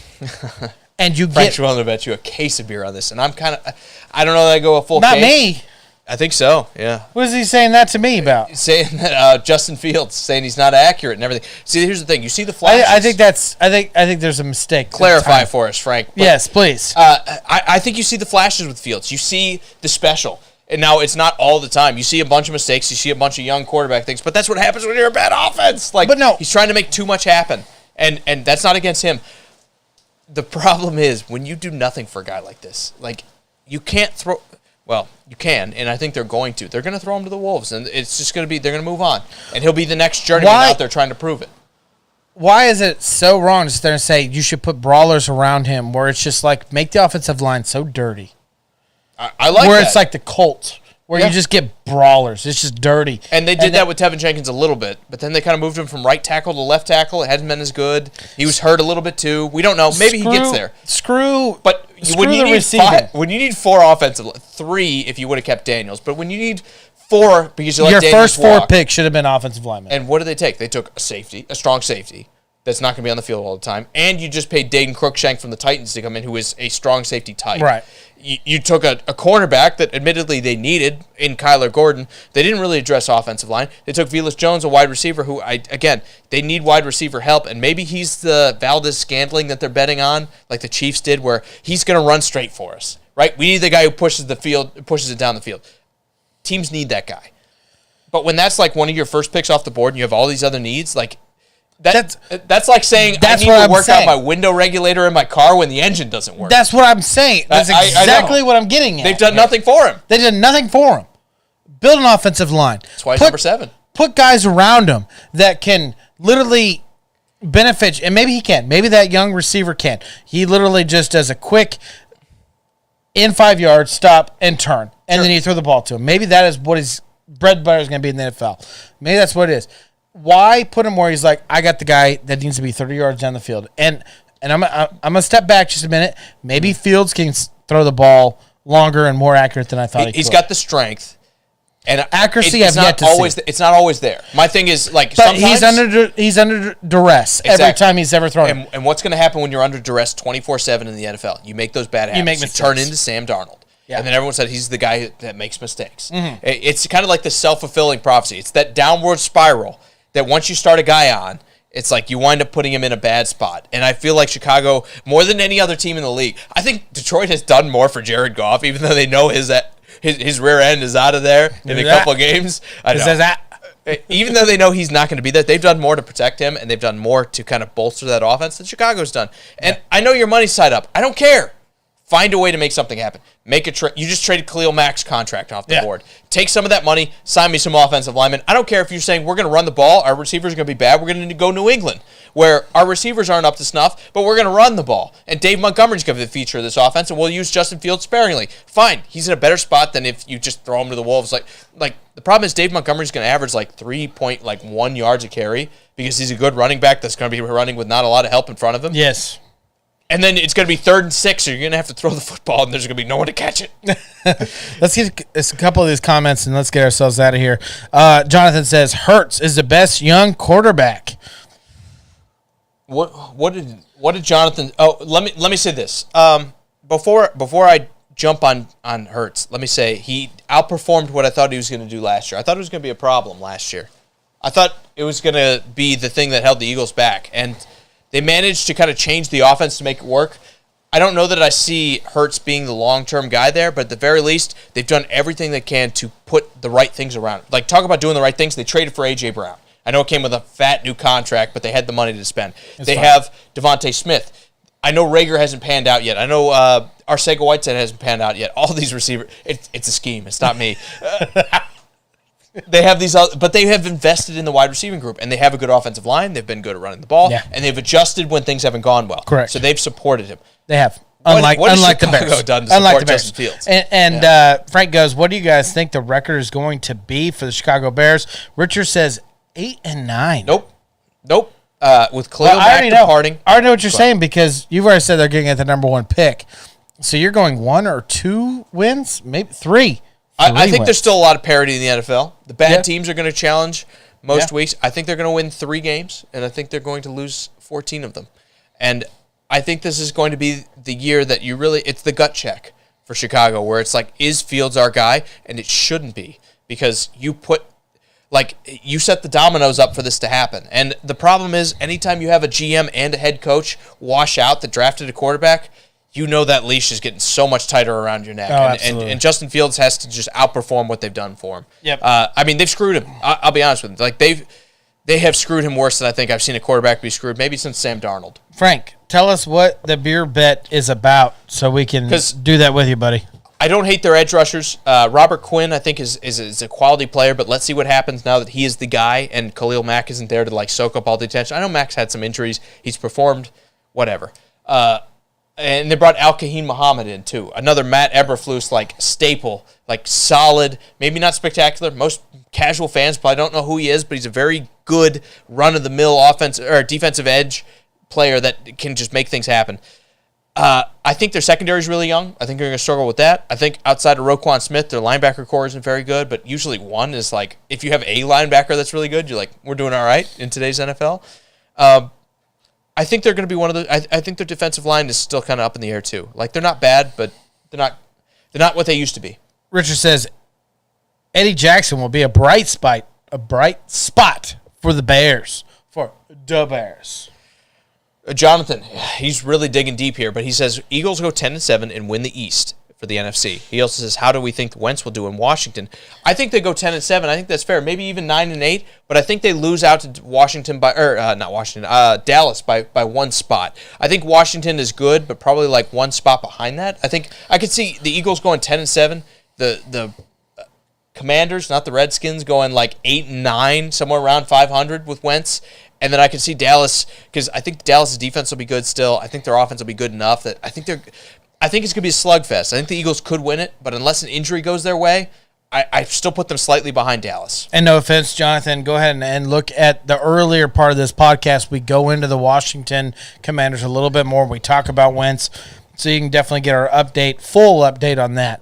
and you Frank's willing to bet you a case of beer on this, and I don't know that I go a full not case. Not me. I think so, yeah. What is he saying that to me about? Saying that Justin Fields, saying he's not accurate and everything. See, here's the thing. You see the flashes. I think there's a mistake. Clarify for us, Frank. Yes, please. I think you see the flashes with Fields. You see the special. And now it's not all the time. You see a bunch of mistakes. You see a bunch of young quarterback things. But that's what happens when you're a bad offense. But no. He's trying to make too much happen. And that's not against him. The problem is when you do nothing for a guy like this, you can't throw. Well, you can, and I think they're going to. They're going to throw him to the Wolves, and it's just going to be, they're going to move on. And he'll be the next journeyman out there trying to prove it. Why is it so wrong to sit there and say you should put brawlers around him where it's just make the offensive line so dirty? I like where that. it's like the Colts, where you just get brawlers. It's just dirty. And they did that with Tevin Jenkins a little bit, but then they kind of moved him from right tackle to left tackle. It hadn't been as good. He was hurt a little bit too. We don't know. Maybe he gets there. But when you need 4 offensive, 3 if you would have kept Daniels, but when you need 4 because you let Daniels first 4 walk, picks should have been offensive linemen. And what did they take? They took a strong safety that's not going to be on the field all the time, and you just paid Dayton Cruikshank from the Titans to come in, who is a strong safety type. Right. You took a cornerback that admittedly they needed in Kyler Gordon. They didn't really address offensive line. They took Velus Jones, a wide receiver, who, they need wide receiver help, and maybe he's the Valdez-Scantling that they're betting on, like the Chiefs did, where he's going to run straight for us, right? We need the guy who pushes it down the field. Teams need that guy. But when that's one of your first picks off the board and you have all these other needs, that's like saying I need to work out my window regulator in my car when the engine doesn't work. That's what I'm saying. That's exactly what I'm getting at. They've done nothing for him. They did nothing for him. Build an offensive line. That's why he's number 7. Put guys around him that can literally benefit, and maybe he can. Maybe that young receiver can. He literally just does a quick in 5 yards, stop, and turn. And then you throw the ball to him. Maybe that is what his bread and butter is going to be in the NFL. Maybe that's what it is. Why put him where he's I got the guy that needs to be 30 yards down the field? And I'm going to step back just a minute. Maybe Fields can throw the ball longer and more accurate than I thought he could. He's got the strength. And accuracy I've yet to see. It's not always there. My thing is, but sometimes he's under duress every time he's ever thrown. And what's going to happen when you're under duress 24/7 in the NFL? You make those bad habits. You turn into Sam Darnold. Yeah. And then everyone said he's the guy that makes mistakes. Mm-hmm. It's kind of like the self-fulfilling prophecy. It's that downward spiral that once you start a guy on, it's you wind up putting him in a bad spot. And I feel like Chicago, more than any other team in the league, I think Detroit has done more for Jared Goff, even though they know his rear end is out of there in a couple of games. Even though they know he's not going to be there, they've done more to protect him, and they've done more to kind of bolster that offense than Chicago's done. And I know your money's tied up. I don't care. Find a way to make something happen. Make a trade. You just traded Khalil Mack's contract off the board. Take some of that money, sign me some offensive linemen. I don't care if you're saying we're going to run the ball, our receivers are going to be bad, we're going to go New England, where our receivers aren't up to snuff, but we're going to run the ball. And Dave Montgomery's going to be the feature of this offense, and we'll use Justin Fields sparingly. Fine. He's in a better spot than if you just throw him to the Wolves. The problem is Dave Montgomery's going to average 3.1 yards a carry because he's a good running back that's going to be running with not a lot of help in front of him. Yes. And then it's going to be 3rd and 6, so you're going to have to throw the football, and there's going to be no one to catch it. Let's get a couple of these comments, and let's get ourselves out of here. Jonathan says, Hurts is the best young quarterback. What did Jonathan? Oh, let me say this. Before I jump on Hurts, let me say he outperformed what I thought he was going to do last year. I thought it was going to be a problem last year. I thought it was going to be the thing that held the Eagles back, and they managed to kind of change the offense to make it work. I don't know that I see Hurts being the long-term guy there, but at the very least, they've done everything they can to put the right things around it. Talk about doing the right things. They traded for A.J. Brown. I know it came with a fat new contract, but they had the money to spend. They have Devontae Smith. I know Rager hasn't panned out yet. I know Arcega-Whiteside hasn't panned out yet. All these receivers, it's a scheme. It's not me. They have these, but they have invested in the wide receiving group, and they have a good offensive line. They've been good at running the ball, and they've adjusted when things haven't gone well. Correct. So they've supported him. They have. What Unlike the Chicago Bears. done to Unlike support the Bears. Justin Fields? And Frank goes, what do you guys think the record is going to be for the Chicago Bears? Richard says 8-9. Nope. With Khalil Mack departing. I already know what you're saying because you've already said they're getting at the number 1 pick. So you're going 1 or 2 wins? Maybe 3. I think there's still a lot of parity in the NFL. The bad teams are going to challenge most weeks. I think they're going to win 3 games, and I think they're going to lose 14 of them. And I think this is going to be the year that it's the gut check for Chicago, where it's like, is Fields our guy? And it shouldn't be, because you set the dominoes up for this to happen. And the problem is, anytime you have a GM and a head coach wash out that drafted a quarterback, you know that leash is getting so much tighter around your neck. And Justin Fields has to just outperform what they've done for him. Yep. They've screwed him. I'll be honest with you. Like, they have screwed him worse than I think I've seen a quarterback be screwed, maybe since Sam Darnold. Frank, tell us what the beer bet is about so we can do that with you, buddy. I don't hate their edge rushers. Robert Quinn, I think, is a quality player, but let's see what happens now that he is the guy and Khalil Mack isn't there to soak up all the attention. I know Mack's had some injuries. He's performed, whatever. And they brought Al-Kahim Muhammad in, too. Another Matt Eberflus, staple, solid, maybe not spectacular. Most casual fans probably don't know who he is, but he's a very good run-of-the-mill defensive edge player that can just make things happen. I think their secondary is really young. I think they're going to struggle with that. I think outside of Roquan Smith, their linebacker core isn't very good, but usually one is if you have a linebacker that's really good, you're we're doing all right in today's NFL. I think they're going to be one of the. I think their defensive line is still kind of up in the air too. They're not bad, but they're not what they used to be. Richard says Eddie Jackson will be a bright spot for the Bears. Jonathan, he's really digging deep here, but he says Eagles go 10-7 and win the East for the NFC. He also says, how do we think Wentz will do in Washington? I think they go 10-7. I think that's fair. Maybe even 9-8, but I think they lose out to Dallas by 1 spot. I think Washington is good, but probably 1 spot behind that. I think I could see the Eagles going 10-7. The Commanders, not the Redskins, going 8-9, somewhere around 500 with Wentz. And then I can see Dallas, because I think Dallas' defense will be good still. I think their offense will be good enough that I think it's going to be a slugfest. I think the Eagles could win it, but unless an injury goes their way, I still put them slightly behind Dallas. And no offense, Jonathan, go ahead and look at the earlier part of this podcast. We go into the Washington Commanders a little bit more. We talk about Wentz, so you can definitely get our full update on that.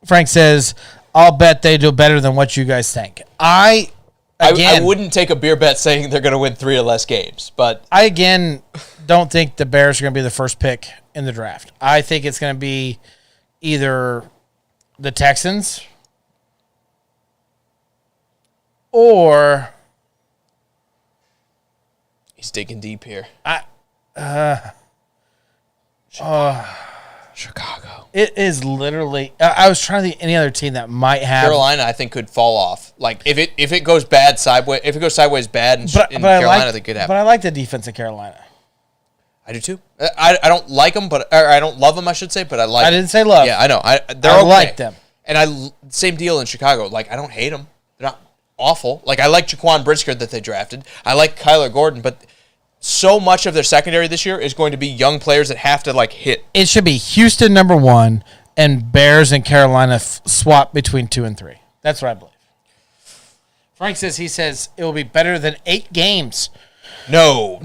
Frank says, I'll bet they do better than what you guys think. I wouldn't take a beer bet saying they're going to win 3 or less games, but I again don't think the Bears are going to be the first pick in the draft. I think it's going to be either the Texans or he's digging deep here. Chicago. It is literally. I was trying to think any other team that might have Carolina. I think could fall off. If it goes bad sideways, if it goes sideways bad in Carolina, that could happen. But I like the defense in Carolina. I do too. I don't like them, or I don't love them. I should say, but I like. I didn't say love. Yeah, I know. I okay. Like them, and same deal in Chicago. I don't hate them. They're not awful. I like Jaquan Brisker that they drafted. I like Kyler Gordon, but so much of their secondary this year is going to be young players that have to hit. It should be Houston number 1 and Bears and Carolina swap between 2 and 3. That's what I believe. Frank says it will be better than 8 games. No.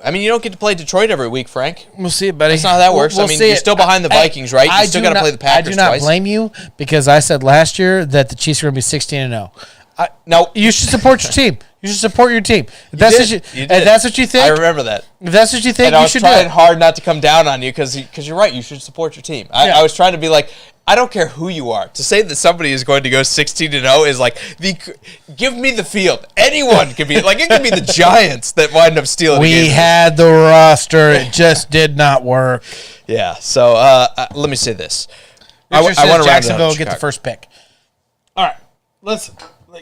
I mean, you don't get to play Detroit every week, Frank. We'll see it, buddy. That's not how that works. We'll you're still behind the Vikings, right? You still got to play the Packers twice. I do not blame you because I said last year that the Chiefs are going to be 16-0. No, you should support your team. You should support your team. If that's what you think. I remember that. If that's what you think, you should do it. I was trying hard not to come down on you because you're right. You should support your team. I was trying to be I don't care who you are. To say that somebody is going to go 16-0 is give me the field. Anyone can be it could be the Giants that wind up stealing. We had the roster. It just did not work. Yeah. So let me say this. I want Jacksonville get the first pick. All right.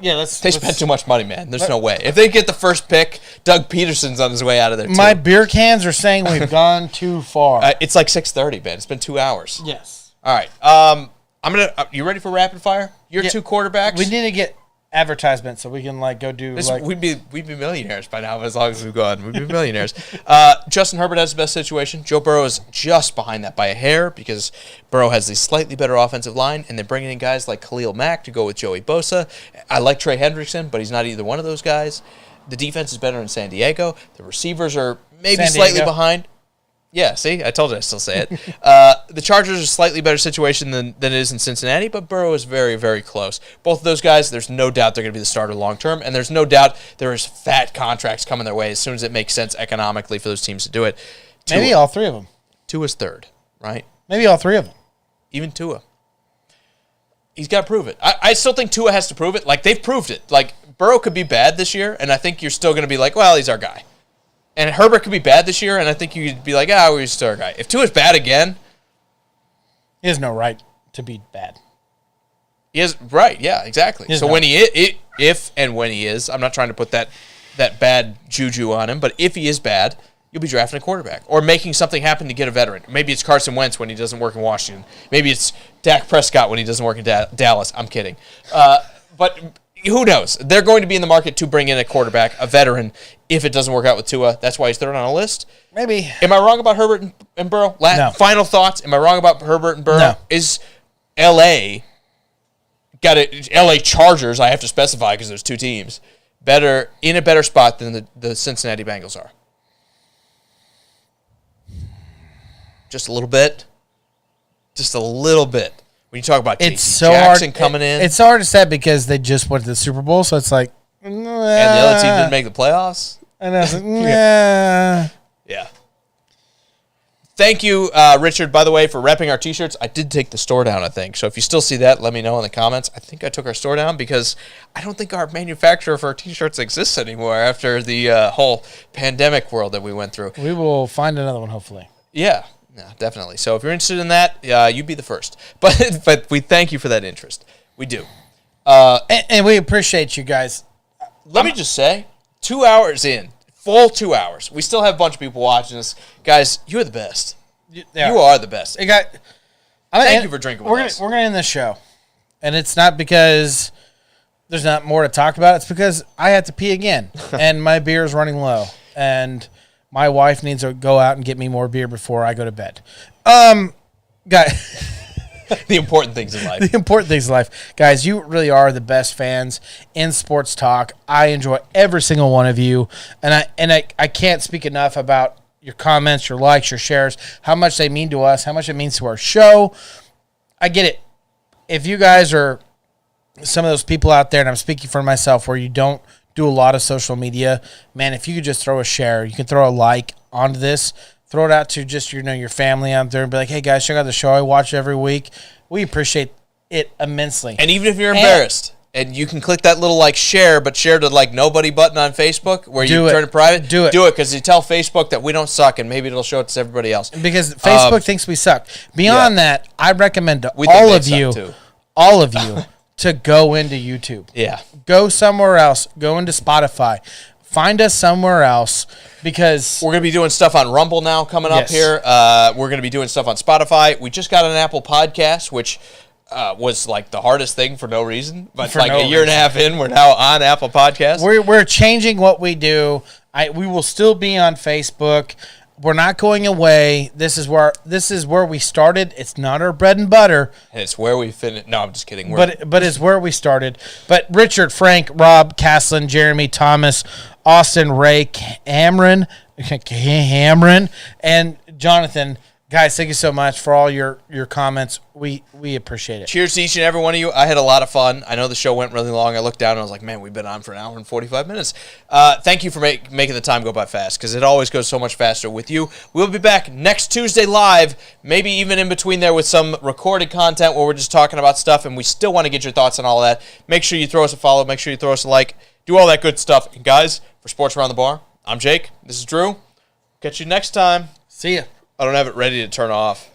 They spent too much money, man. There's no way. If they get the first pick, Doug Peterson's on his way out of there, too. My beer cans are saying we've gone too far. It's like 6:30, man. It's been 2 hours. Yes. All right. You ready for rapid fire? Your two quarterbacks? We need to get advertisement so we can go do we'd be millionaires by now as long as we've gone. We'd be millionaires. Justin Herbert has the best situation. Joe Burrow is just behind that by a hair because Burrow has the slightly better offensive line, and they're bringing in guys like Khalil Mack to go with Joey Bosa. I like Trey Hendrickson, but he's not either one of those guys. The defense is better in San Diego. The receivers are maybe slightly behind. Yeah, see? I told you I still say it. The Chargers are a slightly better situation than it is in Cincinnati, but Burrow is very, very close. Both of those guys, there's no doubt they're going to be the starter long term, and there's no doubt there is fat contracts coming their way as soon as it makes sense economically for those teams to do it. Maybe all three of them. Tua's third, right? Maybe all three of them. Even Tua. He's got to prove it. I still think Tua has to prove it. They've proved it. Burrow could be bad this year, and I think you're still going to be well, he's our guy. And Herbert could be bad this year, and I think you'd be we're still our guy. If Tua's bad again, he has no right to be bad. He is right, yeah, exactly. So when if and when he is, I'm not trying to put that bad juju on him, but if he is bad, you'll be drafting a quarterback or making something happen to get a veteran. Maybe it's Carson Wentz when he doesn't work in Washington. Maybe it's Dak Prescott when he doesn't work in Dallas. I'm kidding. But who knows? They're going to be in the market to bring in a quarterback, a veteran, if it doesn't work out with Tua. That's why he's third on a list. Maybe. Am I wrong about Herbert and Burrow? No. Final thoughts. Am I wrong about Herbert and Burrow? No. Is L.A. got it? L.A. Chargers, I have to specify because there's two teams, in a better spot than the Cincinnati Bengals are? Just a little bit. Just a little bit. When you talk about Jackson coming in. It's so hard to say because they just went to the Super Bowl, so it's like... And the other team didn't make the playoffs? And I was like, yeah. Yeah. Thank you, Richard, by the way, for repping our T-shirts. I did take the store down, I think. So if you still see that, let me know in the comments. I think I took our store down because I don't think our manufacturer for our T-shirts exists anymore after the whole pandemic world that we went through. We will find another one, hopefully. Yeah. Yeah, definitely. So if you're interested in that, you'd be the first. But we thank you for that interest. We do. And we appreciate you guys. Let me just say, 2 hours in, full 2 hours. We still have a bunch of people watching us. Guys, you're the best. Yeah. You are the best. Thank you for drinking with us. We're going to end this show. And it's not because there's not more to talk about. It's because I have to pee again. And my beer is running low. And... my wife needs to go out and get me more beer before I go to bed. Guys, the important things in life. The important things in life. Guys, you really are the best fans in sports talk. I enjoy every single one of you. And I can't speak enough about your comments, your likes, your shares, how much they mean to us, how much it means to our show. I get it. If you guys are some of those people out there, and I'm speaking for myself, where you don't do a lot of social media, man, if you could just throw a share, you can throw a like onto this, throw it out to just your family out there and be like, hey guys, check out the show. I watch it every week. We appreciate it immensely. And even if you're embarrassed, and you can click that little share, but share to nobody button on Facebook where you turn it private. Do it because you tell Facebook that we don't suck, and maybe it'll show it to everybody else. Because Facebook thinks we suck. Beyond that, I recommend to all of you to go into YouTube. Yeah. Go somewhere else. Go into Spotify. Find us somewhere else because... we're going to be doing stuff on Rumble now coming up here. We're going to be doing stuff on Spotify. We just got an Apple Podcast, which was the hardest thing for no reason. But a year and a half in, we're now on Apple Podcasts. We're changing what we do. We will still be on Facebook. We're not going away. This is where we started. It's not our bread and butter. And it's where we finished. No, I'm just kidding. But it's where we started. But Richard, Frank, Rob, Caslin, Jeremy, Thomas, Austin, Ray, Cameron, and Jonathan. Guys, thank you so much for all your comments. We appreciate it. Cheers to each and every one of you. I had a lot of fun. I know the show went really long. I looked down and I was like, man, we've been on for an hour and 45 minutes. Thank you for making the time go by fast because it always goes so much faster with you. We'll be back next Tuesday live, maybe even in between there with some recorded content where we're just talking about stuff, and we still want to get your thoughts on all of that. Make sure you throw us a follow. Make sure you throw us a like. Do all that good stuff. And guys, for Sports Around the Bar, I'm Jake. This is Drew. Catch you next time. See ya. I don't have it ready to turn off.